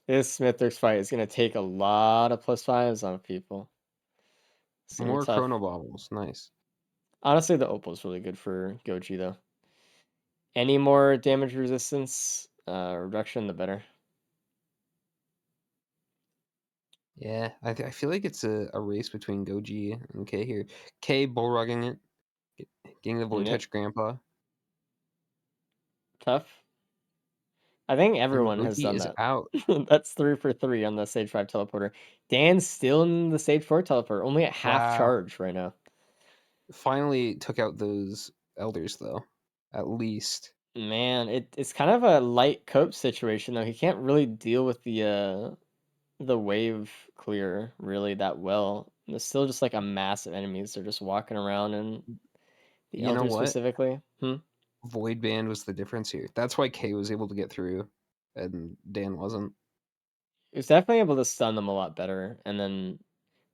this Smithers fight is gonna take a lot of +5s on people. It's gonna be More tough. chrono bobbles. Nice. Honestly, the Opal's really good for Goji though. Any more damage resistance reduction, the better. Yeah. I feel like it's a race between Goji and K here. K bullrugging it. Getting the void Yep, touch grandpa. tough. I think And everyone has Goji done is that. out. That's 3 for 3 on the stage 5 teleporter. Dan's still in the stage 4 teleporter, only at half Wow. charge right now. Finally took out those elders though. At least. Man, it's kind of a light cope situation though. He can't really deal with the wave clear really that well. There's still just like a mass of enemies. They're just walking around and the You know elders what? specifically. Void band was the difference here. That's why K was able to get through and Dan wasn't. He was definitely able to stun them a lot better. And then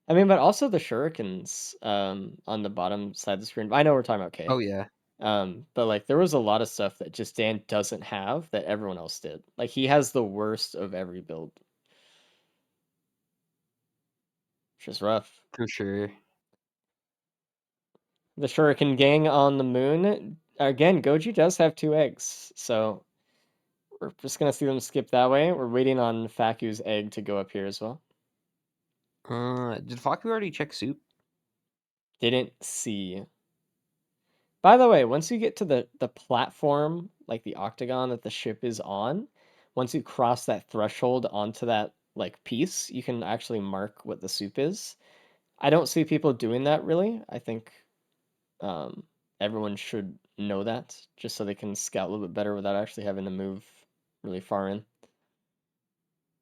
I mean, but also the shurikens on the bottom side of the screen. I know we're talking about K. Oh yeah. But like there was a lot of stuff that just Dan doesn't have that everyone else did. Like he has the worst of every build. Which is rough. For sure. The Shuriken gang on the moon. again, Goji does have 2 eggs, so we're just gonna see them skip that way. We're waiting on Faku's egg to go up here as well. Did Faku already check soup? Didn't see. By the way, once you get to the platform, like the octagon that the ship is on, once you cross that threshold onto that like piece, you can actually mark what the soup is. I don't see people doing that really. I think um, everyone should know that just so they can scout a little bit better without actually having to move really far in.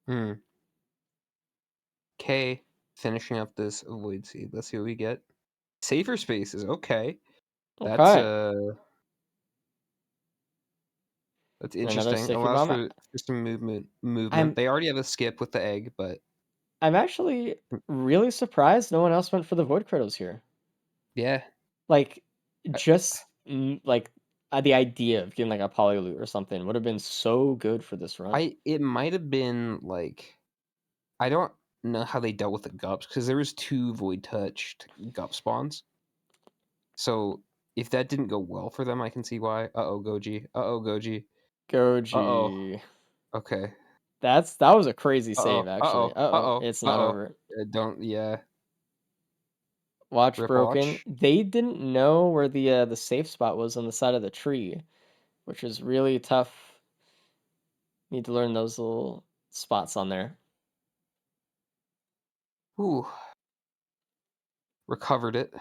Hmm. Okay, finishing up this void seed. Let's see what we get. Safer spaces. Okay, that's Okay, that's and another interesting. sticky Allows bomb. for some movement. Movement. I'm They already have a skip with the egg, but I'm actually really surprised no one else went for the void kratos here. yeah, Like, I, just like the idea of getting like a poly loot or something would have been so good for this run. it might have been like I don't know how they dealt with the gups because there was 2 void touched gup spawns. So if that didn't go well for them, I can see why. Uh-oh, Goji. Uh-oh, Goji. Uh-oh. Goji. Okay. That was a crazy save Uh-oh. actually. Uh-oh. Uh-oh, Uh-oh. it's not Uh-oh. over. Don't, yeah. Watch Rip broken. watch. They didn't know where the safe spot was on the side of the tree, which is really tough. Need to learn those little spots on there. Ooh. Recovered it.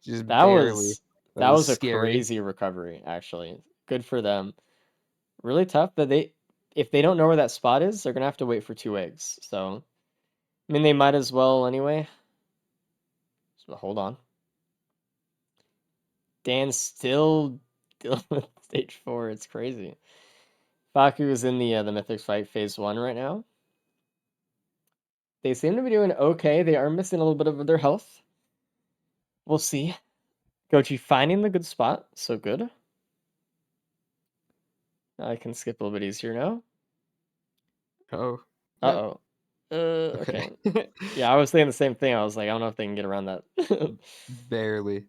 Just That barely. was That that was was a scary. crazy recovery actually. Good for them. Really tough that if they don't know where that spot is, they're gonna have to wait for 2 eggs. So I mean they might as well anyway. So hold on. Dan's still dealing with stage 4. It's crazy. Faku is in the Mythics fight phase 1 right now. They seem to be doing okay. They are missing a little bit of their health. We'll see. Gochi finding the good spot. So good. I can skip a little bit easier now. Oh. Yep. Uh-oh. Okay. Okay. Yeah, I was saying the same thing. I was like, I don't know if they can get around that. Barely.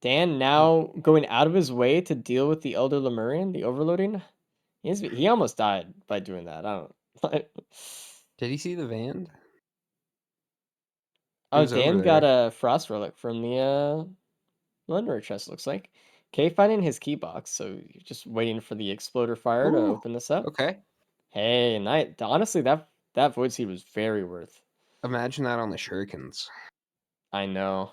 Dan now going out of his way to deal with the Elder Lemurian, the overloading. He almost died by doing that. I don't. Did he see the van? It Oh, was over Dan got there. a frost relic from the Legendary chest. Looks like. K finding his key box, so you're just waiting for the exploder fire to Ooh. open this up. Okay. Hey, night. Honestly, that void seed was very worth. Imagine that on the shurikens. I know.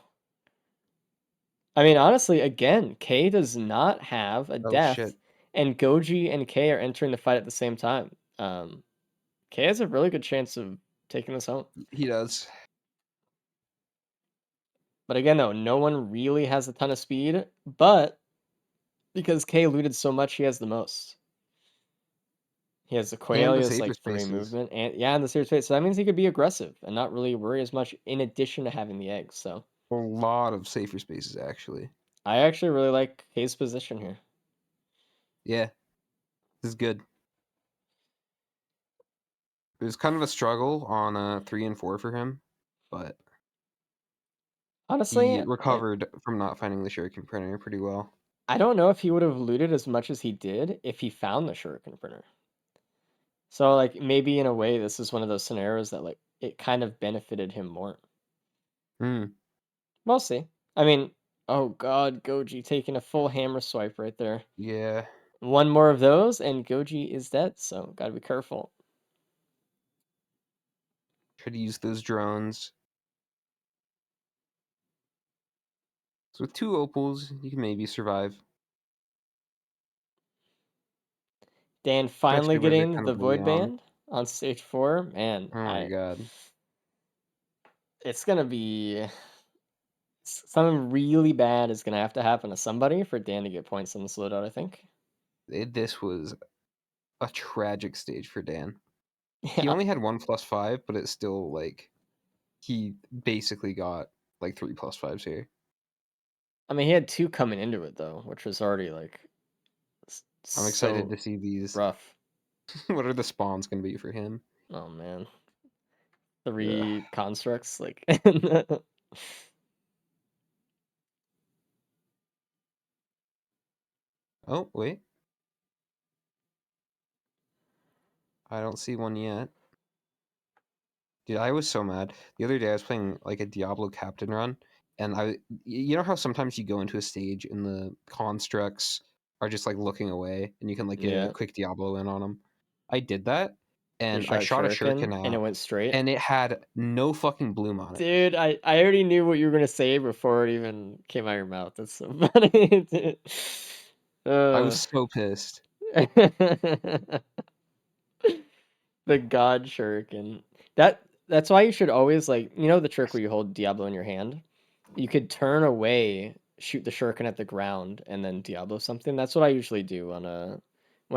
I mean, honestly, again, K does not have a Oh death, shit. and Goji and K are entering the fight at the same time. K has a really good chance of taking this home. He does. But again, though, no one really has a ton of speed, but because K looted so much, he has the most. He has the quail, And he the has safer like 3 spaces. movement, and yeah, and the serious space. So that means he could be aggressive and not really worry as much in addition to having the eggs. So A lot of safer spaces, actually. I actually really like K's position here. Yeah, this is good. It was kind of a struggle on 3 and 4 for him, but he Honestly, recovered from not finding the shuriken printer pretty well. I don't know if he would have looted as much as he did if he found the shuriken printer. So like maybe in a way this is one of those scenarios that like it kind of benefited him more. Hmm. We'll see. I mean, oh god, Goji taking a full hammer swipe right there. Yeah. One more of those and Goji is dead, so gotta be careful. Should use those drones. So with 2 opals, you can maybe survive. Dan finally Especially where they're getting kind the of early void on. band on stage 4. Man, Oh my god. it's gonna be something really bad is gonna have to happen to somebody for Dan to get points on this loadout, I think. This was a tragic stage for Dan. He Yeah. only had 1+5, but it's still like he basically got like 3+5s here. I mean, he had 2 coming into it though, which was already like I'm excited so to see these. rough. What are the spawns going to be for him? Oh man. Ugh. 3 constructs like Oh, wait. I don't see one yet. Dude, I was so mad. The other day I was playing like a Diablo Captain run, and you know how sometimes you go into a stage and the constructs are just like looking away and you can like get a Yeah. quick Diablo in on them? I did that, You and I shot shot a shuriken shuriken and it out, went straight. and it had no fucking bloom on it. Dude, I already knew what you were gonna say before it even came out of your mouth. That's so funny. Dude. I was so pissed. The god shuriken. That's why you should always like the trick where you hold Diablo in your hand. You could turn away, shoot the shuriken at the ground, and then Diablo something. That's what I usually do when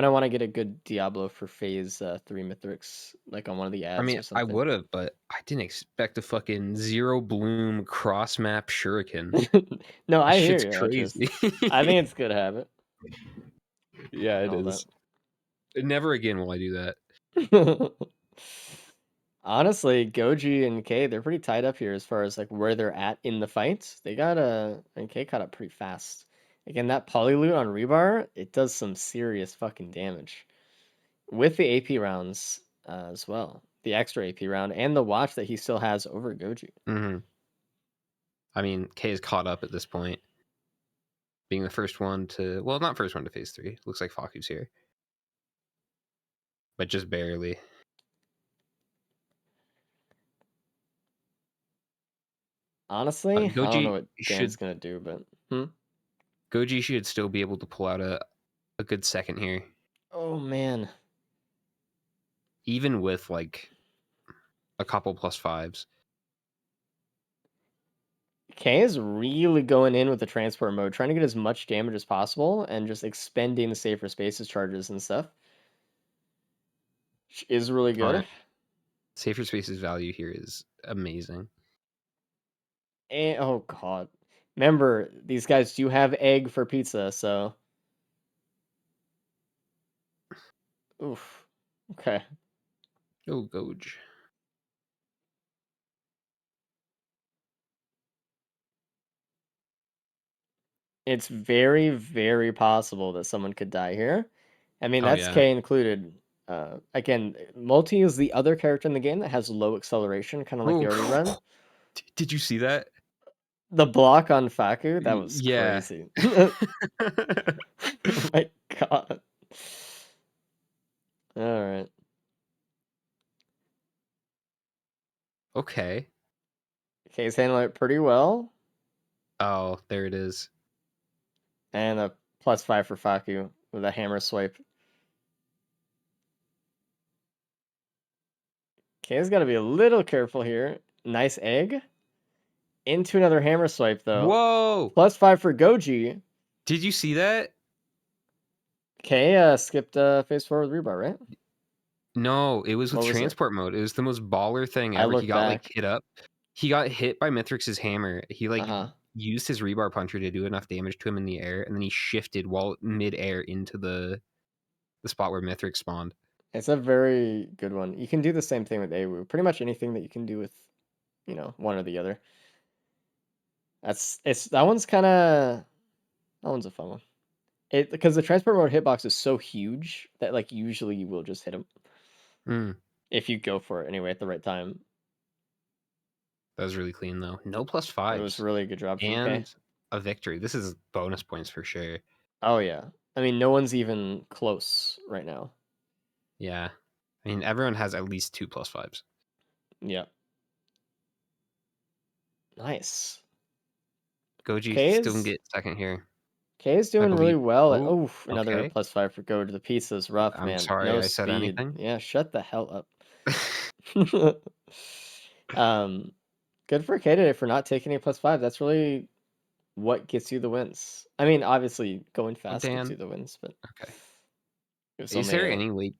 I want to get a good Diablo for phase 3 Mithrix, like on one of the I ads mean, or I something. would have, but I didn't expect a fucking zero bloom cross map shuriken. No, That I hear shit's you. crazy. I think it's a good habit. Yeah, it All is. Never again will I do that. that. Honestly, Goji and K, they're pretty tied up here as far as like where they're at in the fight. They got and K caught up pretty fast. Again, that poly loot on Rebar, it does some serious fucking damage. With the AP rounds as well. The extra AP round and the watch that he still has over Goji. Mm-hmm. I mean, K is caught up at this point, being the first one to, well, not first one to phase 3. Looks like Faku's here, but just barely. Honestly, I don't know Goji what Dan's should gonna do, but Goji should still be able to pull out a good second here, oh man. even with like a couple +5s. K is really going in with the transport mode, trying to get as much damage as possible and just expending the safer spaces charges and stuff. Which is really good. Alright. Safer spaces value here is amazing. And oh god. Remember, these guys do have egg for pizza, so oof. Okay. Oh, Goj. It's very, very possible that someone could die here. I mean, Oh that's yeah. K included. Again, Multi is the other character in the game that has low acceleration, kind of like the Oof. already run. Did you see that? The block on Faku, that was Yeah. crazy. Oh my god. Alright. Okay. K's handling it pretty well. Oh, there it is. And a +5 for Faku with a hammer swipe. K's got to be a little careful here. Nice egg. Into another hammer swipe, though. Whoa! +5 for Goji. Did you see that? K skipped phase 4 with rebar, right? No, it was with What was it? transport mode. It was the most baller thing I ever. He looked got like back. hit up. He got hit by Mithrix's hammer. He like Uh-huh. used his rebar puncher to do enough damage to him in the air, and then he shifted while mid-air into the spot where Mithrix spawned. It's a very good one. You can do the same thing with AWU. Pretty much anything that you can do with, one or the other. That one's a fun one. Because the transport mode hitbox is so huge that like usually you will just hit him Mm, if you go for it anyway at the right time. that was really clean though. No It was +5s really a good job from K. and a victory. This is bonus points for sure. Oh yeah. I mean, no one's even close right now. Yeah, I mean everyone has at least 2 +5s. Yeah. Nice. Goji K still can is get second here, K is I doing really believe. well. Oh, Oof, another okay. +5 for Go to the pizza's rough, I'm man. sorry No I said speed. anything. Yeah, shut the hell up. um, good for K today for not taking a +5. That's really what gets you the wins. I mean, obviously going Oh, fast gets Dan. you the wins, but Okay. it's Is only there any way?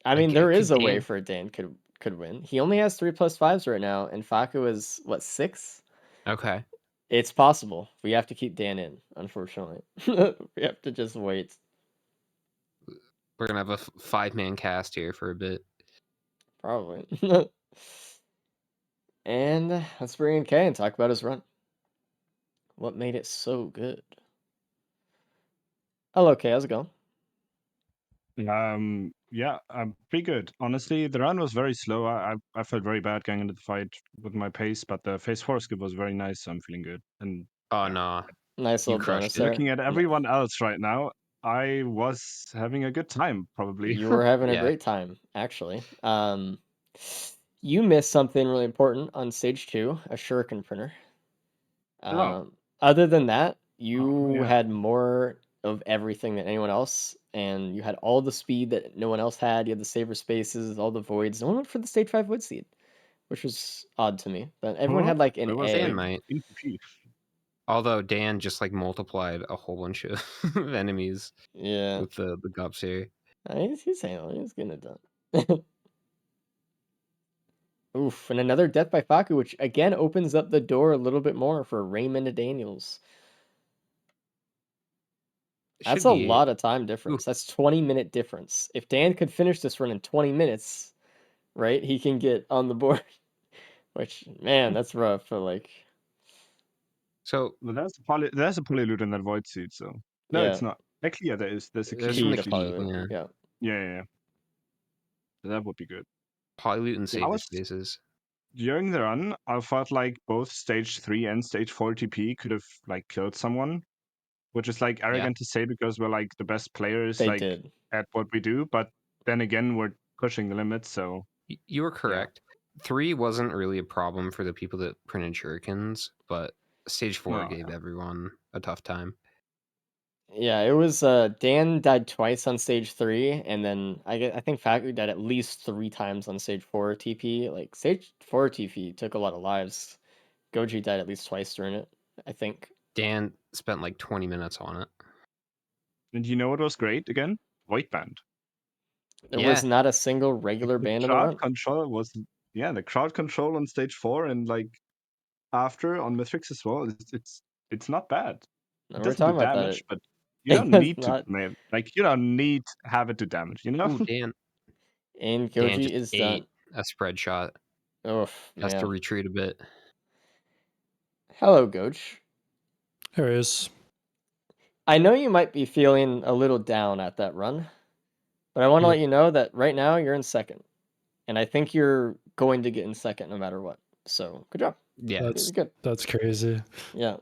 I mean, Like, there is could a way Dan? for Dan could win. He only has 3 +5s right now, and Faku is what, 6? Okay. It's possible. We have to keep Dan in, unfortunately. We have to just wait. We're gonna have a 5-man cast here for a bit. Probably. And let's bring in Kay and talk about his run. What made it so good? Oh, okay. How's it going? Yeah, pretty good. Honestly, the run was very slow. I felt very bad going into the fight with my pace, but the phase 4 skip was very nice, so I'm feeling good. And Oh yeah, no, Nice you little bonus crushed it. there. looking at everyone else right now, I was having a good time, probably. You were having a Yeah. great time, actually. You missed something really important on stage 2, a shuriken printer. Oh. Other than that, you yeah. had more of everything than anyone else, and you had all the speed that no one else had. You had the saver spaces, all the voids. No one went for the stage 5 void seed, which was odd to me. But everyone had like an It was Dan egg. might. in PP. Although Dan just like multiplied a whole bunch of enemies Yeah, with the gups here. he's handling. He's getting it done. Oof, and another death by Faku, which again opens up the door a little bit more for Raymond and Daniels. That's Should a be lot of time difference. That's 20-minute difference. If Dan could finish this run in 20 minutes, right, he can get on the board. Which, man, that's rough. But like, so. Well, there's a polyloot in that void seed, so no, yeah, it's not. Actually, yeah, there's a There's key. from key the to Actually, key, Polyloot. yeah. Yeah. yeah. So that would be good. Polyloot and Yeah, saver spaces. during the run, I felt like both stage 3 and stage 4 TP could have like killed someone, which is like arrogant to say because we're like the best players They like did. at what we do, but then again we're pushing the limits, so You were correct. 3 wasn't really a problem for the people that printed shurikens, but stage 4 no, gave everyone a tough time. Yeah, it was Dan died twice on stage 3, and then I think Faku died at least 3 times on stage 4 TP. Like stage 4 TP took a lot of lives. Goji died at least twice during it, I think. Dan spent like 20 minutes on it. And you know what was great again? Void band. There Yeah. was not a single regular The band on the crowd run. control was the crowd control on stage 4 and like after on Mythrix as well. It's not bad. No, It we're doesn't do talking about that. damage, but you It don't was need to not. like you don't need to have it do damage, you know? Ooh, Dan And Dan Goji just is ate done. a spread shot. Oh, Has to man. retreat a bit. Hello, Goach. There is. I know you might be feeling a little down at that run, but I want to Yep. let you know that right now you're in second. And I think you're going to get in second no matter what. So, good job. Yeah. It's good. That's crazy. Yeah.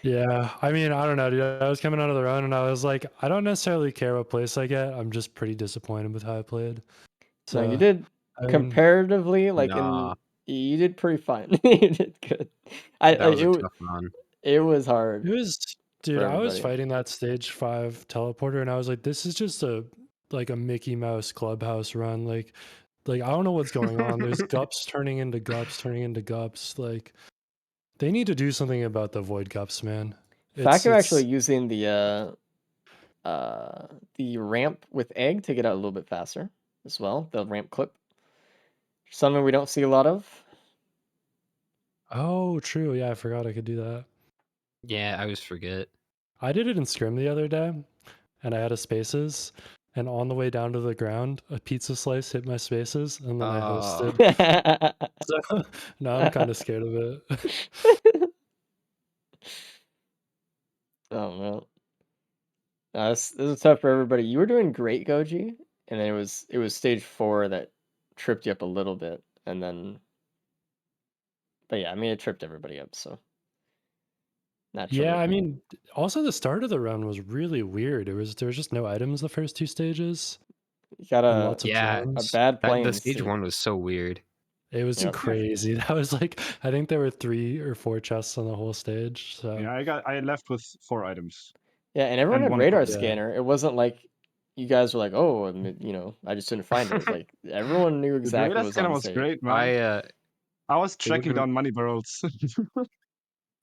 Yeah, I mean, I don't know, dude. I was coming out of the run and I was like, I don't necessarily care what place I get. I'm just pretty disappointed with how I played. No, you So, did I mean, comparatively, like Nah. you did pretty fine. You did good. I That like was a tough run. it was hard. it was, dude, for I was everybody. fighting that stage 5 teleporter and I was like, this is just a Mickey Mouse clubhouse run. Like I don't know what's going on. There's gups turning into gups, turning into gups. Like, they need to do something about the void gups, man. Fact of actually using the ramp with egg to get out a little bit faster as well. The ramp clip. Something we don't see a lot of. Oh, true. Yeah, I forgot I could do that. Yeah, I always forget. I did it in Scrim the other day, and I had a spaces, and on the way down to the ground, a pizza slice hit my spaces, and then I hosted. So now I'm kind of scared of it. Oh man. This is tough for everybody. You were doing great, Goji, and then it was stage 4 that tripped you up a little bit, and then, but yeah, I mean it tripped everybody up, so naturally. Yeah, I mean, also the start of the run was really weird. There was just no items the first 2 stages, You got and lots of Yeah, a drones. bad the plane. stage 1 was so weird. It was Yep. crazy. That was like, I think there were 3 or 4 chests on the whole stage. So Yeah, I left with 4 items. Yeah, and everyone And had one radar prize. Yeah. scanner. It wasn't like you guys were like, oh, I just didn't find it. Like everyone knew The exactly radar what was scanner on the was stage. great, man. I was tracking been- down money barrels.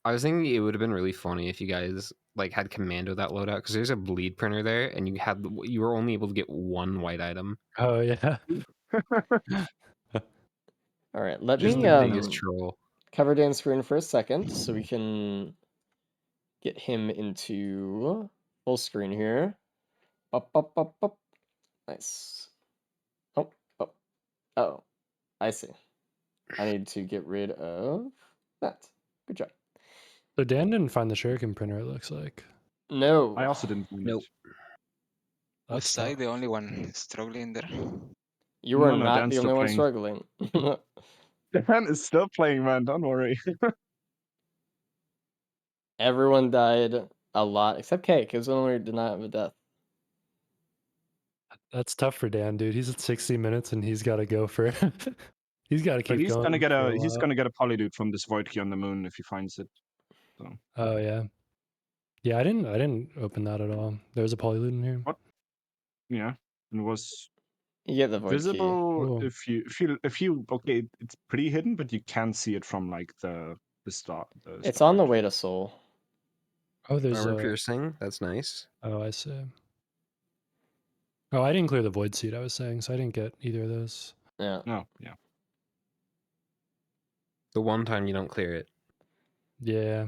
I was thinking it would have been really funny if you guys like had commando that loadout because there's a bleed printer there, and you were only able to get one white item. Oh yeah. All right, let Just me the biggest troll. cover Dan's screen for a second so we can get him into full screen here. Up, up, up, up. Nice. Oh, oh, oh. I see. I need to get rid of that. Good job. So Dan didn't find the shuriken printer, it looks like. No. I also didn't find Nope. it. That's Was I tough. the only one struggling there? You are No, not Dan's the still only one playing. struggling. Dan is still playing, man. Don't worry. Everyone died a lot, except Cake. He was the only one who did not have a death. That's tough for Dan, dude. He's at 60 minutes and he's got to go for. He's got to But keep he's going. gonna get for a while. get a polyloot from this void key on the moon if he finds it. So Oh yeah, yeah. I didn't open that at all. There's a polyloot in here. what? Yeah, and it was You get the void key. visible Cool. if you okay. It's pretty hidden, but you can see it from like the start. It's on the way to Soul. Oh, there's Armor a. piercing. That's nice. Oh, I see. Oh, I didn't clear the void seed. I was saying, so I didn't get either of those. Yeah. No, yeah. The one time you don't clear it. Yeah.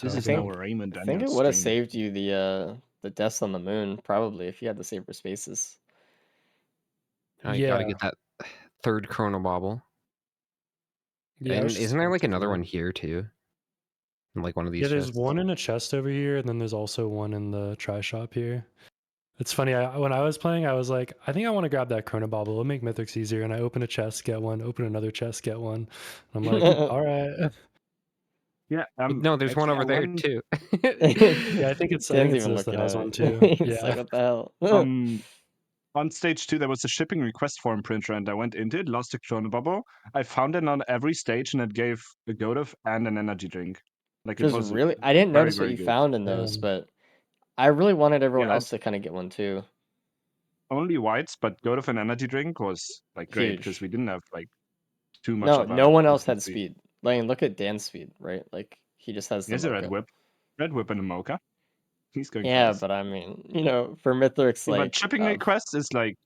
This So is think- no Raymond I think it Daniels would have stream. saved you the deaths on the moon, probably, if you had the safer spaces. Oh, you gotta Yeah. get that third chrono bobble. Yeah, I And was just isn't there like another thinking- one here too? In like one of these Yeah, there's chests? one in a chest over here, and then there's also one in the try shop here. It's funny. When I was playing, I was like, I think I want to grab that chrono bobble. It'll make mythics easier. And I open a chest, get one. Open another chest, get one. I'm like, all right. Yeah. No, there's one actually, over I there went- too. Yeah, I think it's Dan's this even that looking has at one it. too. He's Yeah. like, what the hell? On stage 2, there was a shipping request form printer, and I went into it, lost a chrono bubble. I found it on every stage, and it gave a Godov and an energy drink. Like, Which it was really, I didn't very, notice what very you good. found in those, Damn. but I really wanted everyone Yeah, else to kind of get one too. only whites, but Godov and energy drink was like great because Huge. we didn't have like too much No, of no one else had consistency. speed. Like, look at Dan's speed, right? Like, he just has He the has a mocha. red whip and a mocha. He's going Yeah, fast. but I mean, for Mythrix, Yeah, like, but shipping requests is like,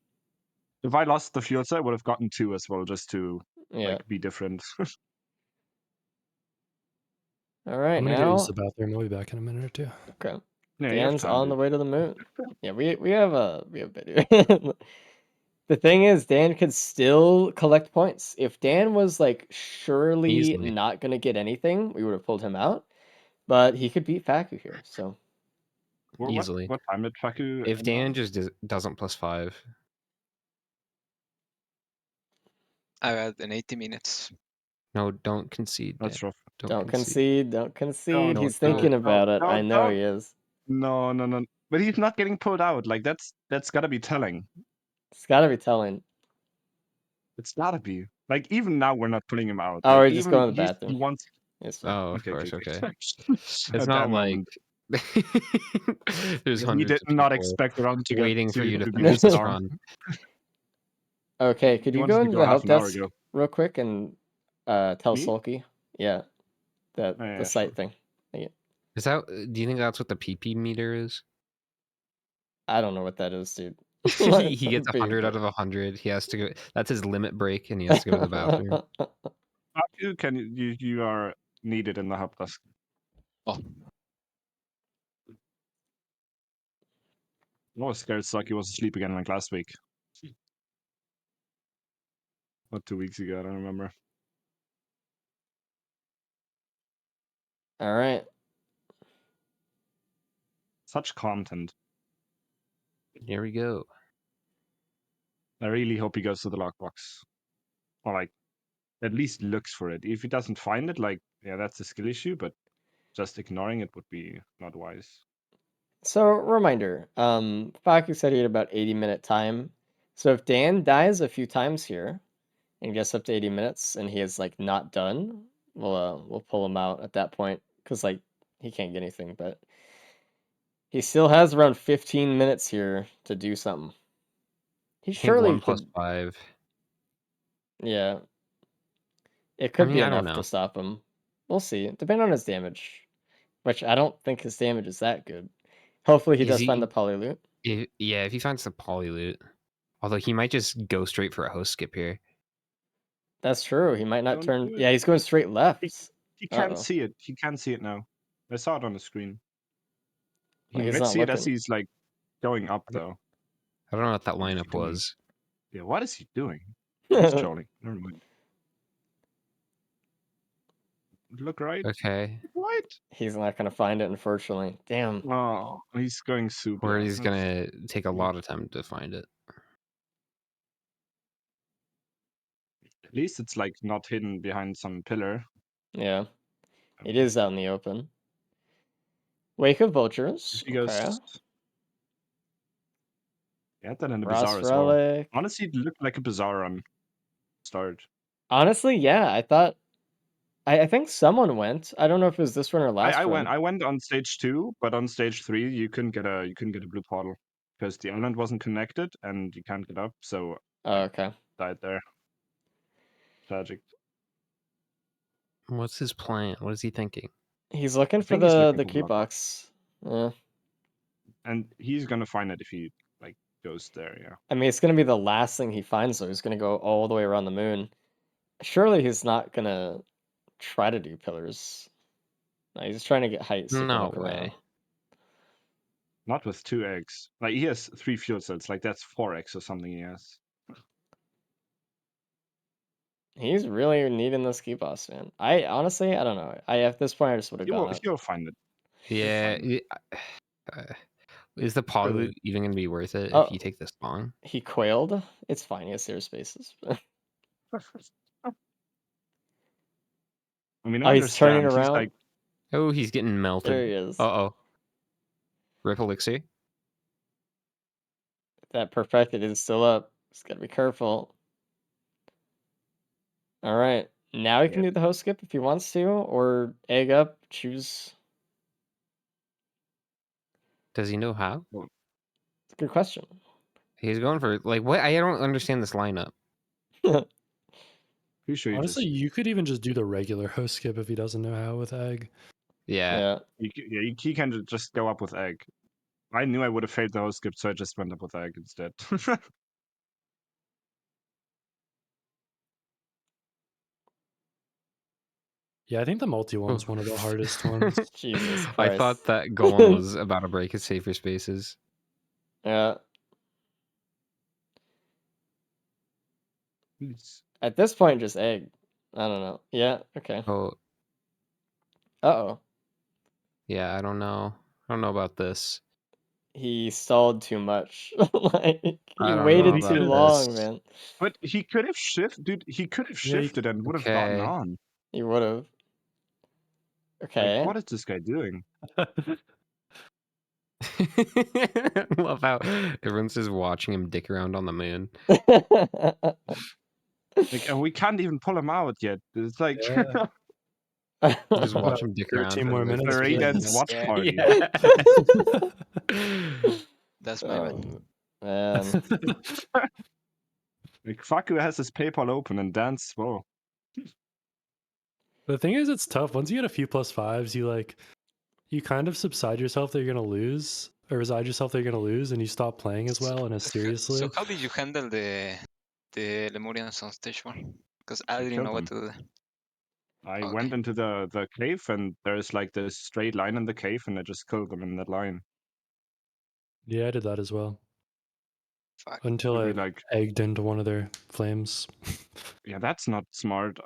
if I lost the fuel set, I would have gotten 2 as well, just to yeah. like be different. All right, I'm gonna go now, use the bathroom. I'll be back in a minute or two. okay. Yeah, you have Dan's time, on the dude. way to the moon. Yeah, we have a video. The thing is, Dan could still collect points. If Dan was like surely Easily. not gonna get anything, we would have pulled him out. But he could beat Faku here. So Easily. What time did Faku? If end Dan on? just doesn't +5. I had an 80 minutes. No, don't concede. Dan. That's rough. don't concede. Don't concede. Don't He's do it. thinking about it. I Don't- know don't. he is. No. But he's not getting pulled out. Like that's gotta be telling. It's gotta be telling. It's gotta be. Like even now we're not pulling him out. Oh, Like, we're just going to the he bathroom. wants. It's fine. Oh, of Okay. course, okay. It's It's not like there's we hundreds did of not people expect Ron to get waiting for you to be finish this this far. run. Okay, could He you wanted go to into go the half help an hour desk ago. real quick and tell Me? Sulky? Yeah. The Oh, yeah, the site sure. thing. Is that? Do you think that's what the PP meter is? I don't know what that is, dude. He gets Be 100 out good. of 100. He has to go. That's his limit break, and he has to go to the bathroom. Faku, can you are needed in the help desk. Oh. I was scared Saki was asleep again like last week. Or 2 weeks ago, I don't remember. All right. Such content. Here we go. I really hope he goes to the lockbox. Or like at least looks for it. If he doesn't find it, like yeah, that's a skill issue, but just ignoring it would be not wise. So reminder, Faku said he had about 80-minute time. So if Dan dies a few times here and gets up to 80 minutes and he is like not done, we'll pull him out at that point because like he can't get anything, but he still has around 15 minutes here to do something. He I think surely 1 could, + 5. yeah. It could mean, be I don't enough to know. stop him. We'll see. Depending on his damage, which I don't think his damage is that good. Hopefully he Is does he- find the poly loot. Yeah, if he finds the poly loot. Although he might just go straight for a host skip here. That's true. He might not Don't turn. do it. Yeah, he's going straight left. He can't Uh-oh. see it. He can't see it now. I saw it on the screen. He Well, he's might not see it as looking. he's like going up though. I don't know what that What is he lineup doing? was. Yeah, what is he doing? He's trolling. Never mind. Look right. Okay. What? What? He's not gonna find it, unfortunately. Damn. Oh, he's going soup. Or Yeah, he's that's- gonna take a lot of time to find it. At least it's like not hidden behind some pillar. Yeah. It is out in the open. Wake of Vultures. If he goes, Okay. he had that in the Ross bazaar as well. Relic. Honestly, it looked like a bazaar run start. Honestly, yeah, I thought I think someone went. I don't know if it was this run or last I run. went on stage 2, but on stage 3 you couldn't get a blue portal because the island wasn't connected and you can't get up. So Oh, I okay. died there. Tragic. What's his plan? What is he thinking? He's looking I for think he's looking the for key block. box. Yeah. And he's gonna find it if he like goes there. Yeah. I mean, it's gonna be the last thing he finds, though. He's gonna go all the way around the moon. Surely he's not gonna try to do pillars. No, he's trying to get height so he can No look around. way. Not with 2 eggs. Like he has 3 fuel cells. Like that's 4 eggs or something. He has. He's really needing this key boss, man. I honestly, I don't know. At this point, I just would have gone up. He'll find it. Yeah. find Is the poly Really? even gonna be worth it Oh. if you take this long? He quailed. It's fine. He has zero spaces. I mean, I Oh, he's turning understand. He's around. like, Oh, he's getting melted. There he is. Uh-oh. Rip Elixir. That perfected is still up. Just gotta be careful. All right. Now he can Yeah. do the host skip if he wants to, or egg up, choose. Does he know how? It's a good question. He's going for like what? I don't understand this lineup. pretty sure Honestly, you could even just do the regular host skip if he doesn't know how with egg. Yeah. he can just go up with egg. I knew I would have failed the host skip, so I just went up with egg instead. Yeah, I think the multi one's one of the hardest ones. Jesus I Christ. thought that golem was about to break his safer spaces. Yeah. Please. At this point, just egg. I don't know. Yeah. Okay. Oh, Uh-oh. yeah, I don't know. I don't know about this. He stalled too much. Like, he I don't waited know too about long, this. man. But he could have shifted, dude. He could have Yeah, shifted and would have gotten Okay. on. He would have. Okay. Like, what is this guy doing? Love how everyone's just watching him dick around on the moon. Like, and we can't even pull him out yet. It's like Yeah. Just watch him dick around. 13 more for, like, minutes. the for Raidens that. watch Yeah. party. Yeah. That's my bad. Man. Like, Faku has his PayPal open and dance. Whoa. The thing is, it's tough. Once you get a few +5s, you kind of subside yourself that you're gonna lose, or reside yourself that you're gonna lose, and you stop playing as well and as seriously. So how did you handle the Lemurians on stage 1? Because I didn't killed know what them. to do. I Okay. went into the cave and there's like this straight line in the cave and I just killed them in that line. Yeah, I did that as well. Fuck. Until I Maybe like, egged into one of their flames. yeah, that's not smart.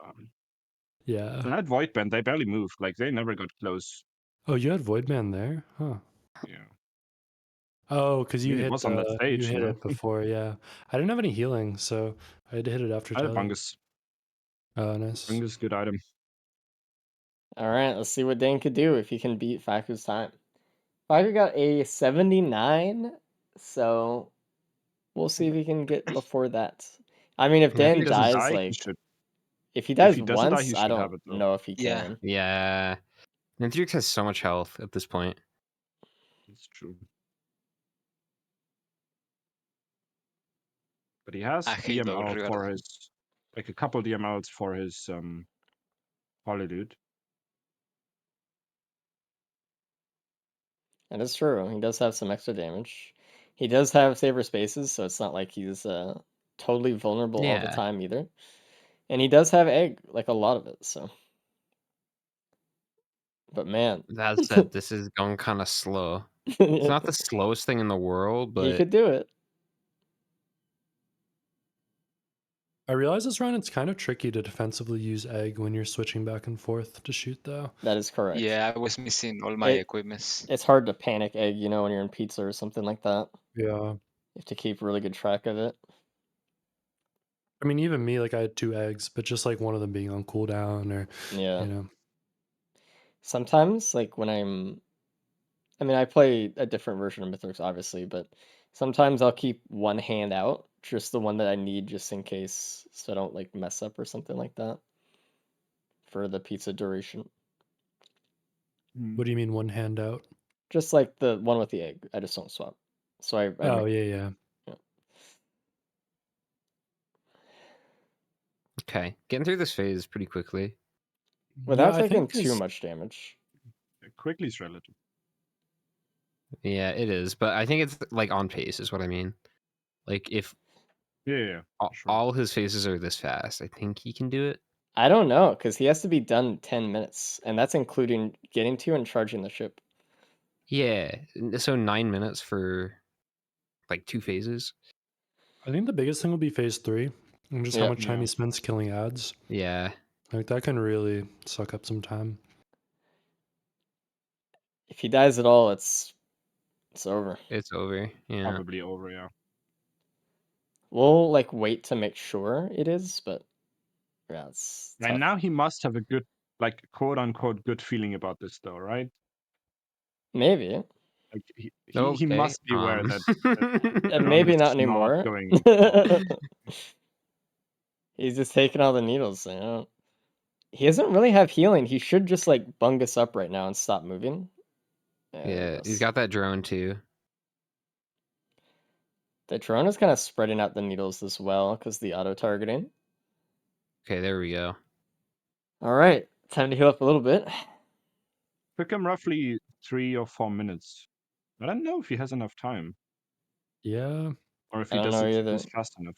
Yeah. So that void band, they barely moved. Like they never got close. Oh, you had Voidman there? Huh. Yeah. Oh, because I you mean, it hit was on that stage, you hit you know? it before, yeah. I didn't have any healing, so I had to hit it after I had Telly. Bungus. Oh, nice. Bungus, good item. All right, let's see what Dane could do if he can beat Faku's time. Faku got a 79, so we'll see if he can get before that. I mean, if If Dan he doesn't dies, die, he like, should. if he If dies he doesn't die, once, he I should have don't it though. know if he Yeah. can. Yeah. Nintrix has so much health at this point. It's true. But he has I hate those DML rivers. for his, like a couple DMLs for his Polydude. That is true. He does have some extra damage. He does have saver spaces, so it's not like he's totally vulnerable all the Yeah. time either. And he does have egg, like a lot of it, so. But man, That said, this is going kind of slow. It's not the slowest thing in the world, he but could do it. I realize this round it's kind of tricky to defensively use egg when you're switching back and forth to shoot, though. That is correct. Yeah, I was missing all my equipments. It's hard to panic egg, you know, when you're in pizza or something like that. Yeah. You have to keep really good track of it. I mean, even me, like I had 2 eggs, but just like one of them being on cooldown or, Yeah. you know. Sometimes, like when I mean, I play a different version of Mythrix, obviously, but sometimes I'll keep one hand out, just the one that I need, just in case, so I don't like mess up or something like that for the pizza duration. What do you mean one hand out? Just like the one with the egg, I just don't swap. So I Oh, yeah. Okay, getting through this phase pretty quickly. without I taking think too much damage. Quickly is relative. Yeah, it is, but I think it's like on pace is what I mean. Like if Yeah, sure. all his phases are this fast, I think he can do it. I don't know, because he has to be done in 10 minutes, and that's including getting to and charging the ship. Yeah, so 9 minutes for like 2 phases. I think the biggest thing will be phase 3 and just how Yeah. much time Yeah. he spends killing ads. Yeah, Like that can really suck up some time. If he dies at all, it's over. it's over. Yeah, Probably over, yeah. We'll like wait to make sure it is, but yeah, it's And tough. now he must have a good, like, quote unquote, good feeling about this, though, right? Maybe. Like he okay. must be aware that Run Maybe is not not anymore. going well. He's just taking all the needles. You know? He doesn't really have healing. He should just like bungus up right now and stop moving. Yeah, he's got that drone too. The drone is kind of spreading out the needles as well because the auto targeting. Okay, there we go. All right, time to heal up a little bit. Took him roughly 3 or 4 minutes. I don't know if he has enough time Yeah. or if I he don't does know it either. just fast enough.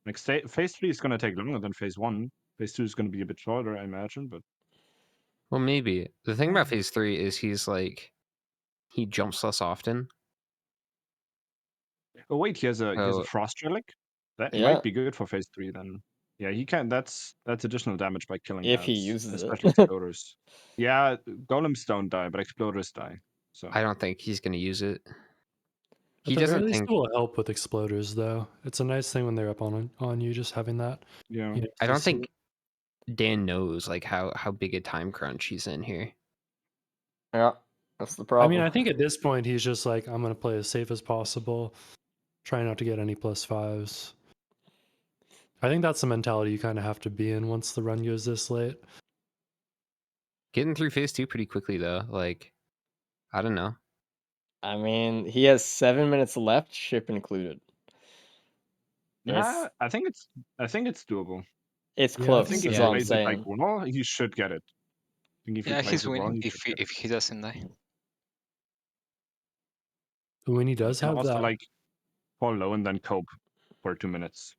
Like phase 3 is gonna take longer than phase 1. Phase 2 is gonna be a bit shorter, I imagine, but Well, maybe. The thing about phase 3 is he jumps less often. oh wait, he has a So frost relic. That Yeah. might be good for phase 3 then. Yeah, he can. That's additional damage by killing If he ads, uses it. especially exploders. Yeah, golems don't die, but exploders die. So I don't think he's gonna use it. At He the very doesn't least, think. it will help with exploders, though. It's a nice thing when they're up on you, just having that. yeah, You know, I don't to see think Dan knows like how big a time crunch he's in here. Yeah, that's the I problem. mean, I think at this point he's just like, I'm gonna play as safe as possible, try not to get any +5s. I think that's the mentality you kind of have to be in once the run goes this late. Getting through phase 2 pretty quickly though. Like, I don't know. I mean, he has 7 minutes left, ship included. yeah. I think it's doable. It's Yeah, I close, think I think if is he Yeah. all I'm plays it like saying. well, he should get it. I think if he Yeah, plays he's it well, winning he should get it. if he doesn't die. when he does Can have also that. like fall low and then cope for 2 minutes.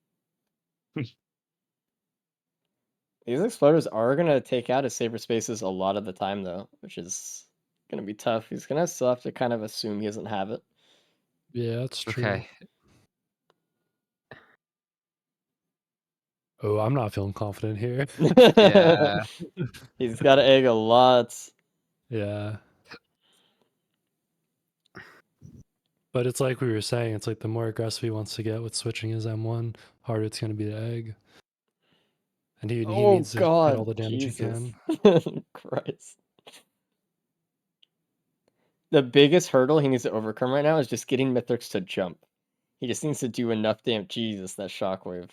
These exploders are gonna take out his saber spaces a lot of the time, though, which is gonna be tough. He's gonna still have to kind of assume he doesn't have it. Yeah, that's true. Okay. Oh, I'm not feeling confident here. Yeah. He's got to egg a lot. Yeah. But it's like we were saying, it's like the more aggressive he wants to get with switching his M1, harder it's going to be to egg. And he Oh needs to hit all God, the damage Jesus he can. Christ! The biggest hurdle he needs to overcome right now is just getting Mithrix to jump. He just needs to do enough damage. Jesus, that shockwave.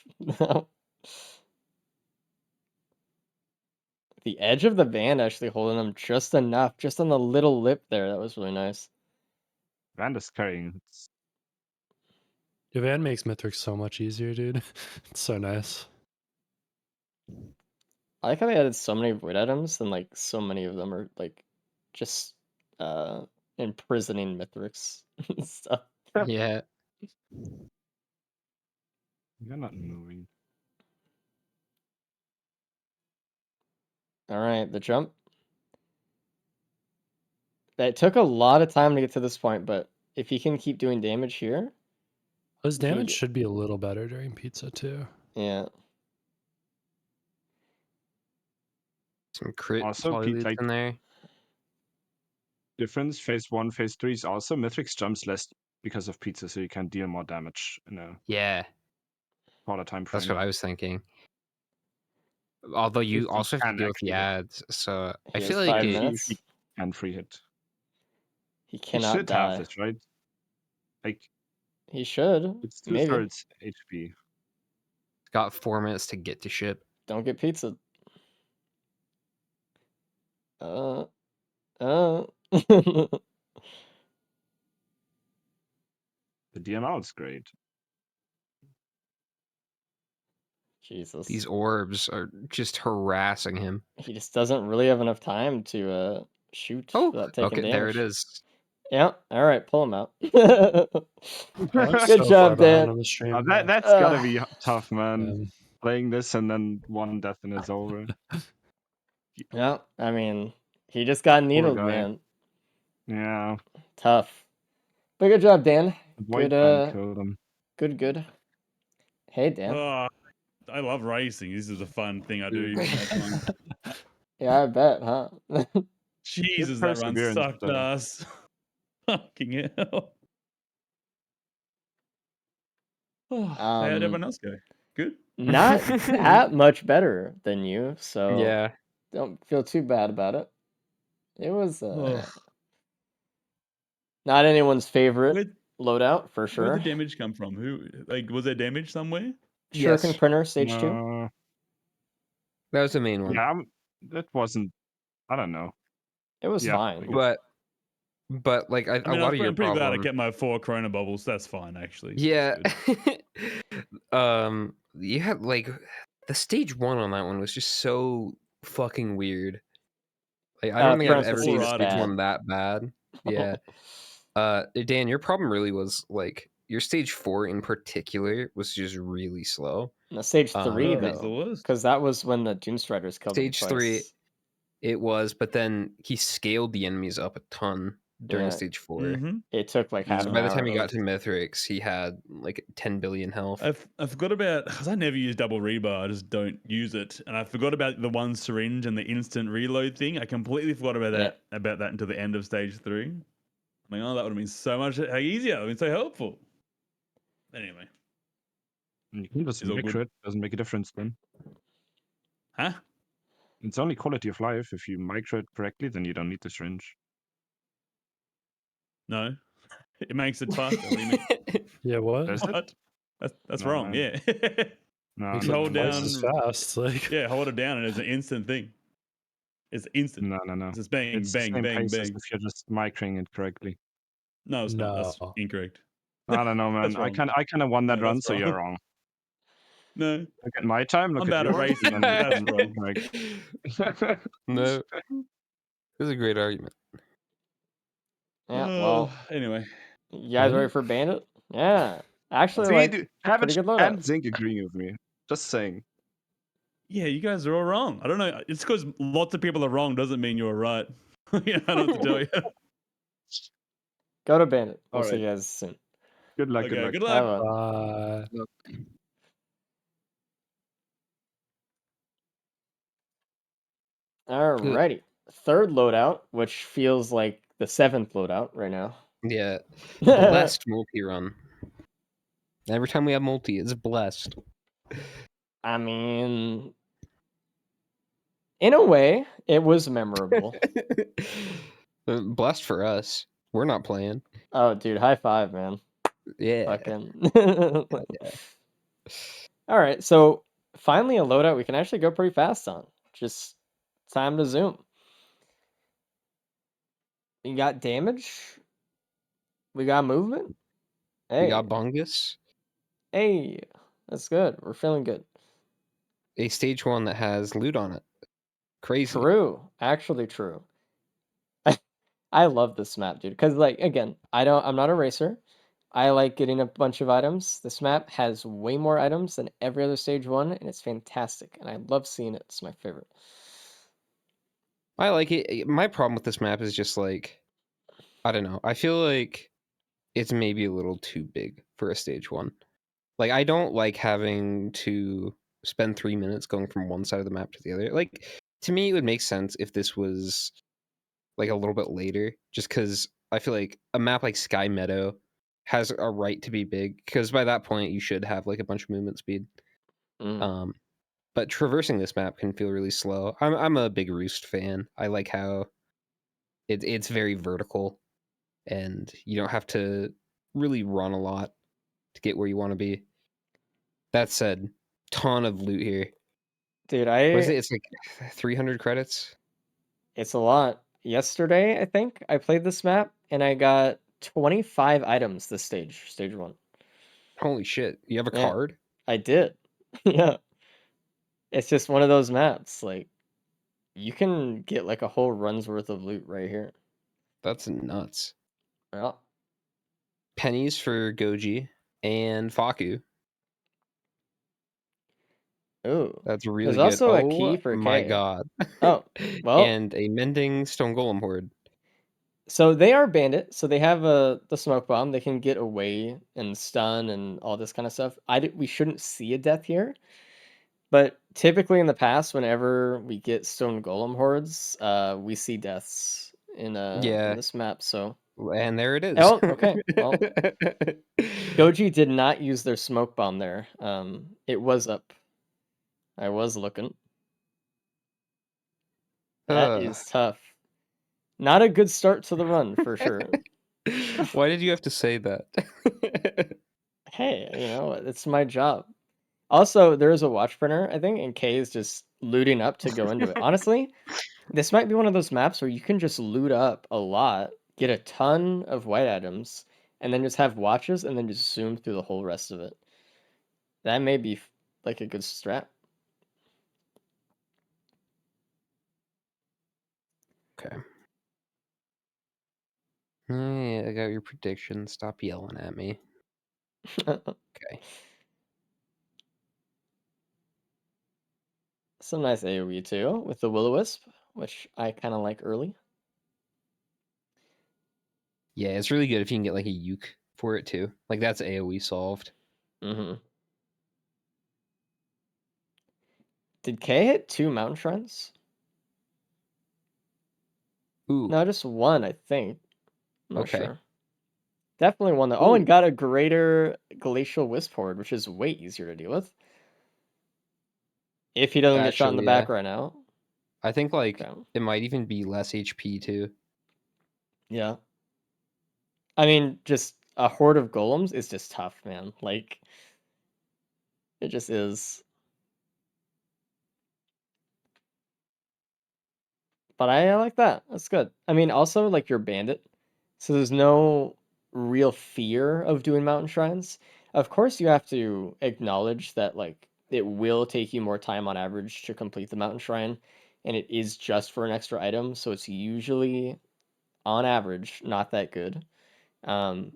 The edge of the band actually holding him just enough, just on the little lip there. That was really nice. Van is carrying. Van makes Mithrix so much easier, dude. It's so nice. I like how they added so many void items, and like so many of them are like just imprisoning Mithrix and stuff. Yeah. You're not moving. All right, the jump. It took a lot of time to get to this point, but if he can keep doing damage here, His damage He- should be a little better during pizza, too. yeah. Some crit Also, Pete, polylutes like, in there. difference phase 1, phase 3 is also Mithrix jumps less because of pizza, so you can deal more damage in a Yeah, shorter time that's frame. what I was thinking. Although you If also have to can deal with the actually, ads, so I He feel has like 5 it. minutes. can free hit. He He cannot should have die. this, right? Like, He should. it's Maybe. 2/3 HP. Got 4 minutes to get to ship. Don't get pizza. The The DML is great. Jesus. These orbs are just harassing him. He just doesn't really have enough time to shoot Oh, without taking okay, damage. there it is. Yeah, all right, pull him out. I was Good so job, far behind Dan. on the stream. That's gotta be tough, man. Um, Playing this and then one death and it's over. Yeah, I mean, he just got needled, guy. man. Yeah. Tough. But good job, Dan. White Good, man killed him. good. Hey, Dan. Oh, I love racing. This is a fun thing I do in my time. Yeah, I bet, huh? Jesus, that run perseverance, sucked though. ass. Fucking hell. Oh, how'd everyone else go? Good? Not that much better than you, so Yeah, don't feel too bad about it. It was Ugh. not anyone's favorite Where, loadout, for where'd sure. the damage come from? Who, like, was there damage somewhere? Shuriken Yes. Printer, stage 2. that was the main one. Yeah, that wasn't. I don't know. It was Yeah, fine. But like a I mean, lot of your I'm pretty glad I problem. kept my 4 Corona bubbles. That's fine, actually. Yeah. That's good. You had like the stage 1 on that one was just so fucking weird. Like I don't think I've Apprentice ever Seed seen a is stage bad. 1 that bad. Yeah. Dan, your problem really was like your stage 4 in particular was just really slow. No, stage 3, Oh, that's the though. worst. Because that was when the Doomstriders killed him Stage twice. 3, it was, but then he scaled the enemies up a ton during Yeah. stage 4. Mm-hmm. It took like half So an by the hour. time he got to Mithrix, he had like 10 billion health. I forgot about, because I never use double rebar, I just don't use it. And I forgot about the one syringe and the instant reload thing. I completely forgot about that until the end of stage 3. I'm like, oh, that would have been so much easier. It would have been so helpful. Anyway. You can just It's all micro good. it. Doesn't make a difference then. Huh? It's only quality of life. If you micro it correctly, then you don't need the syringe. No. It makes it faster. What do you mean? yeah, what? Does it? What? That's No, wrong, man. yeah. No, Makes You it hold twice down. as fast. Like, Yeah, hold it down and it's an instant thing. It's instant. no. It's just bang, It's the bang, same bang, pace as bang. if you're just microing it correctly. No, it's not. That's no. incorrect. I don't know, man. That's I wrong. kind of won that No, run, that's so you're wrong. wrong. No, Look at my time. Look I'm at bad at yours. racing. And then That's you wrong. can correct. No, it was a great argument. Yeah, well, Anyway. you guys ready for Bandit? Yeah. Actually, See, like, dude, pretty Havage good loadout. and Zink agreeing with me. Just saying. Yeah, you guys are all wrong. I don't know. It's because lots of people are wrong doesn't mean you're right. Yeah, I don't know what to tell you. Go to Bandit. We'll All see right. you guys soon. Good luck. Okay, good Have luck. fun. Alrighty. Third loadout, which feels like the 7th loadout right now. Yeah, blessed multi run. Every time we have multi, it's blessed. I mean, in a way, it was memorable. Blessed for us. We're not playing. Oh, dude, high five, man. Yeah. Fucking. All right, so finally a loadout we can actually go pretty fast on. Just time to zoom. We got damage. We got movement. Hey, We got Bungus. hey, that's good. We're feeling good. A stage 1 that has loot on it. Crazy. True, actually true. I love this map, dude. Because like again, I'm not a racer. I like getting a bunch of items. This map has way more items than every other stage 1, and it's fantastic. And I love seeing it. It's my favorite. I like it. My problem with this map is just like, I don't know. I feel like it's maybe a little too big for a stage 1. Like, I don't like having to spend 3 minutes going from one side of the map to the other. Like, to me, it would make sense if this was like a little bit later, just because I feel like a map like Sky Meadow has a right to be big, because by that point you should have like a bunch of movement speed. Mm. But traversing this map can feel really slow. I'm a big Roost fan. I like how it's very vertical, and you don't have to really run a lot to get where you want to be. That said, ton of loot here. Dude, What is it? It's like 300 credits. it's a lot. Yesterday, I think I played this map and I got 25 items this stage 1. Holy shit! You have a Yeah, card? I did. Yeah, it's just one of those maps. Like you can get like a whole run's worth of loot right here. That's nuts. Yeah. Pennies for Goji and Faku. Ooh. That's There's really good. also a key Oh for my K. god. Oh, well, And a mending stone golem horde. so they are bandit, so they have the smoke bomb. They can get away and stun and all this kind of stuff. We shouldn't see a death here, but typically in the past, whenever we get stone golem hordes, we see deaths in Yeah, this map. So and there it is. oh, okay. Well, Goji did not use their smoke bomb there. It was up. I was looking. That Ugh. is tough. Not a good start to the run for sure. Why did you have to say that? Hey, it's my job. Also, there is a watch printer, I think, and K is just looting up to go into it. Honestly, this might be one of those maps where you can just loot up a lot, get a ton of white items, and then just have watches and then just zoom through the whole rest of it. That may be like a good strat. Okay. Yeah, I got your prediction. Stop yelling at me. Okay. Some nice AoE too with the Will-O-Wisp, which I kind of like early. Yeah, it's really good if you can get like a uke for it too. Like that's AoE solved. Mm-hmm. Did K hit 2 mountain shrines? Ooh, No, just one, I think. I'm not okay. sure. Definitely one though. Oh, and Ooh, got a greater glacial wisp horde, which is way easier to deal with. If he doesn't get shot in the actually, yeah. back right now. I think like Okay. it might even be less HP too. Yeah. I mean, just a horde of golems is just tough, man. Like, it just is. But I like that. That's good. I mean, also, like, you're bandit. So there's no real fear of doing mountain shrines. Of course, you have to acknowledge that, like, it will take you more time on average to complete the mountain shrine. And it is just for an extra item. So it's usually, on average, not that good.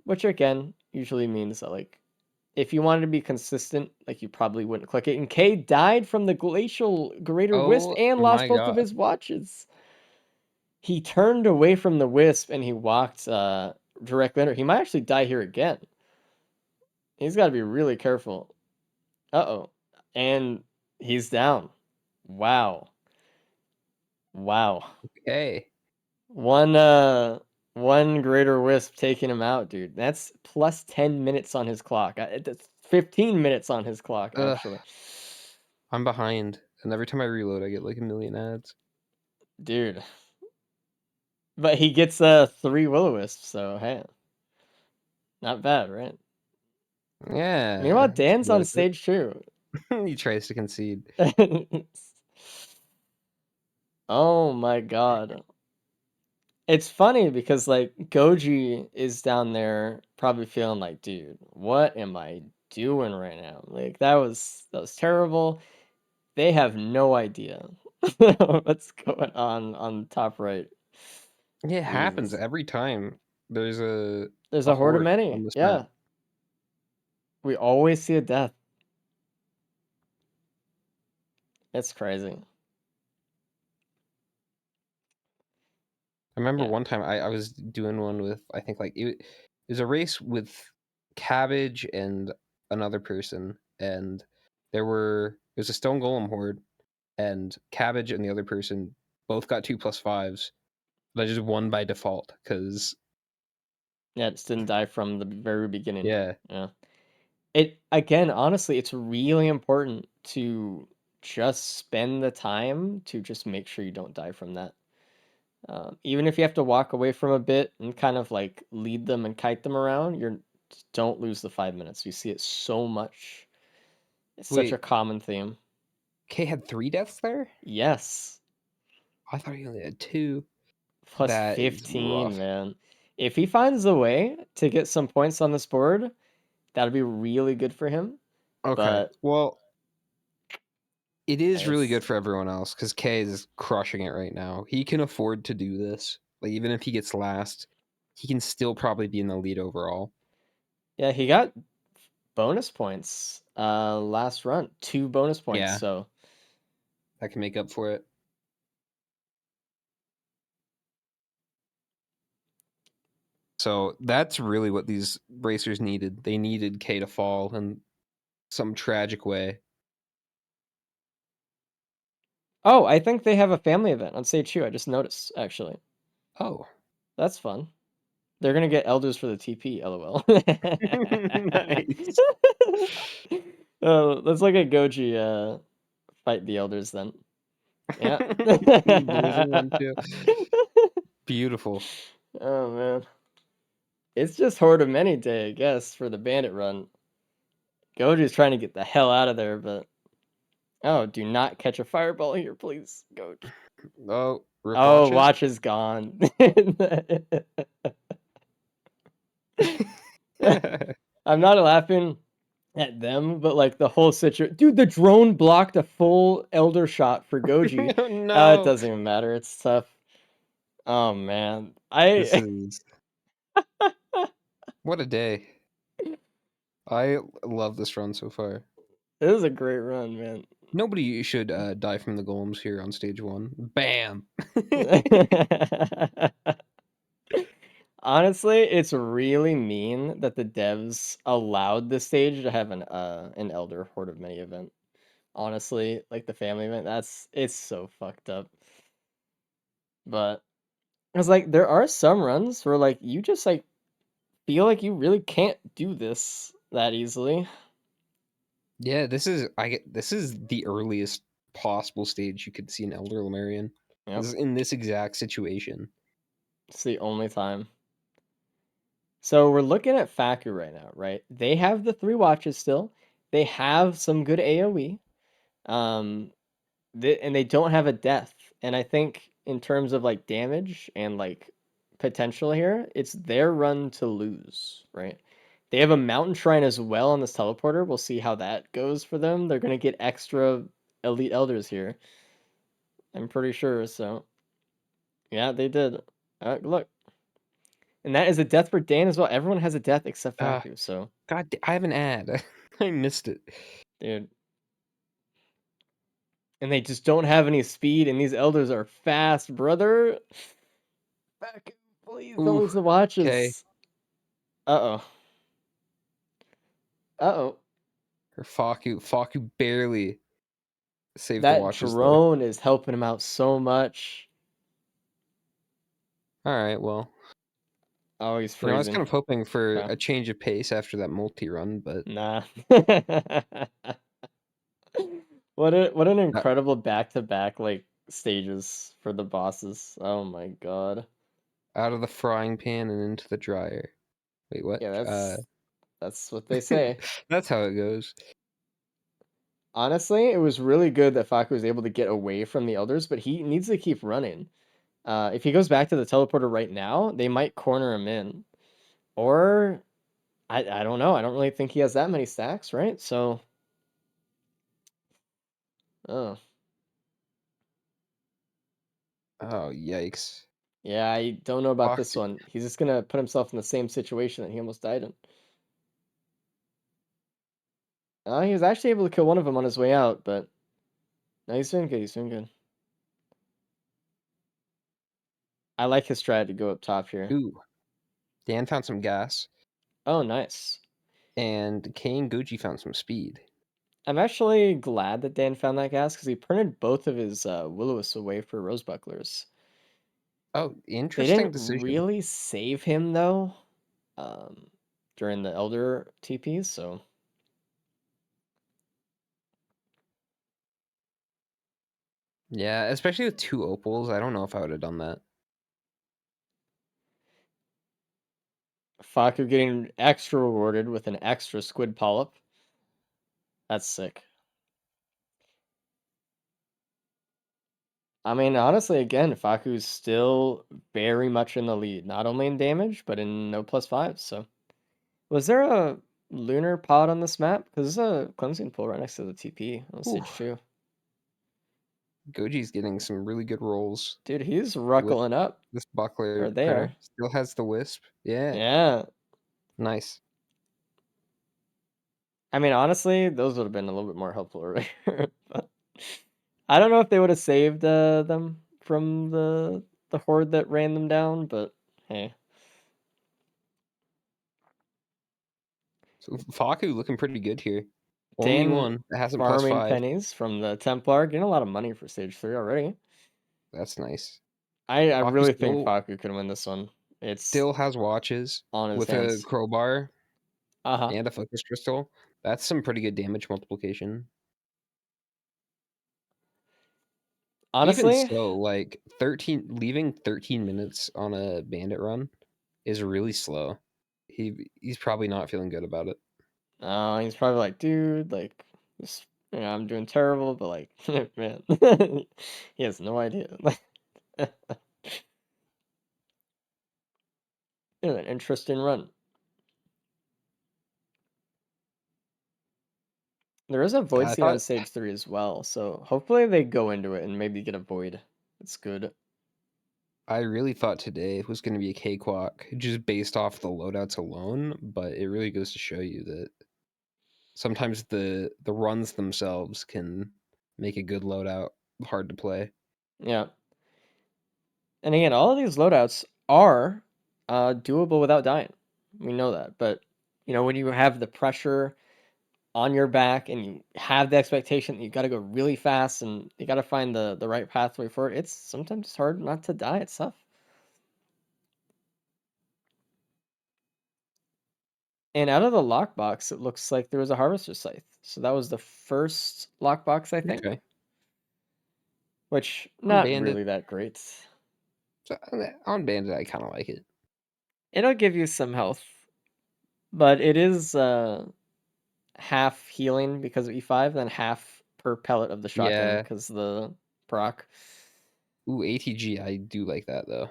Which, again, usually means that, like, if you wanted to be consistent, like you probably wouldn't click it. And K died from the glacial greater wisp Oh and lost my both of god. his watches. He turned away from the wisp and he walked directly under. He might actually die here again. He's got to be really careful. Uh-oh. And he's down. Wow. Wow. Okay. One greater wisp taking him out, dude. That's plus 10 minutes on his clock. That's 15 minutes on his clock, Ugh, actually. I'm behind, and every time I reload, I get like a million ads. Dude. But he gets 3 Will-O-Wisps, so hey. Not bad, right? Meanwhile, Yeah, it's Dan's on worth it. stage too. He tries to concede. Oh my god. It's funny because like Goji is down there probably feeling like, dude, what am I doing right now? Like that was terrible. They have no idea what's going on top right. Yeah, it happens Jesus. every time. There's There's a a horde of horde on many. this map. Yeah. We always see a death. It's crazy. I remember Yeah. one time I was doing one with I think like it was a race with Cabbage and another person, and it was a stone golem horde, and Cabbage and the other person both got 2+5s, but I just won by default because Yeah, it just didn't die from the very beginning. yeah. Yeah. It again, honestly, it's really important to just spend the time to just make sure you don't die from that. Even if you have to walk away from a bit and kind of like lead them and kite them around, don't lose the 5 minutes. We see it so much. It's such a Wait, common theme. K had 3 deaths there? Yes, I thought he only had 2. plus That is 15, rough. man. If he finds a way to get some points on this board, that'll be really good for him. Okay. But Well, it is really it's good for everyone else because K is crushing it right now. He can afford to do this. Like, even if he gets last, he can still probably be in the lead overall. yeah, he got bonus points last run, 2 bonus points. Yeah. So That can make up for it. So that's really what these racers needed. They needed K to fall in some tragic way. oh, I think they have a family event on stage 2. I just noticed actually. Oh. That's fun. They're gonna get elders for the TP, lol. Nice. Oh, let's look at Goji fight the elders then. Yeah. Losing one too. Beautiful. Oh man. It's just Horde of Many Day, I guess, for the bandit run. Goji's trying to get the hell out of there, but oh, do not catch a fireball here, please, Goji. Oh, rip Oh, watches. watch is gone. I'm not laughing at them, but like the whole situation. Dude, the drone blocked a full elder shot for Goji. Oh It no. doesn't even matter. It's tough. Oh man, This is what a day. I love this run so far. This is a great run, man. Nobody should die from the golems here on stage 1. Bam. Honestly, it's really mean that the devs allowed this stage to have an Elder Horde of Many event. Honestly, like the family event, it's so fucked up. But it's like there are some runs where like you just like feel like you really can't do this that easily. Yeah, this is the earliest possible stage you could see an Elder Lemurian. Yep, This is in this exact situation. it's the only time. So we're looking at Faku right now, right? They have the 3 watches still. They have some good AoE. And they don't have a death. And I think in terms of like damage and like potential here, it's their run to lose, right? They have a mountain shrine as well on this teleporter. We'll see how that goes for them. They're gonna get extra elite elders here. I'm pretty sure. So yeah, they did. Look, and that is a death for Dan as well. Everyone has a death except Faku. So God, I have an ad. I missed it. dude. And they just don't have any speed, and these elders are fast, brother. Faku, please don't Ooh, lose the watches. okay. Uh-oh. Uh-oh. Or Faku barely saved the That watches there. drone is helping him out so much. All right, well, Oh, he's I was freezing. kind of hoping for Okay. a change of pace after that multi-run, but Nah. What an incredible back-to-back like stages for the bosses. Oh my god. out of the frying pan and into the dryer. Wait, what? Yeah, that's what they say. That's how it goes. Honestly, it was really good that Faku was able to get away from the elders, but he needs to keep running. If he goes back to the teleporter right now, they might corner him in. Or I don't know. I don't really think he has that many stacks, right? So oh. Oh, yikes. Yeah, I don't know about this Faku. one. He's just gonna put himself in the same situation that he almost died in. He was actually able to kill one of them on his way out, but no, he's doing good. He's doing good. I like his strat to go up top here. Ooh. Dan found some gas, Oh, nice. and Kane Gucci found some speed. I'm actually glad that Dan found that gas because he printed both of his Will-O-Wisps away for Rose Bucklers. Oh, They interesting didn't decision. really save him though, during the Elder TPs, so Yeah, especially with 2 opals. I don't know if I would have done that. Faku getting extra rewarded with an extra squid polyp. That's sick. I mean, honestly, again, Faku's still very much in the lead, not only in damage, but in no +5s, so. Was there a lunar pod on this map? Because there's a cleansing pool right next to the TP on stage Ooh. 2. Goji's getting some really good rolls Dude, he's with ruckling up. this buckler Or they critter. are. Still has the wisp. Yeah. Yeah. Nice. I mean, honestly, those would have been a little bit more helpful earlier. But I don't know if they would have saved them from the horde that ran them down, but hey. So Faku looking pretty good here. Only Dan one that hasn't farming +5. pennies from the Templar, getting a lot of money for stage 3 already. That's nice. I Faku really think Faku can win this one. It's still has watches on his with hands. a crowbar Uh-huh. and a focus crystal. That's some pretty good damage multiplication. Honestly, Even so, like leaving 13 minutes on a bandit run is really slow. He's probably not feeling good about it. he's probably like, dude, like, this, I'm doing terrible, but like, man, he has no idea. An interesting run. There is a void I seed on thought stage 3 as well, so hopefully they go into it and maybe get a void. It's good. I really thought today was going to be a cakewalk just based off the loadouts alone, but it really goes to show you that sometimes the runs themselves can make a good loadout hard to play. Yeah. And again, all of these loadouts are doable without dying. We know that, but when you have the pressure on your back and you have the expectation that you got to go really fast and you got to find the right pathway for it, it's sometimes hard not to die. It's tough. And out of the lockbox, it looks like there was a harvester scythe. So that was the first lockbox, I think. Okay. Which On not bandit, really that great. so on bandit, I kind of like it. It'll give you some health, but it is half healing because of E5, then half per pellet of the shotgun Yeah. because the proc. Ooh, ATG, I do like that though.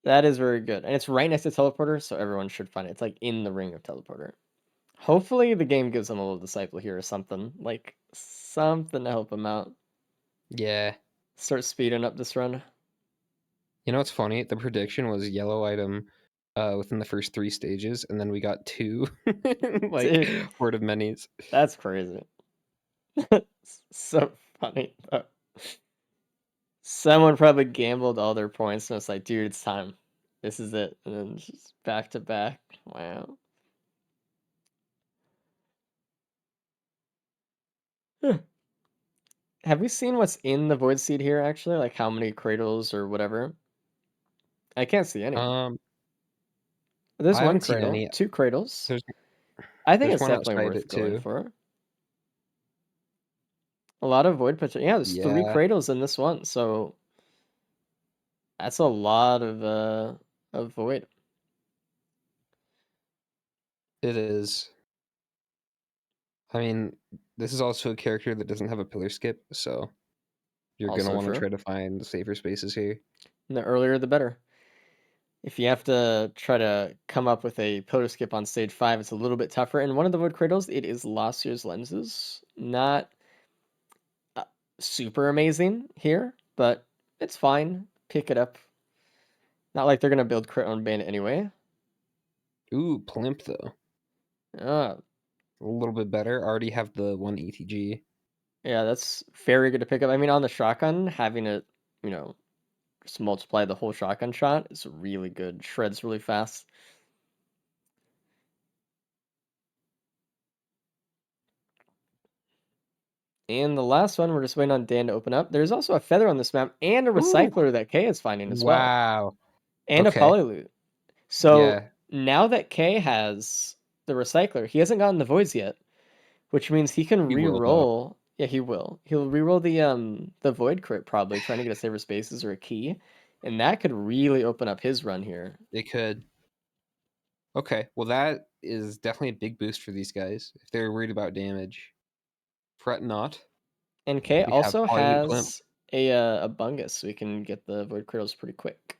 That is very good. And it's right next to teleporter, so everyone should find it. It's like in the ring of teleporter. Hopefully the game gives them a little disciple here or something. Like something to help them out. Yeah. Start speeding up this run. You know what's funny? The prediction was yellow item within the first 3 stages, and then we got 2 like Dude, Horde of Minis. that's crazy. It's so funny though. Someone probably gambled all their points and it's like, dude, it's time. This is it. And then just back to back. Wow. Huh. Have we seen what's in the void seed here actually? Like how many cradles or whatever? I can't see any. There's I one haven't seen cradle, any. 2 cradles. There's I think there's it's one definitely outside worth it going too. for. A lot of void potential. Yeah, there's 3 Yeah, cradles in this one, so that's a lot of void. it is. I mean, this is also a character that doesn't have a pillar skip, so you're gonna Also want to true. try to find safer spaces here. And the earlier the better. If you have to try to come up with a pillar skip on stage 5, it's a little bit tougher. And one of the void cradles, it is last year's lenses. Not uh, super amazing here, but it's fine. Pick it up. Not like they're gonna build crit on bandit anyway. Ooh, plimp though. Uh, A little bit better. Already have the 1 ETG. yeah, that's very good to pick up. I mean, on the shotgun, having it, just multiply the whole shotgun shot is really good. Shreds really fast. And the last one, we're just waiting on Dan to open up. There's also a feather on this map and a recycler that Kay is finding as well. Wow. And Okay. a polyloot. So Yeah. now that Kay has the recycler, he hasn't gotten the voids yet, which means he can He will, though. re-roll. Yeah, he will. He'll re-roll the void crit probably, trying to get a saver spaces or a key, and that could really open up his run here. It could. Okay, well that is definitely a big boost for these guys if they're worried about damage. Fret not. And Kay We have also Polyloot Plimp. has a bungus, so we can get the void crittals pretty quick.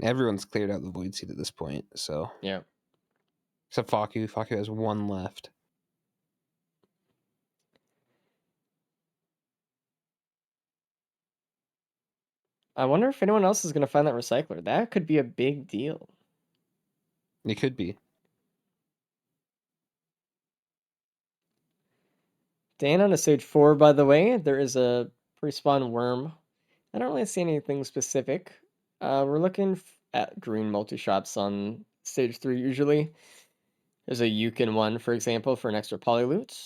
Everyone's cleared out the void seed at this point, so Yeah. except Faku. Faku has one left. I wonder if anyone else is going to find that recycler. That could be a big deal. It could be. Dan on a stage 4, by the way. There is a respawn worm. I don't really see anything specific. We're looking at green multi-shops on stage 3 usually. There's a Yukon one, for example, for an extra polyloot.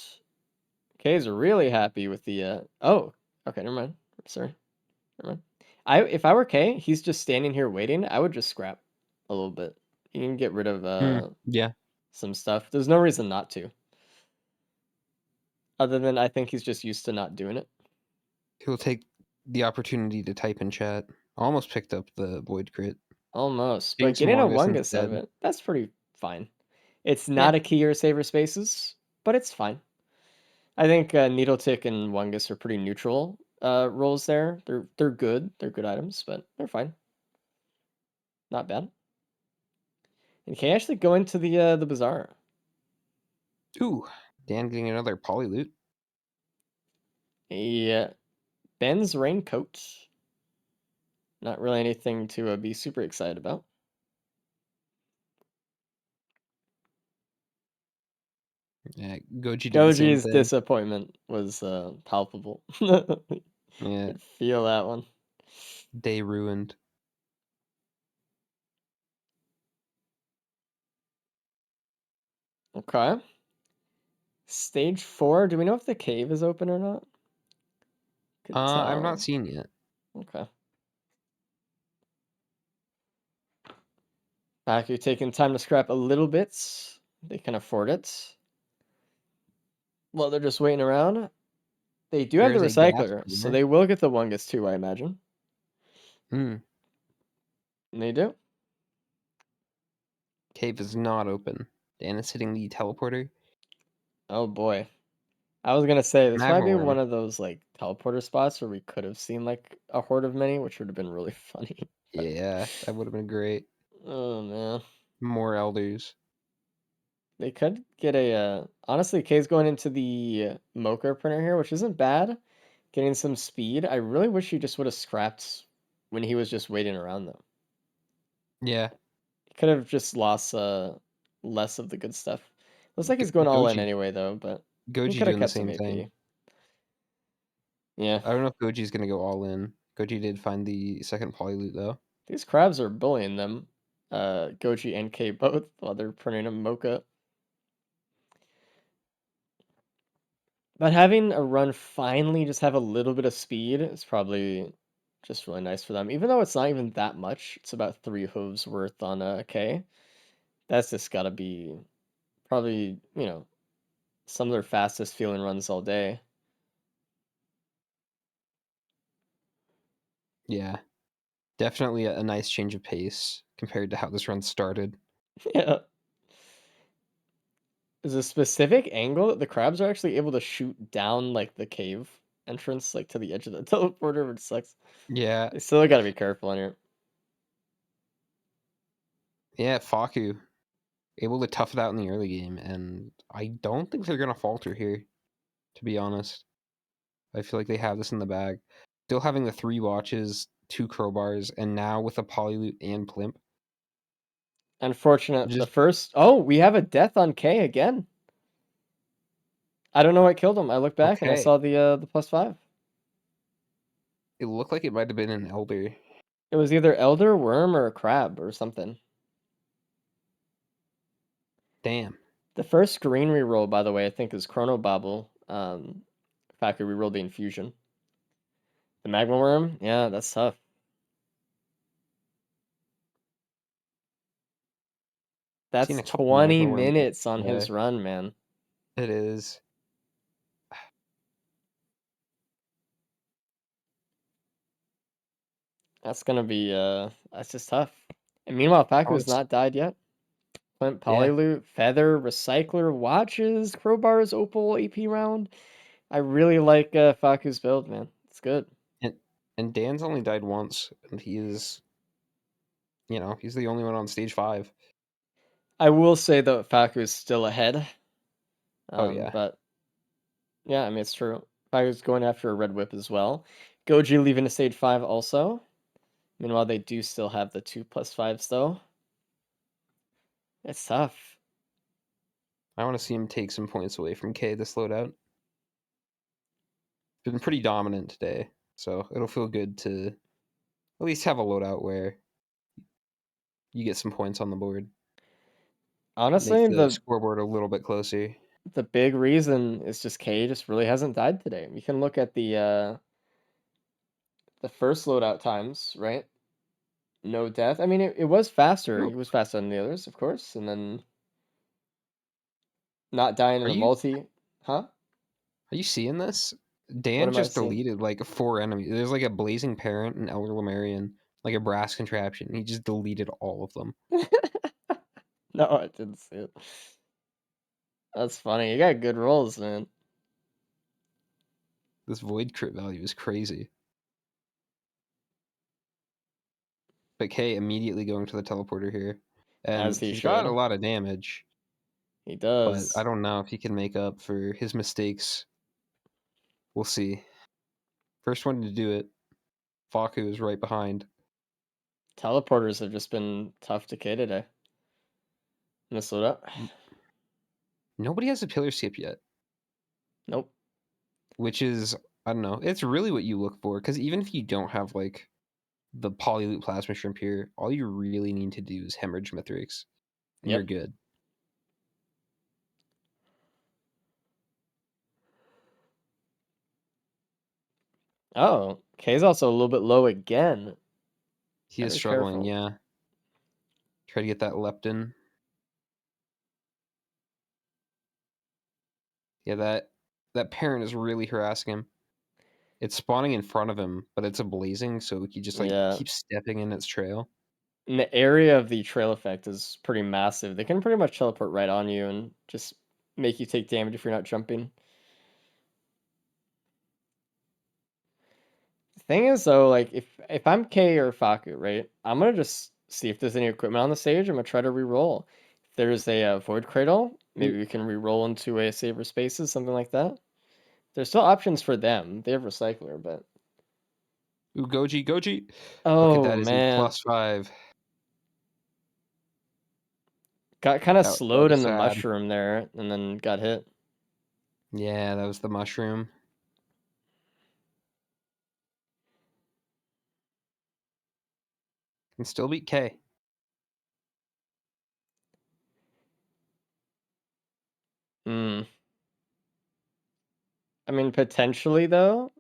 Kay's really happy with the... Oh, okay, never mind. Sorry. Never mind. If I were Kay, he's just standing here waiting. I would just scrap a little bit. You can get rid of Yeah. some stuff. There's no reason not to. Other than I think he's just used to not doing it. He'll take the opportunity to type in chat. Almost picked up the void crit. Almost. Getting But some getting a Wongus Wungus out of instead. it, that's pretty fine. It's not a key or saver spaces, but it's fine. I think Needle Tick and Wungus are pretty neutral rolls there. They're good. They're good items, but they're fine. Not bad. And can you actually go into the bazaar? Ooh, Dan getting another polyloot. Yeah. Ben's raincoat. Not really anything to be super excited about. Yeah, Goji did the same Goji's thing. disappointment was palpable. Yeah, Could feel that one. day ruined. Okay. Stage 4. Do we know if the cave is open or not? Could I've tell. not seen yet. Okay. You're taking time to scrap a little bit. They can afford it. Well, they're just waiting around. They do have the There's a gas recycler, so burner. they will get the Wungus too, I imagine. Hmm. And they do. Cave is not open. Dan is hitting the teleporter. Oh boy. I was gonna say this might Magma be worm. one of those like teleporter spots where we could have seen like a horde of many, which would have been really funny. Yeah, that would have been great. Oh man. More elders. They could get a honestly, Kay's going into the Mocha printer here, which isn't bad. Getting some speed. I really wish he just would have scrapped when he was just waiting around though. Yeah. He could have just lost less of the good stuff. Looks like he's going all in Goji. anyway though, but he Goji could have doing the kept some same AP. thing. Yeah. I don't know if Goji's gonna go all in. Goji did find the second polyloot though. These crabs are bullying them. Goji and K both while they're printing a Mocha. But having a run finally just have a little bit of speed is probably just really nice for them. Even though it's not even that much, it's about 3 hooves worth on a K. That's just gotta be probably, some of their fastest feeling runs all day. Yeah. Definitely a nice change of pace compared to how this run started. Yeah. There's a specific angle that the crabs are actually able to shoot down like the cave entrance, like to the edge of the teleporter, which sucks. Yeah. They still gotta be careful on here. Yeah, Faku able to tough it out in the early game, and I don't think they're gonna falter here, to be honest. I feel like they have this in the bag. Still having the 3 watches, 2 crowbars, and now with a polyloot and plimp. Unfortunate. The Just first. Oh, we have a death on K again. I don't know what killed him. I looked back and I okay. saw the +5. It looked like it might have been an elder. It was either elder, worm, or a crab or something. Damn. The first green reroll, by the way, I think is Chrono Bobble. Faku rerolled the Infusion. The Magma Worm, yeah, that's tough. Seen That's a couple 20 Magma Worm minutes on today. his run, man. It is. That's gonna be that's just tough. And meanwhile, Faku has Honest- not died yet. Flint, Yeah. Polyloot, Feather, Recycler, Watches, Crowbars, Opal, AP round. I really like Faku's build, man. It's good. And Dan's only died once, and he is, he's the only one on stage 5. I will say that Faku is still ahead. Oh, yeah. But yeah, I mean it's true. Faku's going after a red whip as well. Goji leaving a stage 5 also. Meanwhile, they do still have the 2+5s though. It's tough. I want to see him take some points away from K this loadout. Been pretty dominant today, so it'll feel good to at least have a loadout where you get some points on the board. Honestly, Make the scoreboard a little bit closer. the big reason is just K just really hasn't died today. We can look at the first loadout times, right? No death. I mean, it was faster. He was faster than the others, of course, and then not dying in the multi. Huh? Are you seeing this? What Dan am I just seeing? deleted like 4 enemies. There's like a Blazing Parent, an Elder Lemurian, like a Brass Contraption. He just deleted all of them. No, I didn't see it. That's funny. You got good rolls, man. This Void crit value is crazy. But K immediately going to the teleporter here. And As he he's got a should. lot of damage. He But does. I don't know if he can make up for his mistakes. We'll see. First one to do it. Faku is right behind. Teleporters have just been tough to K today. Miss loadout. Nobody has a pillar skip yet. Nope. Which is, I don't know, it's really what you look for. Because even if you don't have like the Polyloot Plasma Shrimp here, all you really need to do is Hemorrhage Mithrix. And Yep. you're good. Oh, K's also a little bit low again. He is Very struggling, careful. yeah. Try to get that leptin. Yeah, that parent is really harassing him. It's spawning in front of him, but it's a blazing, so he just like keeps stepping in its trail. And the area of the trail effect is pretty massive. They can pretty much teleport right on you and just make you take damage if you're not jumping. The thing is though, like if I'm K or Faku, right, I'm gonna just see if there's any equipment on the stage. I'm gonna try to re-roll. If there's a Void Cradle, maybe we can re-roll into a Saver Spaces, something like that. There's still options for them. They have Recycler, but Ooh, Goji, Goji. oh Look at that, is a man, +5. got kind of That slowed was in the sad. mushroom there, and then got hit. Yeah, that was the mushroom. Can still beat K. Hmm. I mean, potentially though,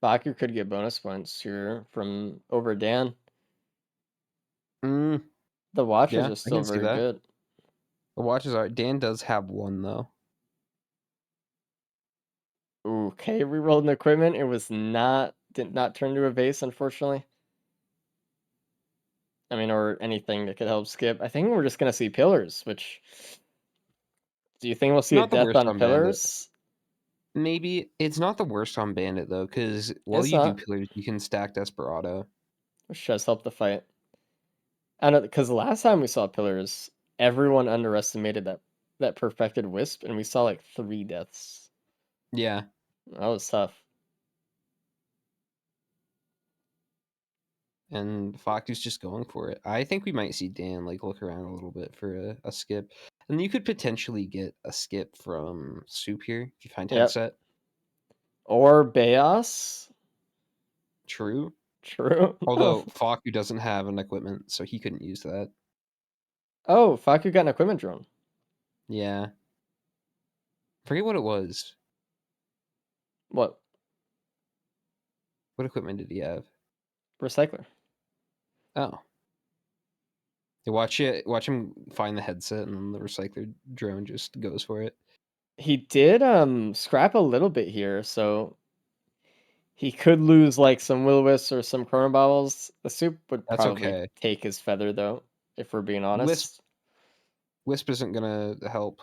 Faku could get bonus points here from over Dan. Mm, The watches yeah, are I still can see very that. good. The watches are. Dan does have one though. Ooh, K rerolled an equipment. It was did not turn to a base, unfortunately. I mean, or anything that could help skip. I think we're just gonna see pillars, which do you think we'll see a Not the death worst on on Bandit. pillars? Maybe it's not the worst on Bandit though, because while It's you do not, pillars, you can stack Desperado. which does help the fight. I know because the last time we saw pillars, everyone underestimated that perfected wisp, and we saw like 3 deaths. Yeah, That was tough. and Faku's just going for it. I think we might see Dan like look around a little bit for a skip, and you could potentially get a skip from Soup here if you find Yep. headset. Or Beos. True. True. Although Faku doesn't have an equipment, so he couldn't use that. Oh, Faku got an equipment drone. Yeah. Forget what it was. What? What equipment did he have? Recycler. Oh. You watch him find the headset, and then the recycler drone just goes for it. He did scrap a little bit here, so he could lose like some will-o-wisps or some chrono bobbles. The soup would That's probably okay. take his feather though, if we're being Wisp honest. Wisp isn't gonna help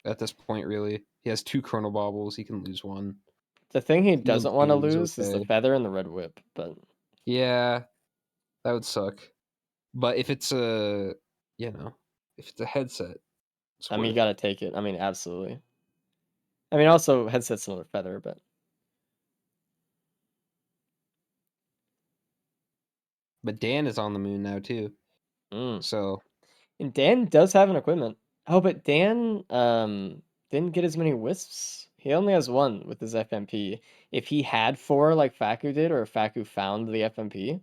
at this point, really. He has 2 chrono baubles. He can lose one. The thing he Field doesn't want to speed is lose is the okay. feather and the red whip, but Yeah, that would suck. But if it's a, if it's a headset, it's I mean, you worth gotta it. take it. I mean, absolutely. I mean, also headset's another feather, but But Dan is on the moon now too, mm. so And Dan does have an equipment. Oh, but Dan didn't get as many wisps. He only has one with his FMP. If he had 4 like Faku did, or if Faku found the FMP,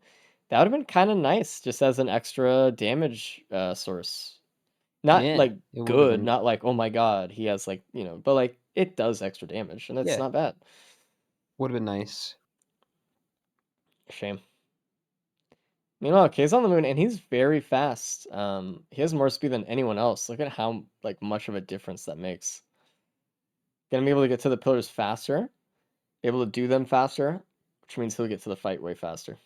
that would have been kind of nice, just as an extra damage source. Not yeah, like it would have good, been. not like oh my god, he has like but like it does extra damage, and it's Yeah, not bad. would have been nice. Shame. Meanwhile, K's on the moon, and he's very fast. He has more speed than anyone else. Look at how like much of a difference that makes. Gonna be able to get to the pillars faster, able to do them faster, which means he'll get to the fight way faster.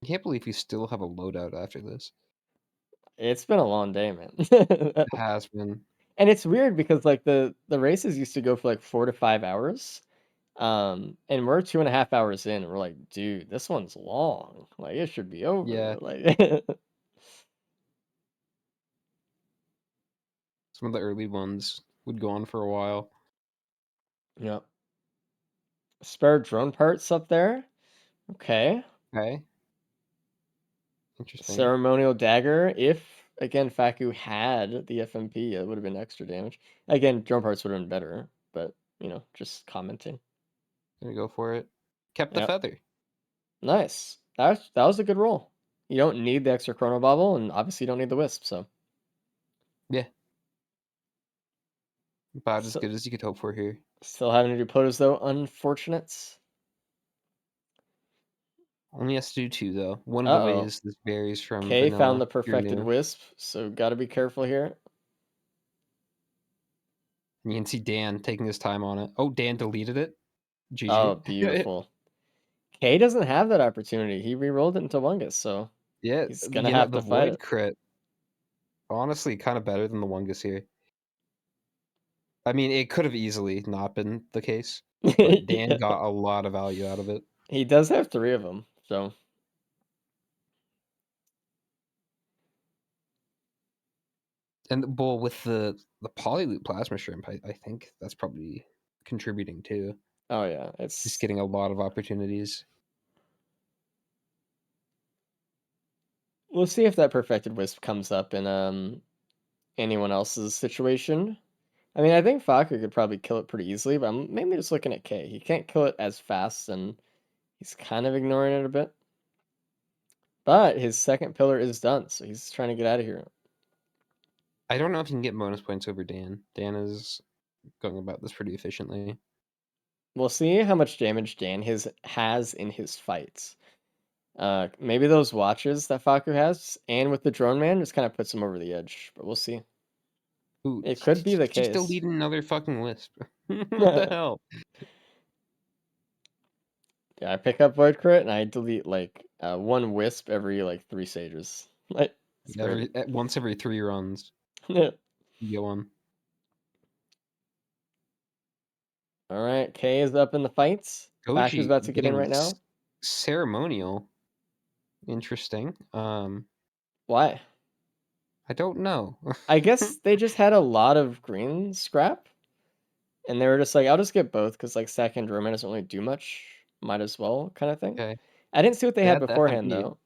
I can't believe you still have a loadout after this. It's been a long day, man. It has been. And it's weird because like the races used to go for like 4 to 5 hours. And we're 2.5 hours in, and we're like, dude, this one's long. Like it should be over. Yeah, Like some of the early ones would go on for a while. yeah. Spare drone parts up there. Okay. Okay. Interesting. Ceremonial dagger. If again Faku had the FMP, it would have been extra damage. Again, drone parts would have been better, but just commenting. Gonna go for it. Kept the Yep. feather. Nice. That was a good roll. You don't need the extra chrono bobble, and obviously you don't need the wisp, so Yeah. About as so, good as you could hope for here. still having to do potos though, unfortunate. Only has to do 2 though. One of the Uh-oh. ways this varies from K found vanilla. the If you're perfected new. wisp, so gotta be careful here. And you can see Dan taking his time on it. Oh, Dan deleted it. Oh, GG. beautiful. K doesn't have that opportunity. He re-rolled it into Wungus, so Yeah, he's gonna have the to fight void it. crit. Honestly, kind of better than the Wungus here. I mean, it could have easily not been the case, but Dan Yeah. got a lot of value out of it. He does have 3 of them, so And well, with the Polyloop Plasma Shrimp, I think that's probably contributing too. oh yeah, Just it's getting a lot of opportunities. we'll see if that perfected wisp comes up in anyone else's situation. I mean, I think Faku could probably kill it pretty easily, but I'm mainly just looking at K. He can't kill it as fast, and he's kind of ignoring it a bit. But his second pillar is done, so he's trying to get out of here. I don't know if you can get bonus points over Dan. Dan is going about this pretty efficiently. We'll see how much damage Dan has in his fights. Maybe those watches that Faku has, and with the drone man, just kind of puts him over the edge. But we'll see. Ooh, It could be the he's still case. leading another fucking wisp. What the hell? Yeah, I pick up Void Crit and I delete like 1 wisp every like 3 sages. Like it's great. Once every 3 runs, Yeah. you go on. All right, K is up in the fights. Faku's Goji about to get in getting right now. ceremonial. Interesting. Why? I don't know. I guess they just had a lot of green scrap, and they were just like, I'll just get both because like second Roman doesn't really do much. Might as well, kind of thing. Okay. I didn't see what they They had had the beforehand FMP. though.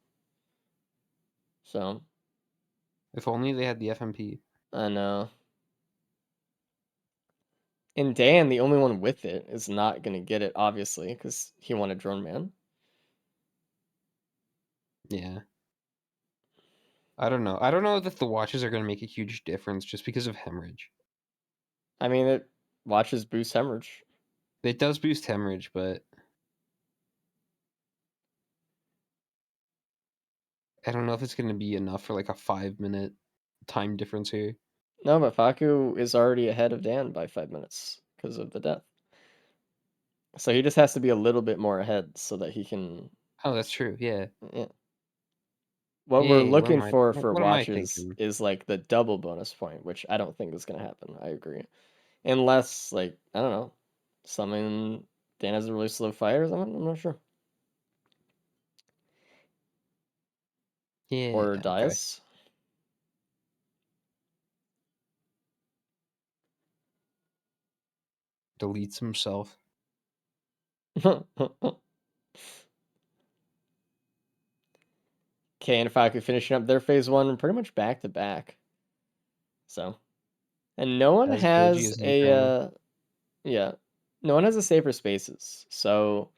So If only they had the FMP. I know. And Dan, the only one with it, is not gonna get it, obviously, because he wanted Drone Man. Yeah. I don't know. I don't know that the watches are going to make a huge difference just because of hemorrhage. I mean, it watches boost hemorrhage. It does boost hemorrhage, but I don't know if it's going to be enough for like a 5-minute time difference here. No, but Faku is already ahead of Dan by 5 minutes because of the death. So he just has to be a little bit more ahead so that he can. Oh, that's true. Yeah. Yeah. What we're Yay, looking for what am I watches thinking? is like the double bonus point, which I don't think is going to happen. I agree. Unless, like, I don't know, something Dan has a really slow fire or something. I'm not sure. Yeah, Or okay. dies. Deletes himself. K and Faku finishing up their phase one pretty much back to back. So, and no one As Goji has is entering. a yeah, no one has a safer spaces. So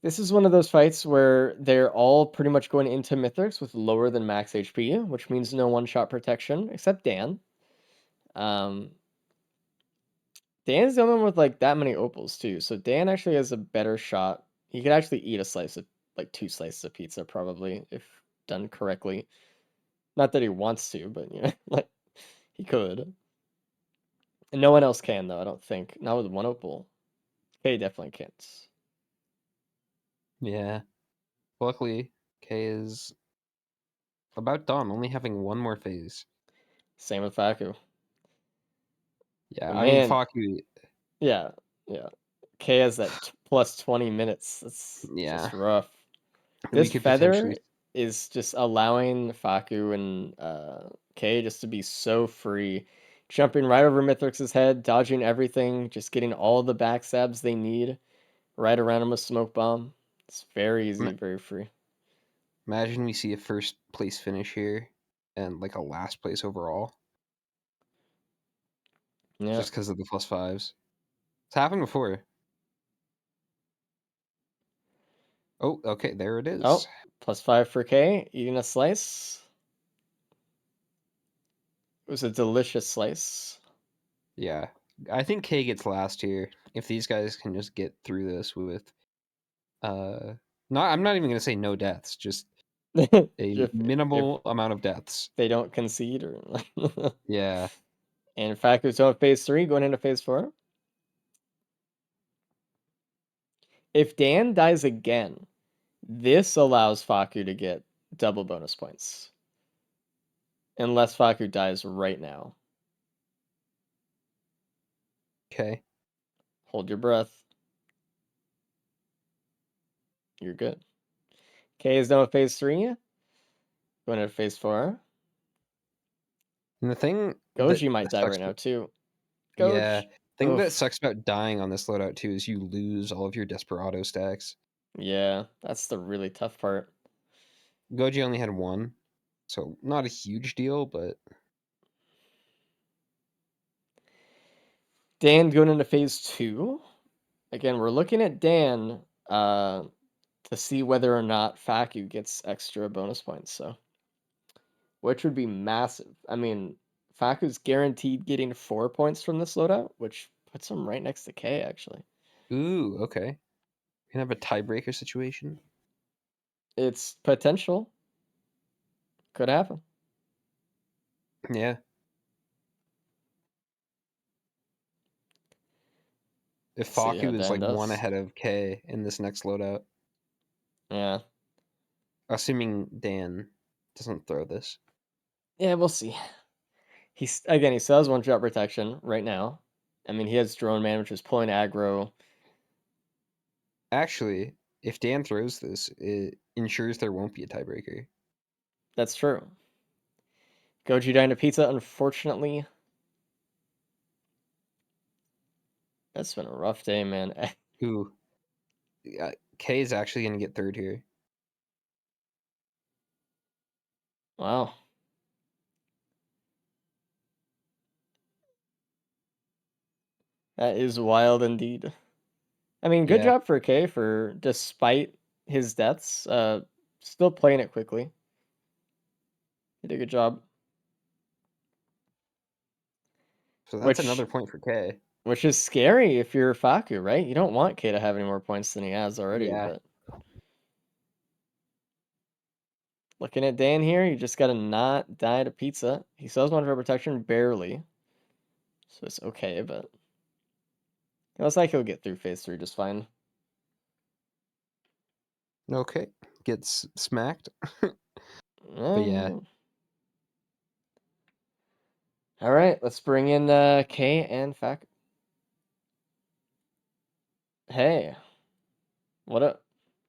this is one of those fights where they're all pretty much going into Mythics with lower than max HP, which means no one-shot protection except Dan. Um, Dan's the only one with like that many opals too, so Dan actually has a better shot. He could actually eat a slice of like 2 slices of pizza probably if done correctly. Not that he wants to, but you know, like he could. And no one else can though, I don't think. Not with one opal. K definitely can't. Yeah. Luckily, K is about done, only having one more phase. Same with Faku. Yeah, But I mean, man, Faku, yeah, yeah. K has that plus 20 minutes. That's yeah, just rough. we This could feather potentially. is just allowing Faku and K just to be so free. Jumping right over Mithrix's head, dodging everything, just getting all the backstabs they need right around him with Smoke Bomb. It's very easy, very free. Imagine we see a first place finish here and like a last place overall Yeah. just because of the +5s. It's happened before. Oh, okay, there it is. Oh, +5 for K, eating a slice. It was a delicious slice. Yeah, I think K gets last here. If these guys can just get through this with, not I'm not even gonna say no deaths, just a if minimal amount of deaths. they don't concede or Yeah. and in fact it's on phase 3 going into phase 4. If Dan dies again, this allows Faku to get double bonus points. Unless Faku dies right now. Okay. Hold your breath. You're good. K is done with phase 3. Going into phase 4. And the thing Goji might that die right sucks now too. yeah, Goji. thing that Oof. sucks about dying on this loadout too is you lose all of your Desperado stacks. Yeah, that's the really tough part. Goji only had one, so not a huge deal, but Dan going into phase 2. Again, we're looking at Dan to see whether or not Faku gets extra bonus points. So, which would be massive. I mean, Faku's guaranteed getting 4 points from this loadout, which puts him right next to K, actually. ooh, okay. We can have a tiebreaker situation. It's potential. Could happen. Yeah. If See how Faku is Dan like one does. ahead of K in this next loadout, Yeah. assuming Dan doesn't throw this. Yeah, we'll see. He still has one shot protection right now. I mean, he has Drone Man, which is pulling aggro. Actually, if Dan throws this, it ensures there won't be a tiebreaker. That's true. Goji dying to pizza, unfortunately. That's been a rough day, man. Ooh. K is actually going to get third here. Wow. That is wild indeed. I mean, good Yeah. job for K for, despite his deaths, still playing it quickly. You did a good job. So that's Which- another point for K. Which is scary if you're Faku, right? You don't want K to have any more points than he has already, Yeah. but looking at Dan here, you just gotta not die to pizza. He still has one for protection, barely. So it's okay, but it looks like he'll get through phase 3 just fine. Okay. Gets smacked. But yeah. Alright, let's bring in K and Faku. Hey. What up?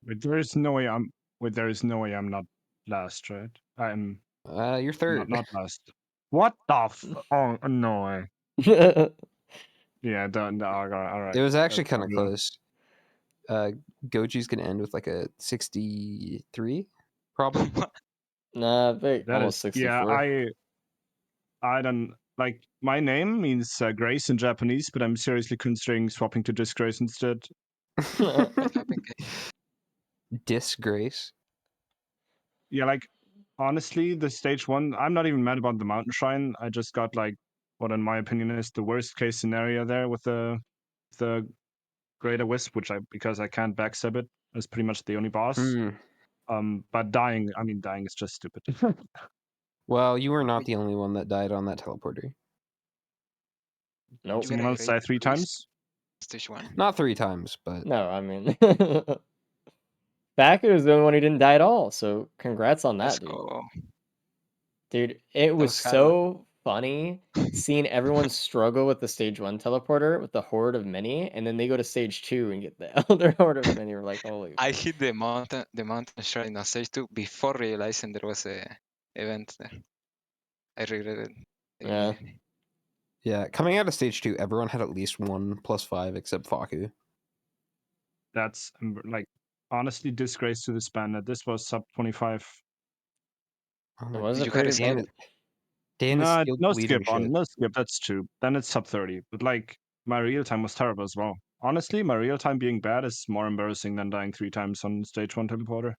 Wait, there is no way I'm not last, right? I'm You're third. not last. What the oh no way. Yeah, don't all right. It was actually That's kind of probably- close. Goji's gonna end with like a 63, probably. Nah, big, That almost is 64. yeah, I don't like my name means Grace in Japanese, but I'm seriously considering swapping to Disgrace instead. What happened, K? Disgrace. Yeah, like honestly, the stage 1, I'm not even mad about the mountain shrine. I just got like what in my opinion is the worst case scenario there with the greater wisp, which because I can't backstab it as pretty much the only boss. But dying is just stupid. Well, you were not the only one that died on that teleporter. Nope. You Someone got a else died 3 great priest, times. Stage 1. Not 3 times, but No, I mean Faku was the only one who didn't die at all, so congrats on Let's that, dude. go. Dude, it was was hard so funny seeing everyone struggle with the stage 1 teleporter with the Horde of Many, and then they go to stage 2 and get the Elder Horde of Many. We're like, holy I fuck. hit the mountain shrine on stage 2 before realizing there was a event there. I regretted it Yeah. immediately. yeah, coming out of stage 2, everyone had at least 1 +5 except Faku. That's like honestly disgrace to the span that this was sub 25. Oh It my was Did a you gotta pretty skip? Dan, Dan is Nah, still no bleeding skip on, shit. no skip. That's 2. Then it's sub 30. But like my real time was terrible as well. Honestly, my real time being bad is more embarrassing than dying 3 times on stage 1 teleporter.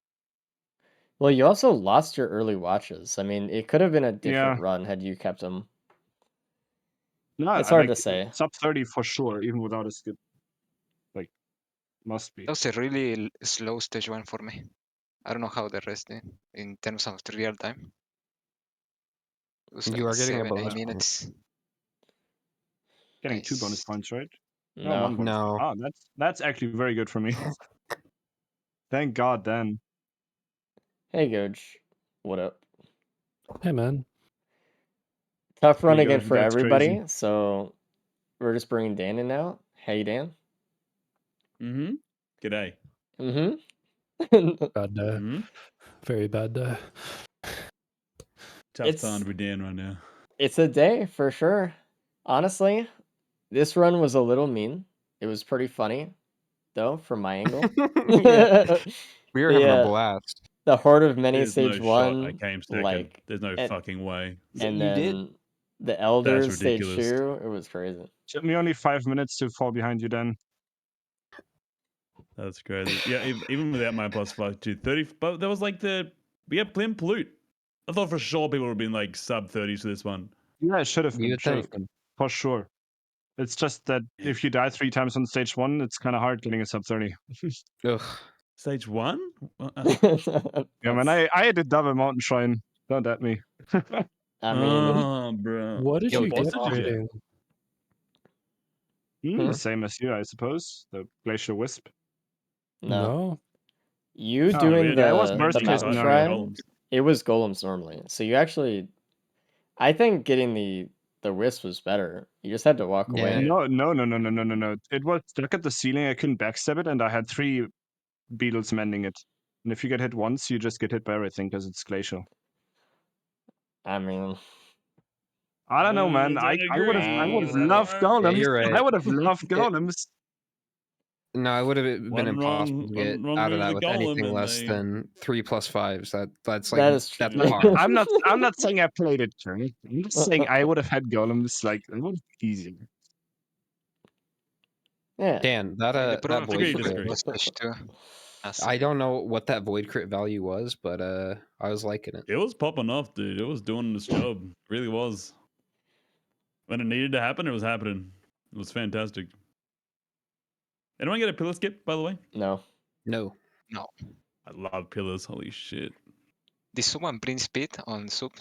Well, you also lost your early watches. I mean, it could have been a different Yeah. run had you kept them. No, It's I hard like to say. sub 30 for sure, even without a skip. Like, must be. That was a really slow stage 1 for me. I don't know how the rest did in terms of the real time. It was You like are getting a 7, 8 bonus point. minutes. Getting 2 bonus Nice. points, right? No. 1 bonus No. point. Oh, that's actually very good for me. Thank God then. Hey, Goj. What up? Hey, man. Tough run Hey, again Goj, for that's crazy. everybody, so we're just bringing Dan in now. Hey, Dan. Mm-hmm. G'day. Mm-hmm. Bad day. Mm-hmm. Very bad day. Tough time to be Dan right now. It's a day for sure. Honestly, this run was a little mean. It was pretty funny, though, from my angle. Yeah. We were having a the blast. the Horde of Many There's no stage shot I 1, came second. like, There's no fucking way. and You did. then the Elders stage ridiculous. 2. It was crazy. Took me only 5 minutes to fall behind you then. That's crazy. Yeah, even without my +5 to 30, but there was like we had Plim Pollute. I thought for sure people would have been like sub 30s for this one. Yeah, it should have You been. would Should have think. been. For sure. It's just that if you die 3 times on stage 1, it's kind of hard getting a sub 30. Ugh. Stage 1? Yeah, man, I did double mountain shrine. Don't at me. I mean, Oh, bro. What did Yo, you boss get did you get? trading? Hmm. Same as you, I suppose. The glacier wisp. no. No. You Oh, doing yeah, it was the worst the case mountain scenario. shrine, it was golems normally. So you actually, I think getting the wisp was better. You just had to walk Yeah. away. No. It was stuck at the ceiling. I couldn't backstab it, and I had 3 beetles mending it. And if you get hit once, you just get hit by everything because it's glacial. I mean, I don't know, man. I would have loved golems. Yeah, you're right. I would have loved golems. No, it would have been One impossible to get wrong out of move that the with golem anything and less they- than 3 +5s. That's like that is that's true. par. I'm not saying I played it correct. I'm just saying I would have had golems. Like it would be easier. Yeah. Dan, that The that problem for voice Agree, me clip. disagree. was stage 2. I don't know what that void crit value was, but I was liking it. It was popping off, dude. It was doing its job. It really was. When it needed to happen, it was happening. It was fantastic. Anyone get a pillar skip, by the way? No. No. No. I love pillars. Holy shit. Did someone bring speed on soup?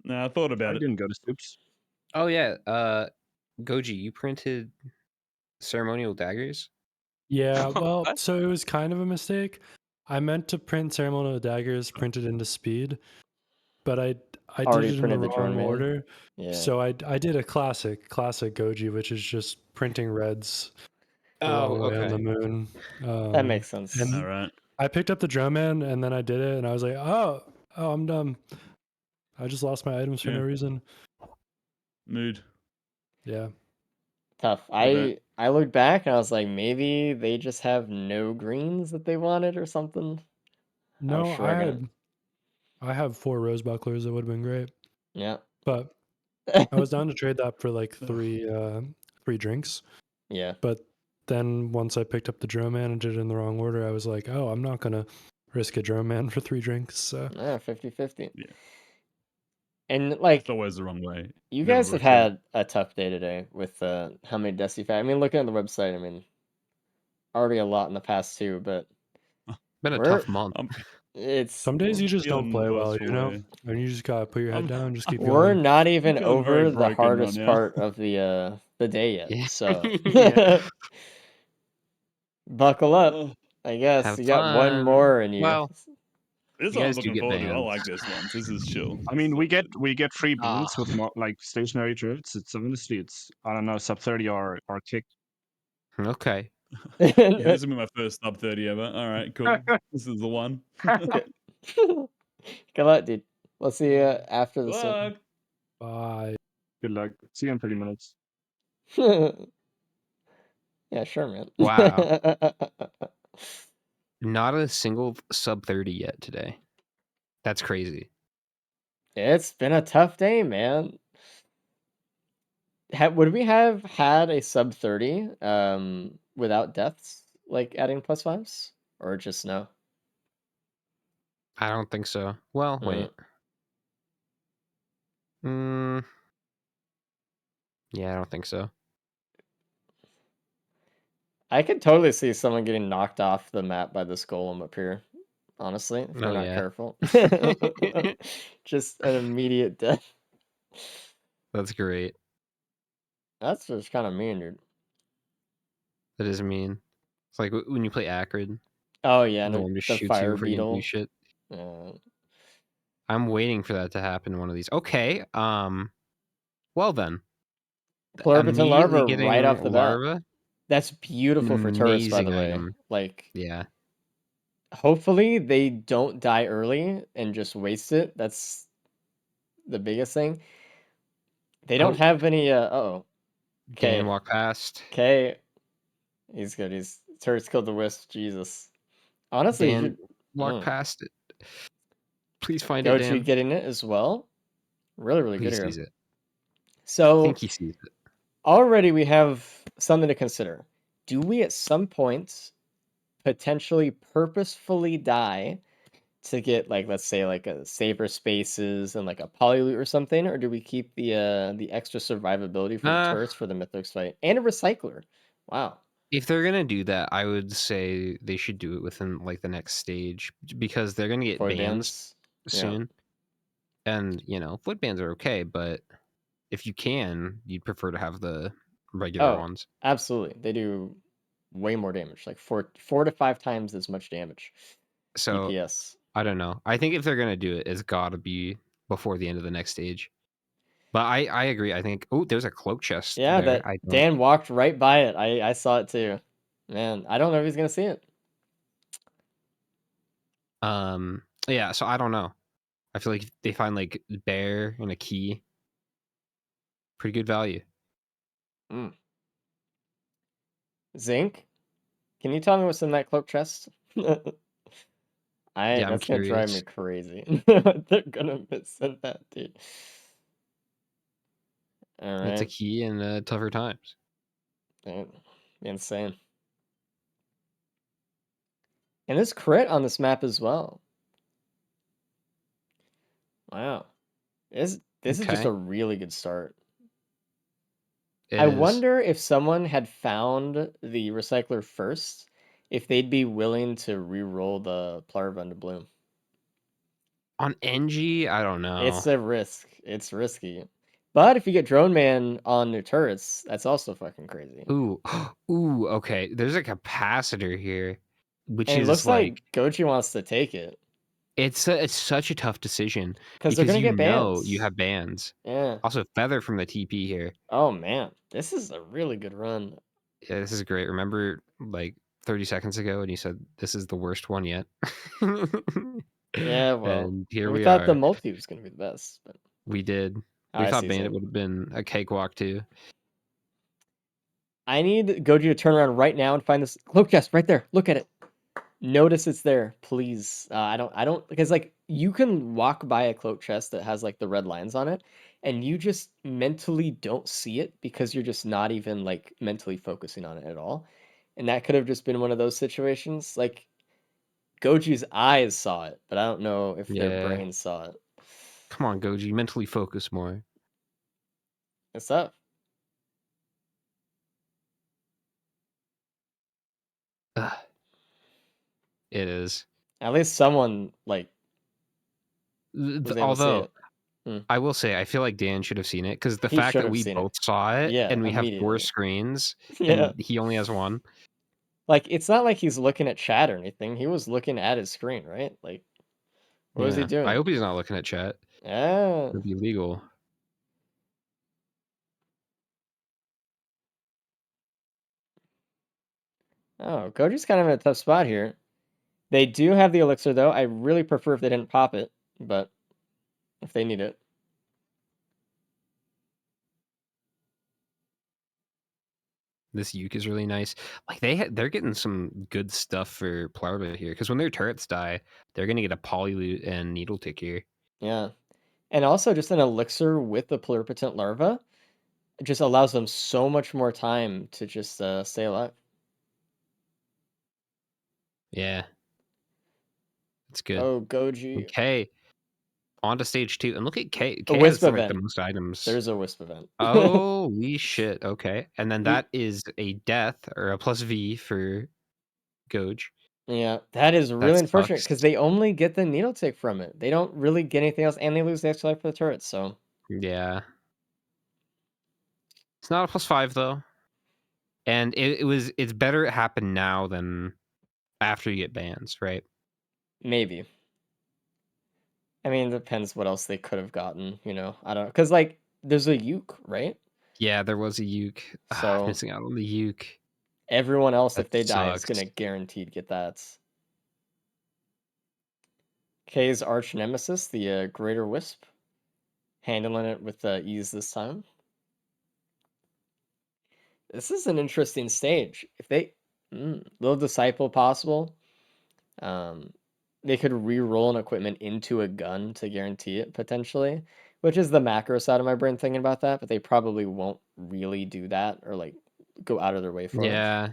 Nah, I thought I about it. didn't go to Soups. Oh yeah, Goji, you printed ceremonial daggers? Yeah, well, What? so it was kind of a mistake. I meant to print ceremonial daggers printed into speed, but I did Already it in the printed the drone wrong man. order. Yeah. So I did a classic Goji, which is just printing reds the Oh, wrong way on the okay. moon. That makes sense. And All right. I picked up the drone man, and then I did it, and I was like, oh, I'm dumb. I just lost my items for Yeah. no reason. Mood. Yeah. Tough. bet. I looked back and I was like, maybe they just have no greens that they wanted or something. I was No, shrugging. I have 4 rose bucklers. That would have been great. Yeah. But I was down to trade that for like three drinks. Yeah. But then once I picked up the drone man and did it in the wrong order, I was like, oh, I'm not gonna risk a drone man for 3 drinks. So Yeah, 50-50. Yeah. And like It's always the wrong way. you Never guys have works out. had a tough day today with how many deaths you've had. I mean, looking at the website, I mean, already a lot in the past too, but Been a we're tough month. it's some days you just don't Feeling play well, remorseful, you know? yeah. And you just gotta put your head I'm- down and just keep we're going. not even feeling very over the broken right hardest now. part of the day yet. Yeah. So Yeah. buckle up. Oh, I guess Have you got one fun. more in you. Well, this You one I'm guys do looking get forward to. I banned. like this one. This is chill. I mean, we get free builds Ah. with like stationary turrets. It's honestly, it's I don't know, sub 30 or kick. Okay. Yeah, this will be my first sub 30 ever. All right, cool. This is the one. Good luck, dude. We'll see you after the sim. Luck. Bye. Good luck. See you in 30 minutes. Yeah, sure, man. Wow. Not a single sub 30 yet today. That's crazy. It's been a tough day, man. Would we have had a sub 30 without deaths, like adding plus fives? Or just no? I don't think so. Well, wait. Yeah, I don't think so. I could totally see someone getting knocked off the map by this golem up here. Honestly, if they're Oh, not yeah. careful. Just an immediate death. That's great. That's just kind of mean, dude. That is mean. It's like when you play Acrid, Oh yeah, the no, one just the shoots you fire before you can do beetle. shit. Uh, I'm waiting for that to happen in one of these. Okay. Well then. Plurbiton Immediately larva getting right off the bat. larva. That's beautiful for tourists, by the Amazing way. item. Like, Yeah. hopefully they don't die early and just waste it. That's the biggest thing. They don't Oh. have any. Uh-oh. Dan Okay. walk past. Okay. He's good. He's turrets killed the wisp. Jesus. Honestly, you Dan should walk past it. Please find go it, to Dan. getting it as well. Really, really He good here. sees it. I So think he sees it. already we have something to consider. Do we at some point potentially purposefully die to get, like, let's say like a safer spaces and like a polyloot or something, or do we keep the extra survivability for the turrets for the Mythics fight and a recycler? Wow. If they're gonna do that, I would say they should do it within like the next stage because they're gonna get Void bans bans. soon. And void bans are okay, but if you can, you'd prefer to have the regular Oh, ones. absolutely. They do way more damage, like 4 to 5 times as much damage. So DPS. I don't know. I think if they're gonna do it, it's gotta be before the end of the next stage. But I agree. I think there's a cloak chest Yeah, there. that Dan walked right by it. I saw it too. Man, I don't know if he's gonna see it. Yeah, so I don't know. I feel like if they find like bear and a key. Pretty good value. Zinc? Can you tell me what's in that cloak chest? I'm That's gonna drive me curious. crazy. They're gonna miss that, dude. All It's a right. key in tougher times. Dude, insane. And this crit on this map as well. Wow. This is just Okay. a really good start. It I is. wonder if someone had found the recycler first, if they'd be willing to re-roll the Plarva into Bloom. On NG, I don't know. It's a risk. It's risky. But if you get Drone Man on new turrets, that's also fucking crazy. Ooh, ooh, okay. There's a capacitor here, which And it is looks like like Goji wants to take it. it's such a tough decision Because they're because gonna you get know you bans. have bans. Yeah. Also, Feather from the TP here. Oh man. This is a really good run. Yeah, this is great. Remember, like 30 seconds ago, and you said this is the worst one yet. Yeah, well, And here we we thought the are. multi was gonna be the best, but We did. oh, We I thought see. Bandit would have been a cakewalk too. I need Goji to turn around right now and find this cloak chest right there. Look at it. Notice it's there, please. I don't, because like you can walk by a cloak chest that has like the red lines on it, and you just mentally don't see it because you're just not even like mentally focusing on it at all. And that could have just been one of those situations. Like Goji's eyes saw it, but I don't know if their Yeah. brains saw it. Come on, Goji, mentally focus more. What's up? Ugh. It is. At least someone like was able to see Although it. Hmm. I will say, I feel like Dan should have seen it because the He fact should that have we seen it. both saw it Yeah, and we have 4 immediately. screens Yeah. and he only has 1. Like it's not like he's looking at chat or anything. He was looking at his screen, right? Like what was he Yeah. I doing? hope he's not looking at chat. Yeah. It'd be illegal. Oh, Goji's kind of in a tough spot here. They do have the elixir though. I really prefer if they didn't pop it, but if they need it. This Uke is really nice. Like they're getting some good stuff for Plarva here because when their turrets die, they're gonna get a Polyloot and Needle Tick here. Yeah. And also just an elixir with the pluripotent larva just allows them so much more time to just stay alive. Yeah, it's good. Oh, Goji. Okay, on to stage 2, and look at K. A K wisp has like the event. most items. There's a wisp event. Holy shit! Okay, and then The- that is a death or a plus V for Goj. Yeah, that is That really unfortunate sucks. because they only get the needle tick from it. They don't really get anything else, and they lose the extra life for the turrets. So Yeah, it's not a plus 5 though, and it's better it happened now than after you get bans, right? maybe. I mean, it depends what else they could have gotten. I don't know, because like there's a uke, right? Yeah, there was a Uke. So Missing out on the Uke. everyone else, That if they die, is sucks. gonna guaranteed get that. K's arch nemesis, the Greater Wisp, handling it with ease this time. This is an interesting stage. If they little disciple possible, um, they could re-roll an equipment into a gun to guarantee it potentially, which is the macro side of my brain thinking about that. But they probably won't really do that or like go out of their way for it. Yeah.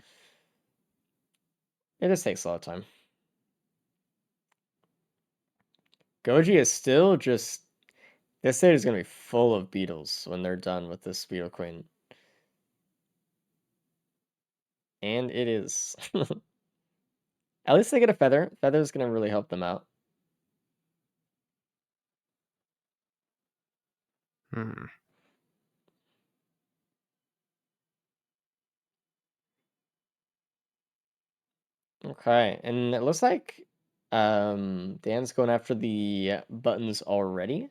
It just takes a lot of time. Goji is still just. This stage is going to be full of beetles when they're done with this Beetle Queen. And it is. At least they get a feather. Feather is going to really help them out. Hmm. Okay, and it looks like Dan's going after the buttons already.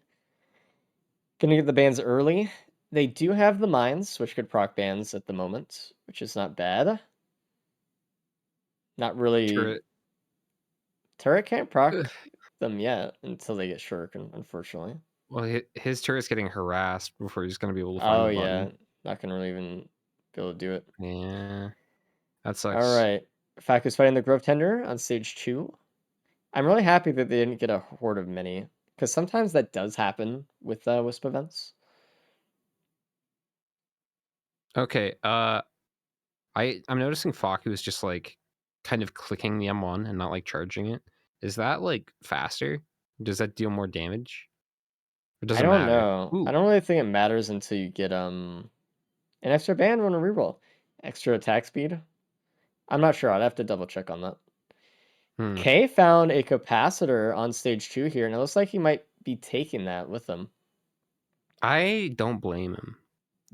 Gonna get the bands early. They do have the mines, which could proc bands at the moment, which is not bad. Not really. Turret. Turret can't proc Ugh. them yet until they get Shuriken, unfortunately. Well, his turret's getting harassed before he's gonna be able to find Oh the yeah, button. not gonna really even be able to do it. Yeah, that sucks. All right, Faku's fighting the Grove Tender on stage 2. I'm really happy that they didn't get a horde of many, because sometimes that does happen with Wisp events. Okay. I'm noticing Faku is just like kind of clicking the M1 and not like charging it. Is that like faster? Does that deal more damage? It I doesn't don't matter. know. Ooh. I don't really think it matters until you get an extra band on a reroll. Extra attack speed. I'm not sure. I'd have to double check on that. Hmm. K found a capacitor on stage 2 here, and it looks like he might be taking that with him. I don't blame him.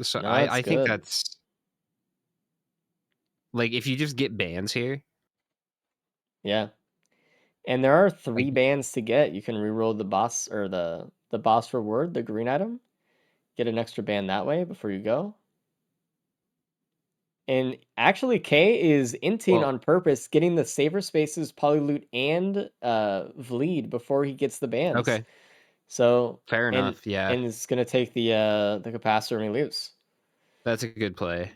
So No, it's I think good. that's like if you just get bans here, Yeah. And there are 3 like bands to get. You can reroll the boss or the boss reward, the green item. Get an extra band that way before you go. And actually, K is inting well, on purpose, getting the saver spaces, polyloot, and Vleed before he gets the bands. okay, So fair and enough. Yeah, and it's gonna take the capacitor when he leaves. that's a good play.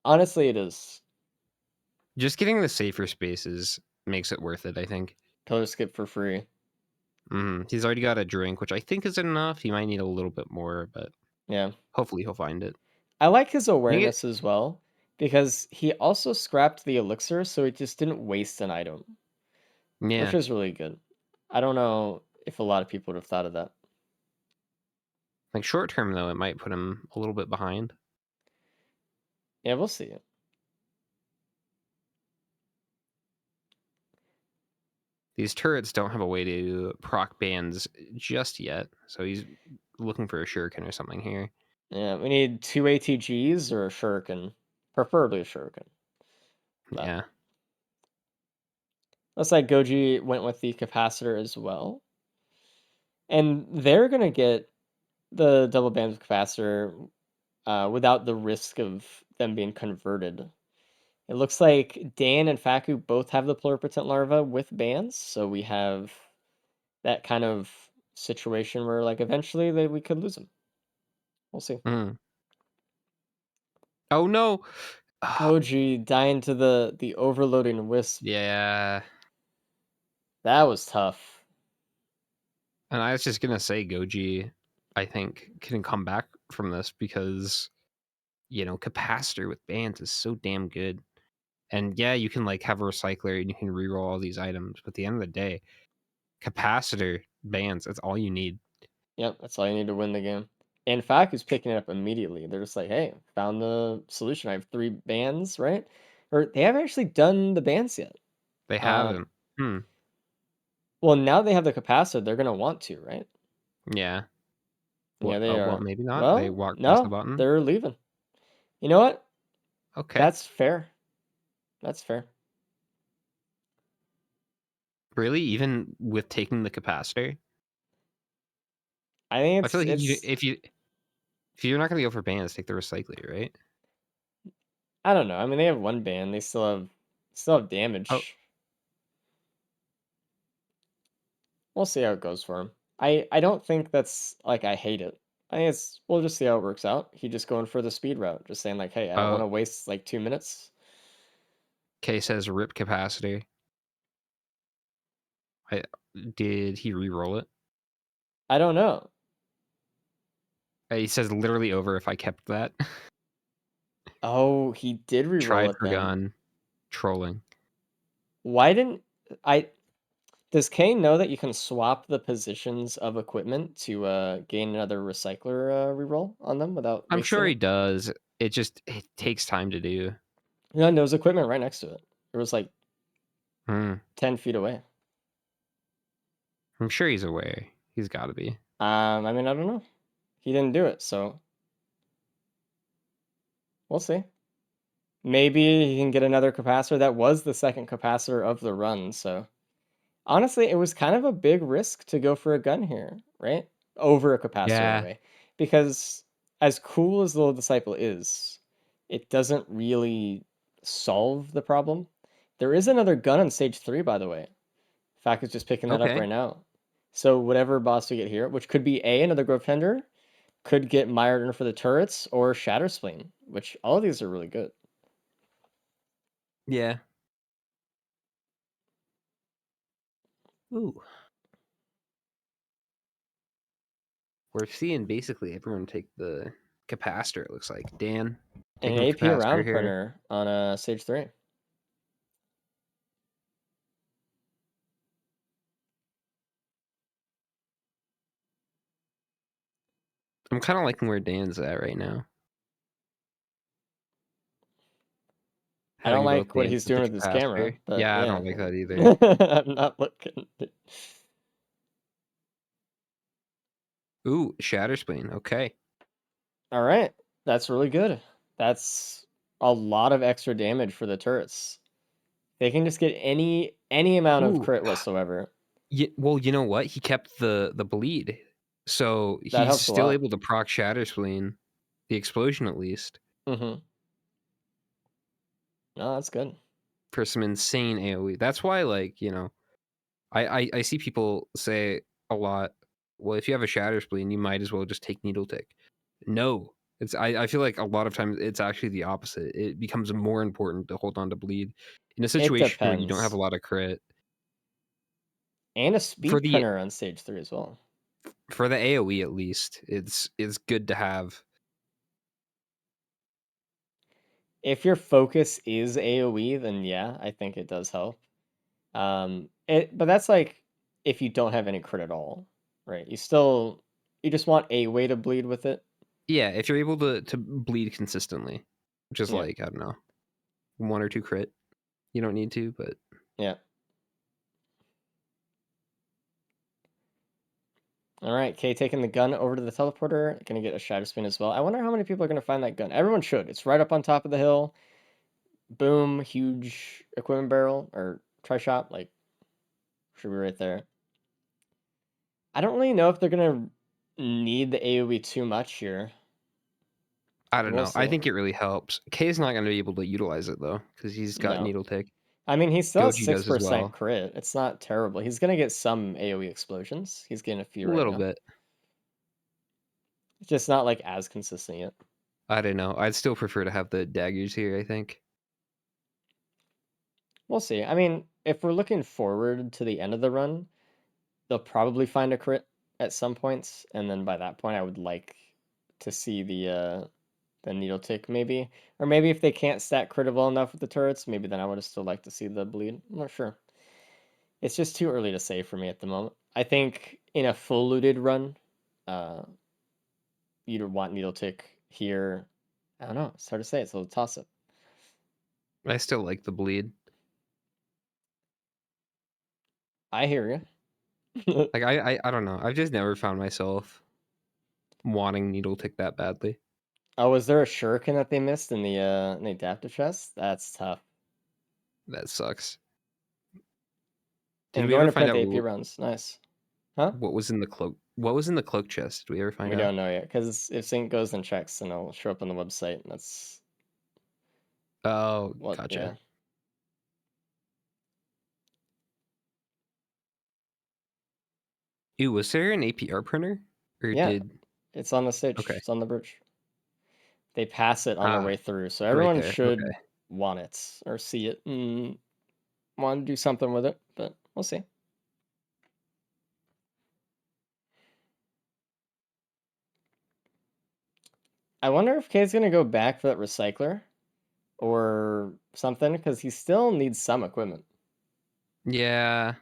Honestly, it is. Just getting the safer spaces makes it worth it, I think. Pillar skip for free. He's already got a drink, which I think is enough. He might need a little bit more, but Yeah. hopefully he'll find it. I like his I think awareness as well, because he also scrapped the elixir, so it just didn't waste an item, which yeah, is really good. I don't know if a lot of people would have thought of that. like short term though, it might put him a little bit behind. Yeah, we'll see. These turrets don't have a way to proc bans just yet, so he's looking for a shuriken or something here. Yeah, we need 2 ATGs or a shuriken, preferably a shuriken. But Yeah. looks like Goji went with the capacitor as well, and they're gonna get the double bandwidth capacitor without the risk of them being converted. It looks like Dan and Faku both have the pluripotent larva with bans, so we have that kind of situation where like eventually we could lose them. We'll see. Mm. Oh no. Goji dying to the overloading wisp. Yeah. That was tough. And I was just gonna say Goji, I think, can come back from this because capacitor with bans is so damn good. And yeah, you can like have a recycler and you can reroll all these items, but at the end of the day, capacitor bans, that's all you need. Yep, that's all you need to win the game. And Faku's picking it up immediately. They're just like, hey, found the solution. I have 3 bans, right? Or they haven't actually done the bans yet. They haven't. Well, now they have the capacitor. They're gonna want to, right? Yeah. Yeah, they Well, are. maybe not. They Well, walk past the no, button. they're leaving. You know what? Okay. That's fair. That's fair. Really? Even with taking the capacitor? I think I feel like it's if you're not gonna go for bans, take the recycler, right? I don't know. I mean, they have 1 ban. They still have Oh, damage. We'll see how it goes for him. I don't think that's like I hate it. I think we'll just see how it works out. He just going for the speed route, just saying like, hey, I don't want oh, to waste like 2 minutes. K says rip capacitor. Did he re-roll it? I don't know. He says literally over if I kept that. Oh, he did re-roll Tried it for then. gun. Trolling. Why didn't I? Does Kane know that you can swap the positions of equipment to gain another recycler reroll on them without I'm wasting sure he it? does. It takes time to do. Yeah, there was equipment right next to it. It was like Hmm. 10 feet away. I'm sure he's aware. He's got to be. I mean, I don't know. He didn't do it, so we'll see. Maybe he can get another capacitor. That was the second capacitor of the run, so honestly, it was kind of a big risk to go for a gun here, right? Over a capacitor Yeah. anyway. Because as cool as the little disciple is, it doesn't really solve the problem. There is another gun on stage 3, by the way. Fact is just picking that up Okay. right now. So whatever boss we get here, which could be another Grove Tender, could get mired in for the turrets or Shatter Spleen, which all of these are really good. Yeah. Ooh. We're seeing basically everyone take the capacitor, it looks like. Dan And taking an the AP capacitor around here. printer on stage 3. I'm kind of liking where Dan's at right now. I don't Having both like what Dan's he's as the doing with his camera, capacitor. but Yeah, I yeah. don't like that either. I'm not looking. Ooh, Shatterspleen. Okay. All right, that's really good. That's a lot of extra damage for the turrets. They can just get any amount of Ooh. crit whatsoever. Well, you know what? He kept the bleed, so That he's helps a still lot. able to proc Shatterspleen, the explosion at least, Mm-hmm. No, that's good. for some insane AOE. That's why, like, you know, I see people say a lot, well, if you have a Shatterspleen, you might as well just take Needle Tick. No. I feel like a lot of times it's actually the opposite. It becomes more important to hold on to bleed in a It situation where you don't have depends. a lot of crit. And a For speed the printer on stage 3 as well. for the AOE at least, it's good to have. If your focus is AoE, then yeah, I think it does help. But that's like if you don't have any crit at all, right? You just want a way to bleed with it. Yeah, if you're able to bleed consistently, which is Yeah. like, I don't know, 1 or 2 crit. You don't need to, but Yeah. All right, Kay taking the gun over to the teleporter. Gonna get a shadow spin as well. I wonder how many people are gonna find that gun. Everyone should. It's right up on top of the hill. Boom, huge equipment barrel or tri-shot, like should be right there. I don't really know if they're gonna need the AoE too much here. I don't We'll know. I see. think it really helps. Kay's not going to be able to utilize it though, because he's got No. Needle Tick. I mean, he still has Goji does as 6% well. crit. It's not terrible. He's gonna get some AoE explosions. He's getting a A few right little now. bit. It's just not like as consistent yet. I don't know. I'd still prefer to have the daggers here, I think. We'll see. I mean, if we're looking forward to the end of the run, they'll probably find a crit at some points, and then by that point, I would like to see the needle tick maybe, or maybe if they can't stack crit well enough with the turrets, maybe then I would have still like to see the bleed. I'm not sure. It's just too early to say for me at the moment. I think in a full looted run, uh, you'd want needle tick here. I don't know. It's hard to say. It's a little toss up. I still like the bleed. I hear you. Like I don't know. I've just never found myself wanting Needle Tick that badly. Oh, was there a shuriken that they missed in the adaptive chest? That's tough. That sucks. Did And we going ever to find print out AP runs, nice. Huh? what was in the cloak? What was in the cloak chest? Did we ever find We out? don't know yet because if Sync goes and checks, then it'll show up on the website. And that's Oh, what, gotcha. yeah. Ew, was there an APR printer? Or Yeah, did it's on the stage. Okay. It's on the bridge. They pass it on their Ah, way through, so right everyone there. should Okay. want it or see it and want to do something with it. But we'll see. I wonder if Kay's gonna go back for that recycler or something because he still needs some equipment. Yeah.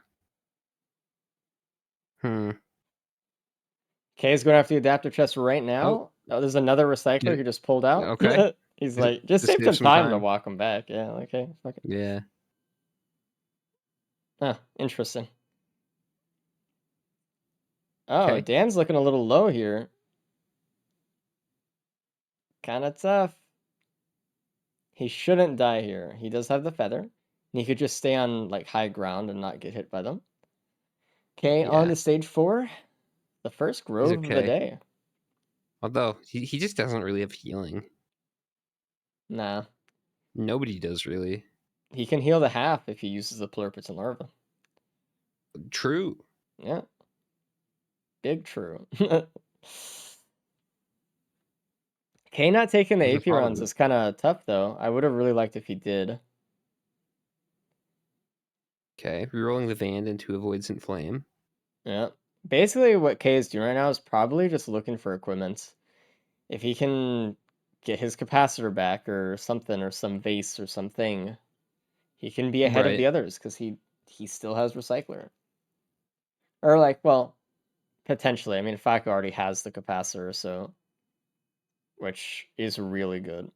Kay's going after the adaptive chest right Oh, now. Oh, there's another recycler get he just pulled out. okay. He's Just like, just just save save some some time to time. walk him back. Yeah, okay, fuck it. Yeah. Huh, interesting. Oh, Okay. Dan's looking a little low here. Kind of tough. He shouldn't die here. He does have the feather. And he could just stay on like high ground and not get hit by them. Okay, on Yeah. to stage 4. The first He's grove of the okay. day. Although he just doesn't really have healing. Nah. Nobody does really. He can heal the half if he uses the Plurpits and Larva. True. Yeah. Big true. K not taking the Never AP thought of runs it. is kind of tough, though. I would have really liked if he did. Okay. Rerolling the Vand into Avoidant Flame. Yeah. Basically, what K is doing right now is probably just looking for equipment. If he can get his capacitor back or something, or some vase or something, he can be ahead of Right. the others because he still has recycler. Or like, well, Potentially. I mean, Faku already has the capacitor, so which is really good.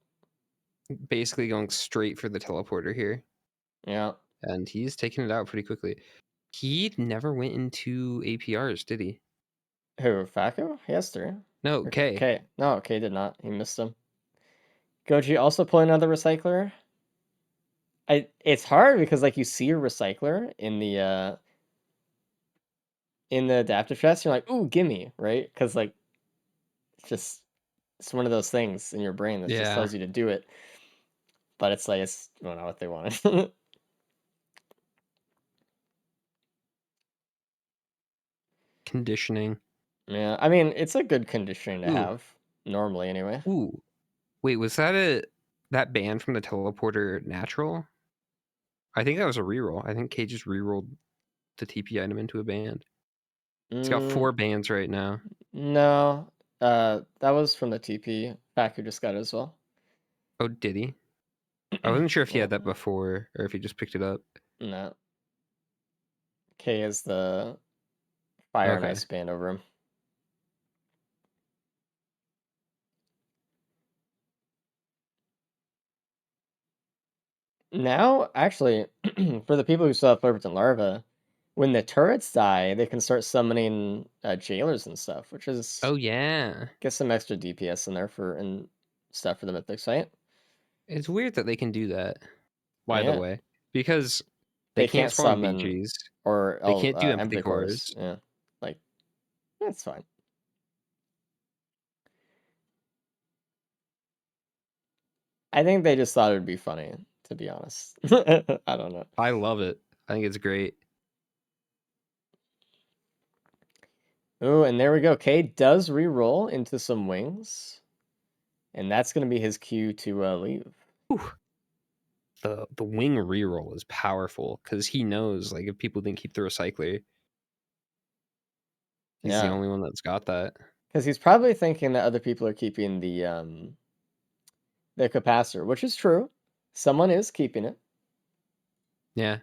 Basically going straight for the teleporter here. Yeah. And he's taking it out pretty quickly. He never went into APRs, did he? Who? Faku? He has 3. No, Or K. K. No, K did not. He missed him. Goji also pulling another recycler. It's hard because like you see your recycler in the adaptive chest, you're like, ooh, gimme, right? Because like it's one of those things in your brain that just Yeah. tells you to do it. But it's like it's I don't know what they wanted. Conditioning. Yeah, I mean it's a good conditioning to Ooh. have normally anyway. Ooh. Wait, was that that band from the teleporter natural? I think that was a reroll. I think K just rerolled the TP item into a band. It's got 4 bands right now. No, that was from the TP. Faku just got it as well. Oh, did he? I wasn't sure if he Yeah. had that before or if he just picked it up. No. K is the fire and Okay. ice band over him. Now, actually, for the people who still have Flurperton Larva, when the turrets die, they can start summoning jailers and stuff, which is Oh yeah. get some extra DPS in there and stuff for the mythic site. It's weird that they can do that, by the Yeah. way, because they They can't can't spawn summon BGs. or They can't do empathy empathy cores. cores. Yeah, like that's fine. I think they just thought it would be funny, to be honest. I don't know. I love it. I think it's great. Oh, and there we go. K does re-roll into some wings, and that's going to be his cue to leave. Whew. The wing reroll is powerful because he knows like if people didn't keep the recycler, he's the Yeah, only one that's got that. because he's probably thinking that other people are keeping the capacitor, which is true. Someone is keeping it. Yeah.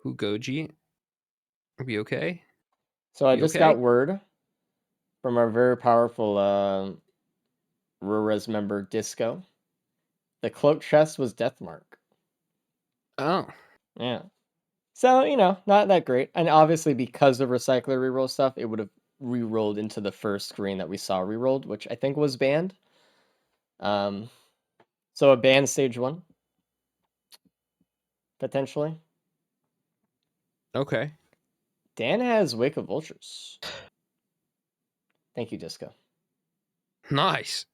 Who Goji? Are we okay? So I You just okay? got word from our very powerful Rures member Disco. The cloak chest was Deathmark. Oh. Yeah. So, not that great. And obviously because of recycler reroll stuff, it would have re-rolled into the first screen that we saw re-rolled, which I think was banned. So a banned stage 1. Potentially. Okay. Dan has Wake of Vultures. Thank you, Disco. Nice.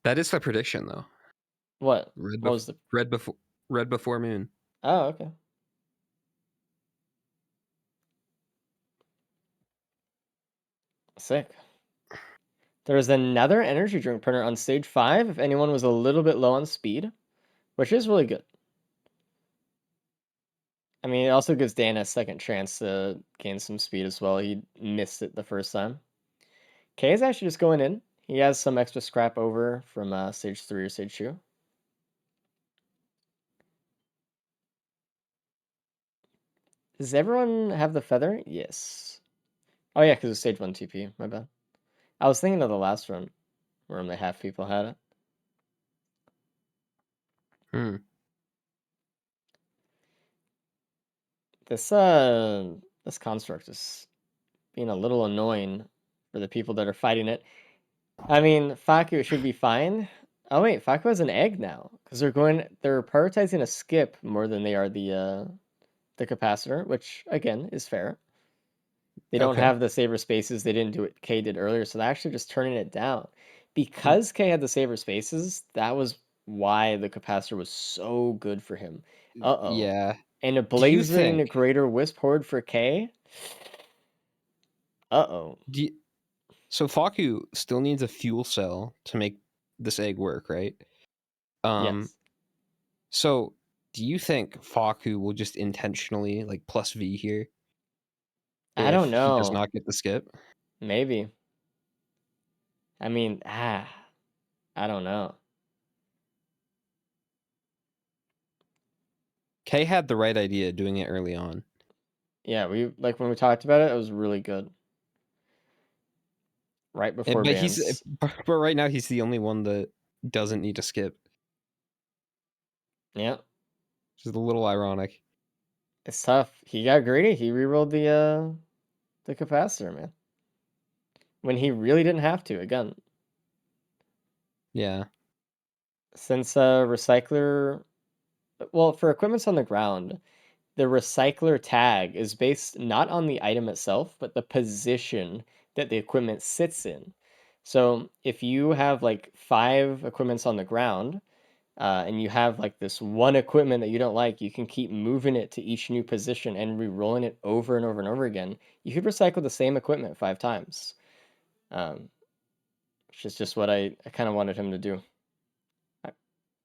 That is the prediction though. What? Red, What was the... red before moon. Oh, okay. Sick. There's another energy drink printer on stage 5 if anyone was a little bit low on speed, which is really good. I mean, it also gives Dan a second chance to gain some speed as well. He missed it the first time. K is actually just going in. He has some extra scrap over from stage 3 or stage 2. Does everyone have the feather? Yes. Oh yeah, because it's stage 1 TP. My bad. I was thinking of the last run where only half people had it. Hmm. This construct is being a little annoying for the people that are fighting it. I mean, Faku should be fine. Oh wait, Faku has an egg now because they're prioritizing a skip more than they are the capacitor, which again is fair. They don't Okay. have the saver spaces. They didn't do what K did earlier, so they're actually just turning it down. Because K had the saver spaces, that was why the capacitor was so good for him. Uh-oh. Yeah. And a Do you blazing think greater wisp horde for K? Uh-oh. so Faku still needs a fuel cell to make this egg work, right? Yes. So do you think Faku will just intentionally like plus V here I if don't he does know. not get the skip? Maybe. I mean, I don't know. K had the right idea doing it early on. Yeah, we like when we talked about it, it was really good. Right before But bans. but right now he's the only one that doesn't need to skip. Yeah, Which is a little ironic. it's tough. He got greedy. He rerolled the capacitor, man. When he really didn't have to. Again, Yeah. since recycler, well, for equipments on the ground, the recycler tag is based not on the item itself, but the position that the equipment sits in. So if you have like 5 equipments on the ground, and you have like this one equipment that you don't like, you can keep moving it to each new position and re-rolling it over and over and over again. You could recycle the same equipment 5 times, which is just what I kind of wanted him to do.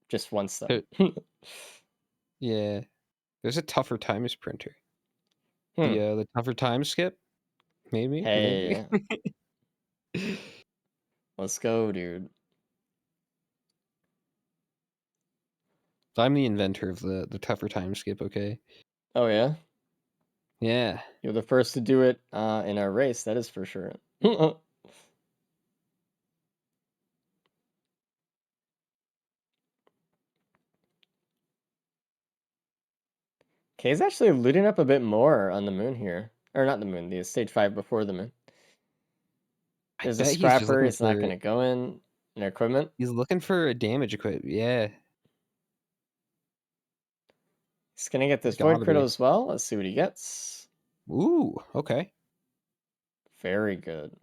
Just once though. Yeah. There's a tougher times printer. Hmm. The tougher times skip? Maybe. Hey, let's go, dude. I'm the inventor of the tougher time skip, okay? Oh yeah, Yeah. you're the first to do it in our race. That is for sure. Kay's actually looting up a bit more on the moon here. Or not the moon, the stage 5 before the moon. I There's a bet he's just scrapper, looking it's not for gonna go in equipment. he's looking for a damage equip. Yeah. He's gonna get this He's void gotta critical be. as well. Let's see what he gets. Ooh, okay. Very good.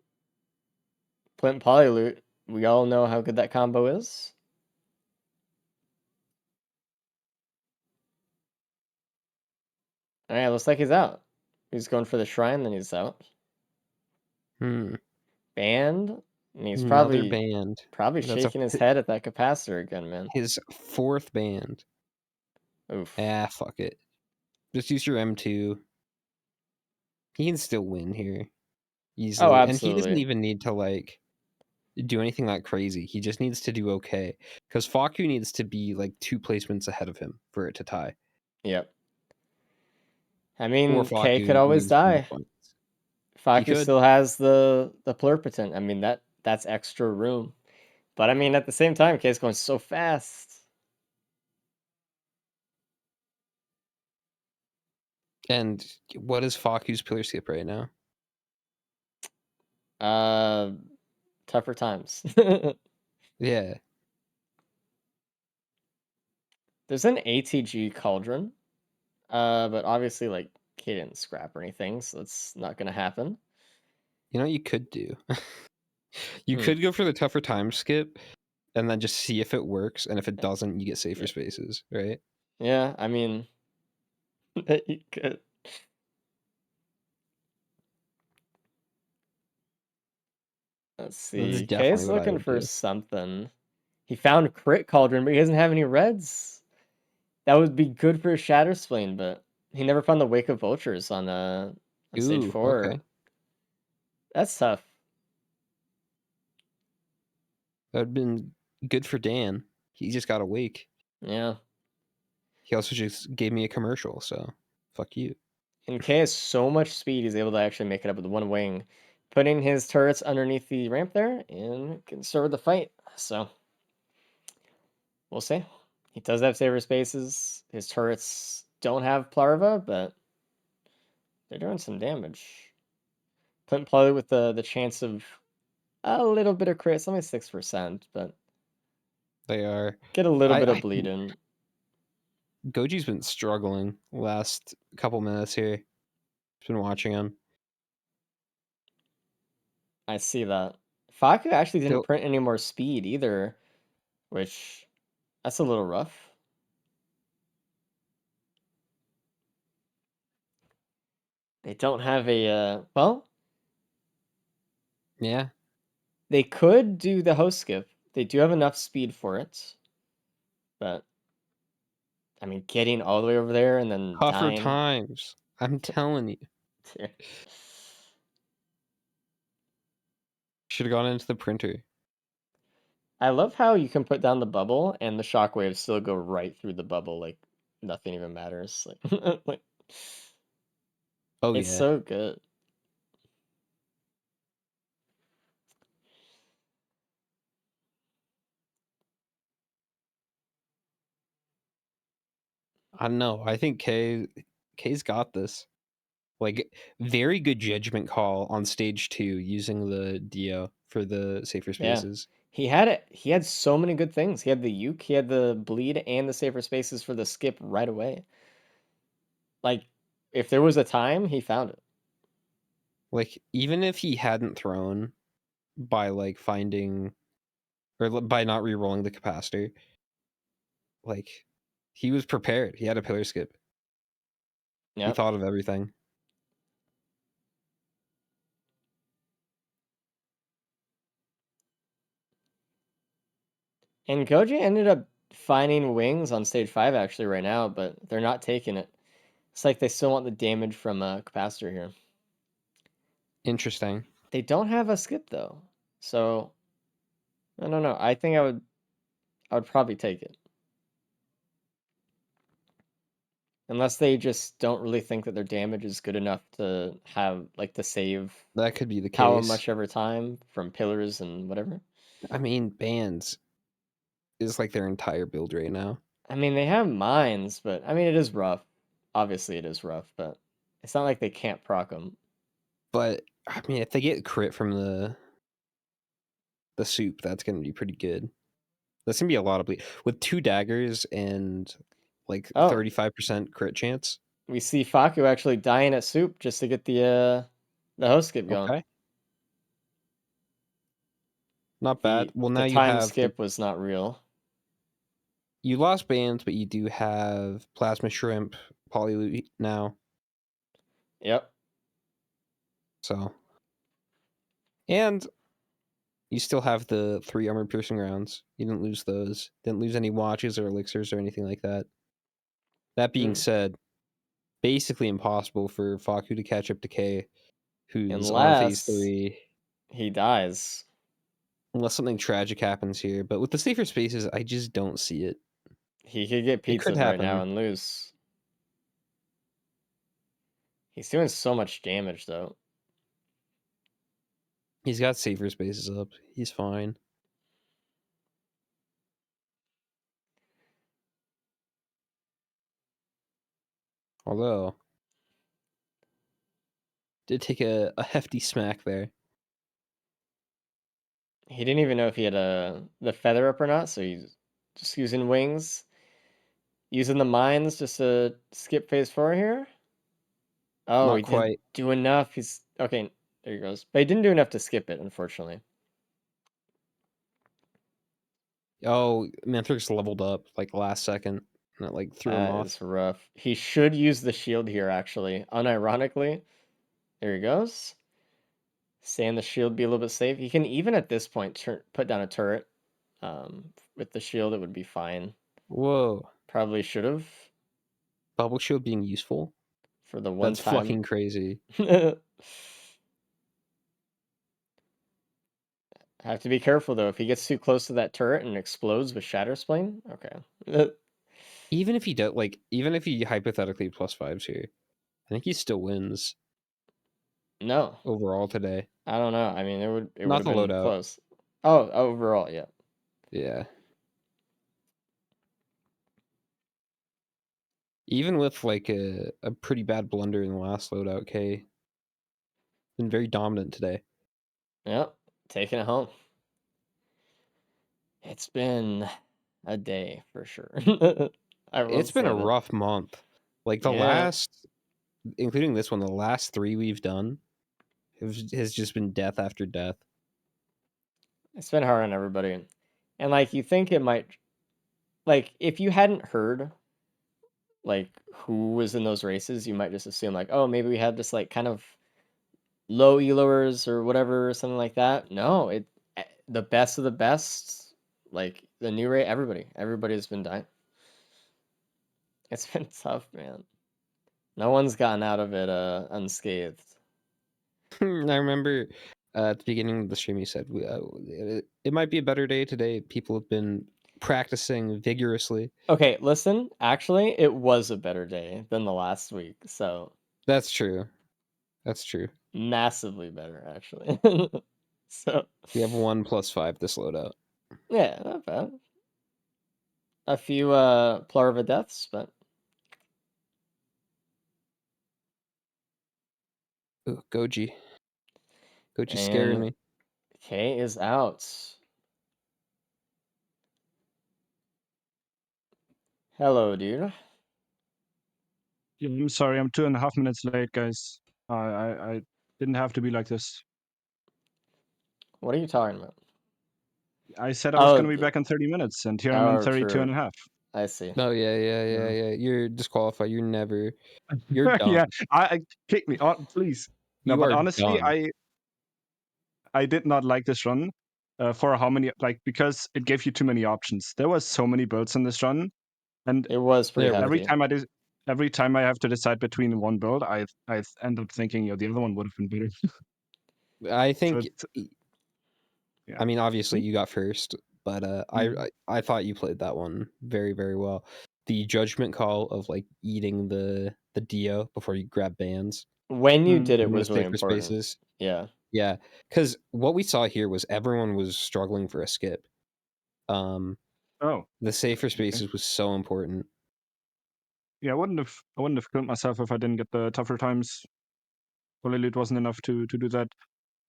Flint Polyloot. We all know how good that combo is. Alright, looks like he's out. He's going for the shrine, then he's out. Hmm. Banned. And he's Another probably band. That's shaking his head at that capacitor again, man. his 4th band. Oof. Ah, fuck it. Just use your M2. He can still win here Oh, easily, and he doesn't absolutely. even need to like do anything that crazy. He just needs to do okay, because Faku needs to be like 2 placements ahead of him for it to tie. Yep. I Or mean, K could Faku always lose 1 die. point. He Faku could. still has the pluripotent. I mean that's extra room. But I mean at the same time, K's going so fast. And what is Faku's pillar skip right now? Uh tougher times. Yeah. There's an ATG cauldron. But obviously like K didn't scrap or anything, so it's not gonna happen. You know what you could do? You Hmm. could go for the tougher time skip and then just see if it works, and if it Yeah. doesn't, you get safer Yeah. spaces, right? Yeah, I mean you could. Let's This is see. definitely K's what I looking would for do. something. He found crit cauldron, but he doesn't have any reds. That would be good for a Shatter Spleen, but he never found the Wake of Vultures on stage Ooh, 4. okay. That's tough. That would have been good for Dan. He just got awake. Yeah. He also just gave me a commercial, so fuck you. And K has so much speed, he's able to actually make it up with one wing. Putting his turrets underneath the ramp there and can start with the fight. So we'll see. He does have saver spaces. His turrets don't have Plarva, but they're doing some damage. Flint Play with the chance of a little bit of crit. It's only 6%, but They are. get a little bit of I bleed in. Goji's been struggling last couple minutes here. Just been watching him. I see that. Faku actually didn't Still, print any more speed either, which that's a little rough. They don't have a well, yeah. they could do the host skip. They do have enough speed for it. But I mean getting all the way over there and then Tougher dying. times. I'm telling you. Should have gone into the printer. I love how you can put down the bubble and the shockwaves still go right through the bubble like nothing even matters. Like, like Oh It's yeah. so good. I don't know. I think K's got this. Like, very good judgment call on stage 2 using the Dio for the safer Yeah. spaces. He had it. He had so many good things. He had the uke, he had the bleed, and the safer spaces for the skip right away. Like, if there was a time, he found it. Like, even if he hadn't thrown by like finding or by not re-rolling the capacitor, like he was prepared. He had a pillar skip. He Yeah. thought of everything. And Goji ended up finding wings on stage 5 actually right now, but they're not taking it. It's like they still want the damage from a capacitor here. Interesting. They don't have a skip though. So I don't know. I think I would probably take it. Unless they just don't really think that their damage is good enough to have like to save That could be the how case. much ever time from pillars and whatever. I mean, bands is like their entire build right now. I mean, they have mines, but I mean, it is rough. Obviously, it is rough, but it's not like they can't proc them. But I mean, if they get crit from the soup, that's gonna be pretty good. That's gonna be a lot of bleed with 2 daggers and like Oh, 35% crit chance. we see Faku actually dying at soup just to get the host skip going. Okay, not bad. The Well, now the you time have skip was not real. you lost bands, but you do have plasma shrimp, polyloot now. Yep. So, and you still have the 3 armor piercing rounds. You didn't lose those. Didn't lose any watches or elixirs or anything like that. That being Mm. said, basically impossible for Faku to catch up to K, who's on phase Unless 3, he dies. unless something tragic happens here. But with the safer spaces, I just don't see it. He could get It could pizzas right now happen. and lose. He's doing so much damage though. He's got safer spaces up. He's fine. Although, did take a hefty smack there. He didn't even know if he had the feather up or not, so he's just using wings. Using the mines just to skip phase 4 here. Oh, he Not didn't quite. do enough. He's okay. There he goes. But he didn't do enough to skip it, unfortunately. Oh, Manthrix leveled up like last second. And that like threw him That off. is rough. He should use the shield here, actually. Unironically. There he goes. Saying the shield be a little bit safe. He can even at this point put down a turret. With the shield, it would be fine. Whoa. Probably should have Bubble shield being useful? for the one That's time. fucking crazy. Have to be careful though. If he gets too close to that turret and explodes with Shattersplane, okay. Even if he does, like, even if he hypothetically +5s here, I think he still wins No, overall today. I don't know. I mean, it would Not have the been loadout. close. Oh, overall, yeah. Yeah. Even with like a pretty bad blunder in the last loadout, K been very dominant today. Yep, taking it home. It's been a day for sure. I will It's been say a that. rough month. Like the Yeah, last, including this one, the last 3 we've done has just been death after death. it's been hard on everybody. And like you think it might like if you hadn't heard like who was in those races, you might just assume like, oh, maybe we had this like kind of low elowers or whatever, or something like that. No, the best of the best, like the new rate, everybody's been dying. It's been tough, man. No one's gotten out of it unscathed. I remember at the beginning of the stream, you said it might be a better day today. People have been practicing vigorously. Okay, listen, actually, it was a better day than the last week. So That's true. That's true. Massively better, actually. So We have 1 + 5 this loadout. yeah, not bad. A few Plarva deaths, but Ooh, Goji. Goji's scaring and me. K is out. Hello, dude. Yeah, I'm sorry, I'm 2.5 minutes late, guys. I didn't have to be like this. What are you talking about? I said I was Oh, going to be back in 30 minutes, and here I'm in oh, 32 and true. a half. I see. Oh yeah. You're disqualified. You're never. You're done. Yeah, kick me, please. No, You but are honestly, done. I did not like this run. For how many, like, because it gave you too many options. There was so many builds in this run, and It was pretty There was. every hefty. time I have to decide between one build, I end up thinking, the other one would have been better. I So think. it's, yeah. I mean, obviously you got first, but Mhm. I thought you played that one very very well. The judgment call of like eating the Dio before you grab bands When you did Mm. it in the was really safer important. spaces. Yeah. Yeah, because what we saw here was everyone was struggling for a skip. Oh, The safer okay. spaces was so important. Yeah, I wouldn't have killed myself if I didn't get the tougher times. Holy Loot wasn't enough to do that.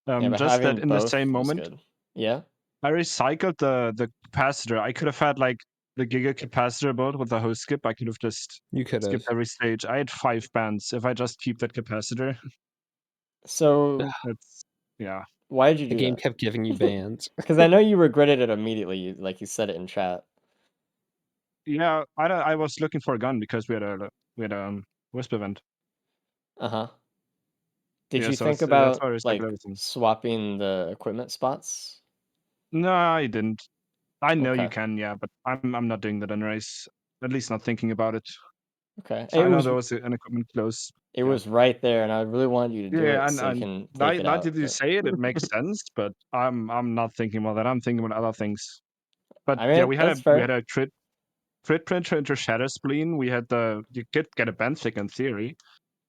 Yeah, but Just that having in the both same was moment, good. Yeah. I recycled the capacitor. I could have had like the Giga capacitor build with the host skip. I could have just You could have. skipped every stage. I had 5 bands. If I just keep that capacitor, So it's yeah. why did you The do game that? kept giving you bands. Because I know you regretted it immediately, like you said it in chat. Yeah, I was looking for a gun because we had a Wisp event. Uh-huh. Did Yeah, you so think that's about why I recycled like everything. swapping the equipment spots? No, I didn't. I know you Okay. can, yeah, but I'm not doing that in race. At least not thinking about it. Okay. I know there was an equipment close. It Yeah. was right there, and I really wanted you to do Yeah, it so you and can take it now out. that you But say it, it makes sense, but I'm not thinking about that. I'm thinking about other things. But I yeah, mean, that's we fair. had a crit printer into Shadow Spleen. We had you could get a benthic in theory.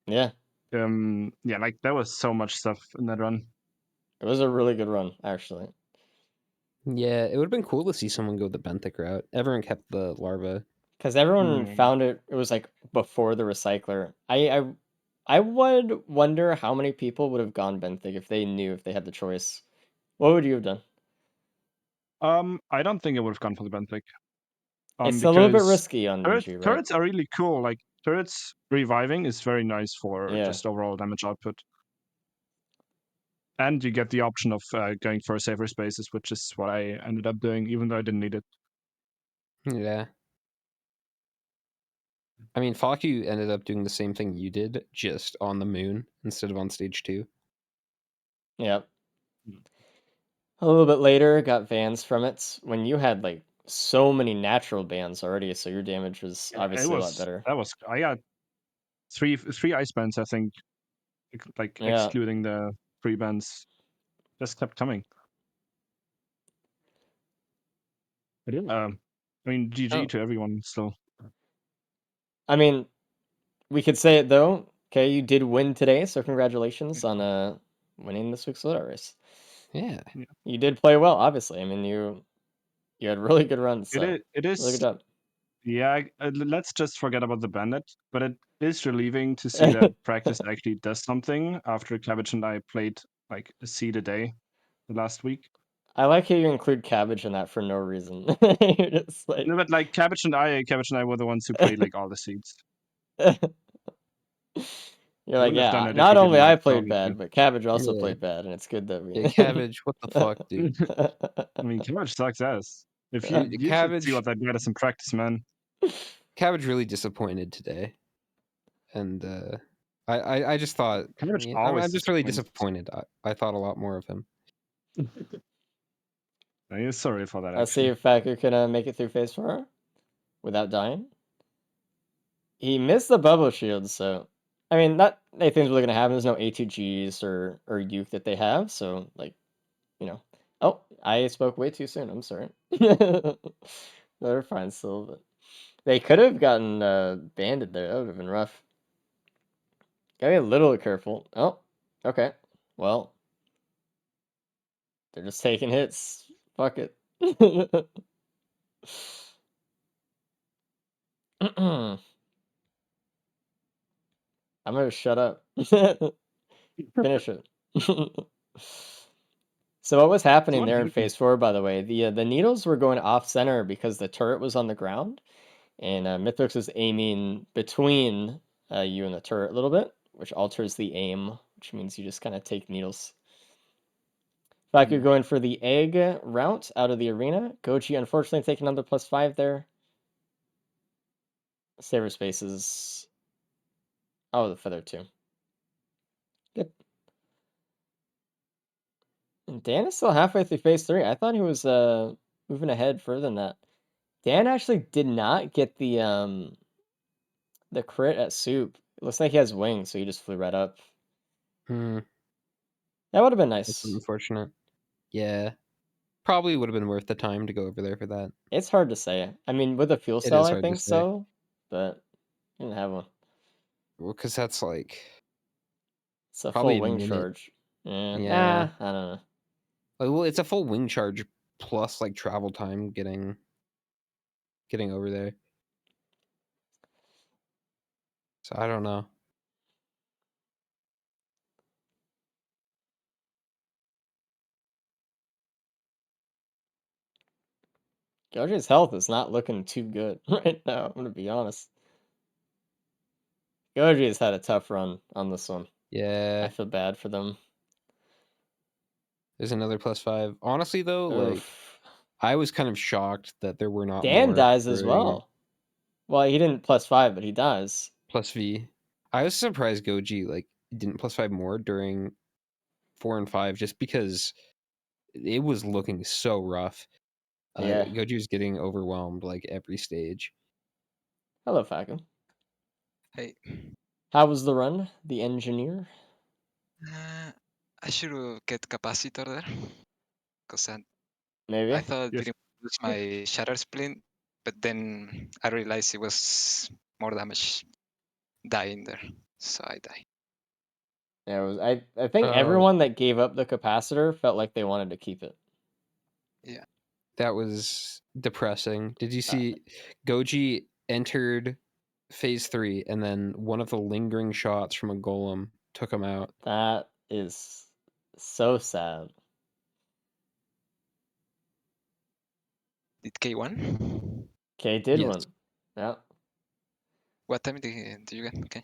Yeah, Yeah, like there was so much stuff in that run. it was a really good run, actually. Yeah, it would have been cool to see someone go the benthic route. Everyone kept the larva. Because everyone Yeah. found it. It was like before the recycler. I would wonder how many people would have gone benthic if they knew if they had the choice. What would you have done? I don't think I would have gone for the benthic. It's a little bit Because risky on EG, right? turrets are really cool. Like turrets reviving is very nice for Yeah. just overall damage output. And you get the option of going for safer spaces, which is what I ended up doing, even though I didn't need it. Yeah. I mean, Faku ended up doing the same thing you did, just on the moon instead of on stage 2. Yep. A little bit later, got bans from it when you had like so many natural bans already, so your damage was Yeah, obviously a lot better. I got three ice bands, I think, like Yeah. excluding the free bands, just kept coming. But yeah, I mean, GG Oh. to everyone still. I mean, we could say it though. Okay, you did win today, so congratulations on winning this week's Loadout race. Yeah. Yeah. You did play well, obviously. I mean, you had really good runs, so It really is. good job. Yeah, let's just forget about the bandit. But it is relieving to see that practice actually does something after Cabbage and I played like a seed a day last week. I like how you include cabbage in that for no reason. You're just like No, but like Cabbage and I were the ones who played like all the seeds. You're I like, wouldn't have done yeah, it if not he didn't only I like played talking to. bad, but Cabbage also Yeah. played bad, and it's good that Yeah, we Cabbage, what the fuck, dude? I mean, Cabbage sucks ass. If Dude, you should see Cabbage what that guy does in practice, man. Cabbage really disappointed today. And I just thought, Cabbage I'm always just really disappoints. disappointed. I thought a lot more of him. I'm sorry for that, Let's see actually. if Faku can make it through phase 4 without dying. He missed the bubble shield, so I mean, not anything's really gonna happen. There's no A2Gs or Uke that they have, so like, you know. Oh, I spoke way too soon. I'm sorry. They're fine still, but they could have gotten banded there. That would have been rough. Gotta be a little careful. Oh, Okay. Well, they're just taking hits. Fuck it. I'm gonna shut up. Finish it. So what was happening Someone there in hit me. phase 4, by the way? The needles were going off center because the turret was on the ground, and Mythos is aiming between you and the turret a little bit, which alters the aim, which means you just kind of take needles. Fact, you're going for the egg route out of the arena. Goji unfortunately taking another +5 there. Saver spaces. Oh, the feather too. Good. And Dan is still halfway through phase 3. I thought he was moving ahead further than that. Dan actually did not get the crit at soup. It looks like he has wings, so he just flew right up. Hmm, That would have been that's nice. unfortunate. Yeah, probably would have been worth the time to go over there for that. It's hard to say. I mean, with a fuel It cell, is I hard to think say. so, but he didn't have one. Well, because that's like It's a probably full a wing minute. charge. Yeah. Yeah. I don't know. Well, it's a full wing charge plus like travel time getting over there. So I don't know. Goji's health is not looking too good right now, I'm gonna be honest. Goji has had a tough run on this one. I Yeah, feel bad for them. there's another +5. Honestly, though, like Oof. I was kind of shocked that there were not Dan more dies as during well. Well, he didn't +5, but he dies. +V. I was surprised Goji like didn't +5 more during 4 and 5 just because it was looking so rough. Yeah. Goji was getting overwhelmed like every stage. Hello, Falcon. Hey, How was the run? The engineer? I should get capacitor there because I Maybe. thought I Yes. didn't use my shatter splint, but then I realized it was more damage dying there, so I died. Yeah, it was. I think everyone that gave up the capacitor felt like they wanted to keep it. Yeah. That was depressing. Did you see Goji entered phase 3 and then one of the lingering shots from a golem took him out? That is so sad. Did K1? Okay, did Yes. one. Yeah. What time did you get? Okay.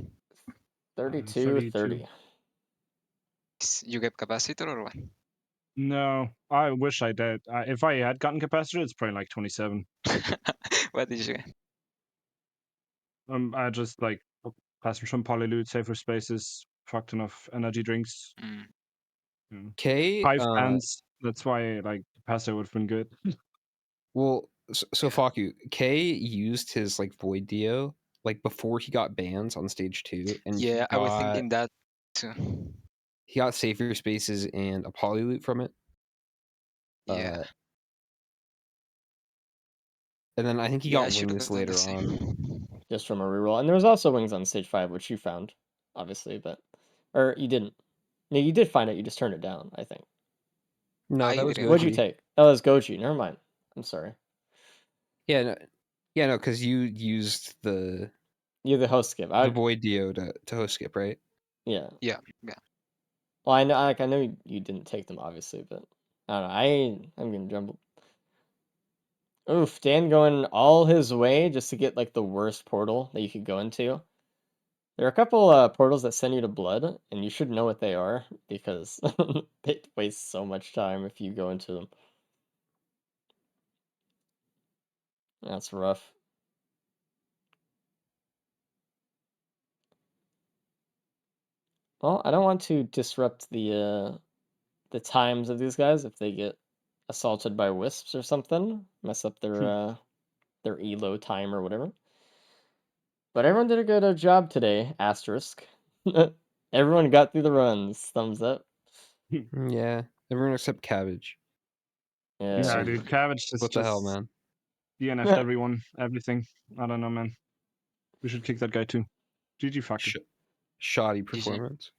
32, 30. You get capacitor or what? No, I wish I did. If I had gotten capacitor, it's probably like 27. What did you get? I just like passing from polyloot, safer spaces, fucked enough energy drinks. Mm. K 5 bands. That's why like capacitor would have been good. well so Yeah. Faku, K used his like void dio like before he got bans on stage 2 and Yeah, I was thinking that too. he got safer spaces and a polyloot from it. Yeah. And then I think he Yeah, I got should wings have done the later on. same. Just from a reroll. And there was also wings on stage 5, which you found, obviously, but. Or you didn't. No, you did find it, you just turned it down, I think. No, I that was didn't What'd you Goji. find take? Oh, that was Goji. Never mind. I'm sorry. Yeah, no, because you used the You're the host skip. void dio to host skip, right? Yeah. Yeah. Well, I know you didn't take them, obviously, but I don't know. I'm getting jumbled. Oof, Dan going all his way just to get like the worst portal that you could go into. There are a couple portals that send you to blood, and you should know what they are because they waste so much time if you go into them. That's rough. Well, I don't want to disrupt the times of these guys if they get assaulted by wisps or something, mess up their elo time or whatever. But everyone did a good job today, asterisk. Everyone got through the runs, thumbs up. Yeah, everyone except Cabbage. Yeah, Yeah. dude, Cabbage What just the hell, man? DNF'd everyone, everything. I don't know, man. We should kick that guy too. GG fucking. Shoddy GG. performance.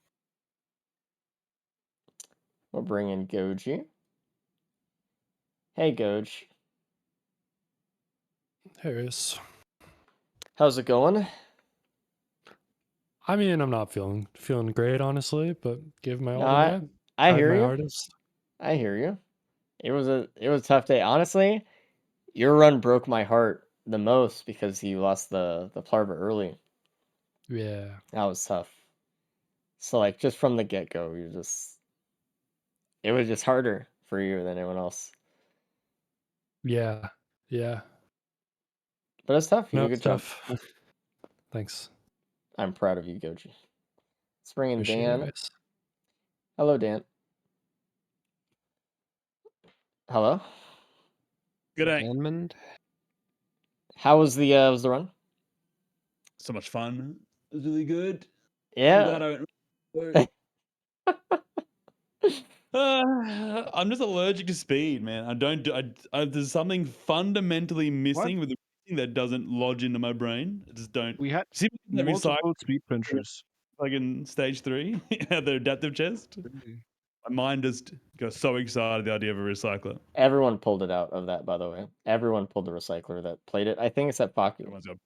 We'll bring in Goji. Hey, Goj. Harris. How's it going? I mean, I'm not feeling great, honestly, but gave my No, all today. I Tried hear my you. hardest. I hear you. It was a tough day. Honestly, your run broke my heart the most because you lost the Plarva early. Yeah. That was tough. So like just from the get-go, it was just harder for you than anyone else. Yeah. Yeah. But it's tough. You No, did a it's good job. tough. Thanks. I'm proud of you, Goji. Let's bring in Appreciate it, Dan. guys. Hello, Dan. Hello. Good day. Edmund. How was the run? So much fun. It was really good. I'm Yeah. glad I went. I'm just allergic to speed, man. I don't do. There's something fundamentally missing with the racing that doesn't lodge into my brain. I just don't. We had See that recycle multiple speed pinchers. like in stage 3, the adaptive chest. My mind just got so excited at the idea of a recycler. Everyone pulled it out of that, by the way. Everyone pulled the recycler that played it. I think it's at Faku. Everyone's got,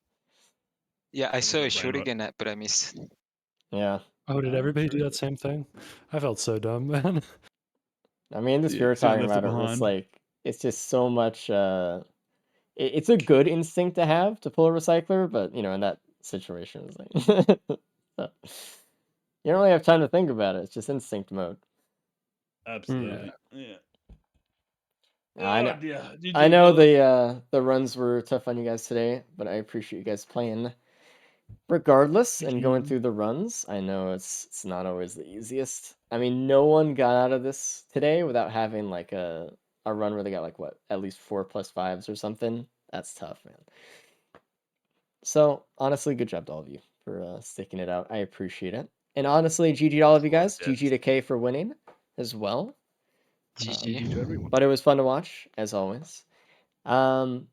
Yeah, I everyone's saw a got brain rot. shuriken, but I missed. Yeah. Oh, did Oh, everybody do very that good. same thing? I felt so dumb, man. I mean, this Yeah, we were Steven talking left it about it was behind. like it's just so much it's a good instinct to have to pull a recycler, but you know, in that situation it's like so, you don't really have time to think about it. It's just instinct mode. Absolutely. Yeah. I know. Oh dear. I GG, know fellas. the runs were tough on you guys today, but I appreciate you guys playing regardless and going through the runs. I know it's not always the easiest. I mean, no one got out of this today without having like a run where they got like what, at least 4+5s or something. That's tough, man. So honestly, good job to all of you for sticking it out. I appreciate it. And honestly, GG to all of you guys. GG to K for winning as well. GG. GG to everyone. But it was fun to watch as always. We'll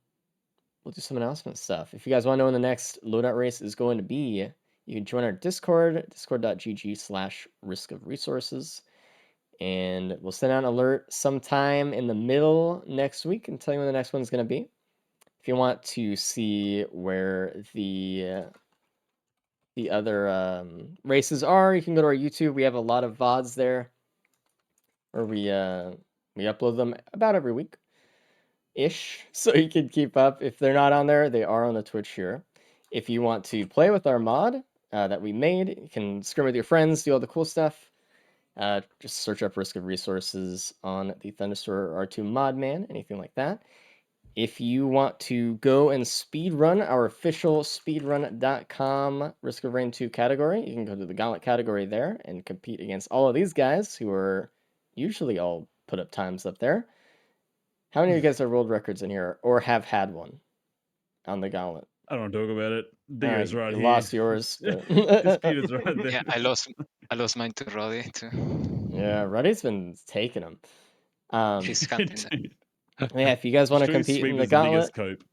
do some announcement stuff. If you guys want to know when the next loadout race is going to be, you can join our Discord, discord.gg/risk of resources. And we'll send out an alert sometime in the middle next week and tell you when the next one's going to be. If you want to see where the other races are, you can go to our YouTube. We have a lot of VODs there where we upload them about every week ish, so you can keep up. If they're not on there, they are on the Twitch here. If you want to play with our mod that we made, you can scrim with your friends, do all the cool stuff. Just search up Risk of Resources on the Thunderstore R2 mod man, anything like that. If you want to go and speedrun our official speedrun.com Risk of Rain 2 category, you can go to the Gauntlet category there and compete against all of these guys who are usually all put up times up there. How many of you guys have world records in here or have had one on the Gauntlet? I don't want to talk about it. Dio's right You here. lost yours, but Disputer's right there. Yeah, I lost mine to Roddy too. yeah, Ruddy's been taking them. He's hunting them. Yeah, if you guys want to Street compete in Sweep the is the biggest Gauntlet, cope.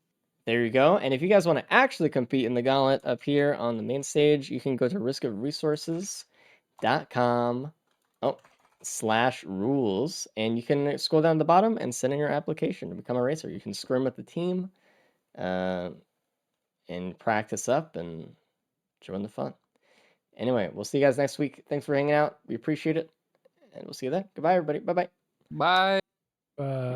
there you go. And if you guys want to actually compete in the Gauntlet up here on the main stage, you can go to riskofresources.com /rules, and you can scroll down to the bottom and send in your application to become a racer. You can scrim with the team and practice up and join the fun. Anyway, we'll see you guys next week. Thanks for hanging out. We appreciate it. And we'll see you then. Goodbye, everybody. Bye-bye. Bye. Bye.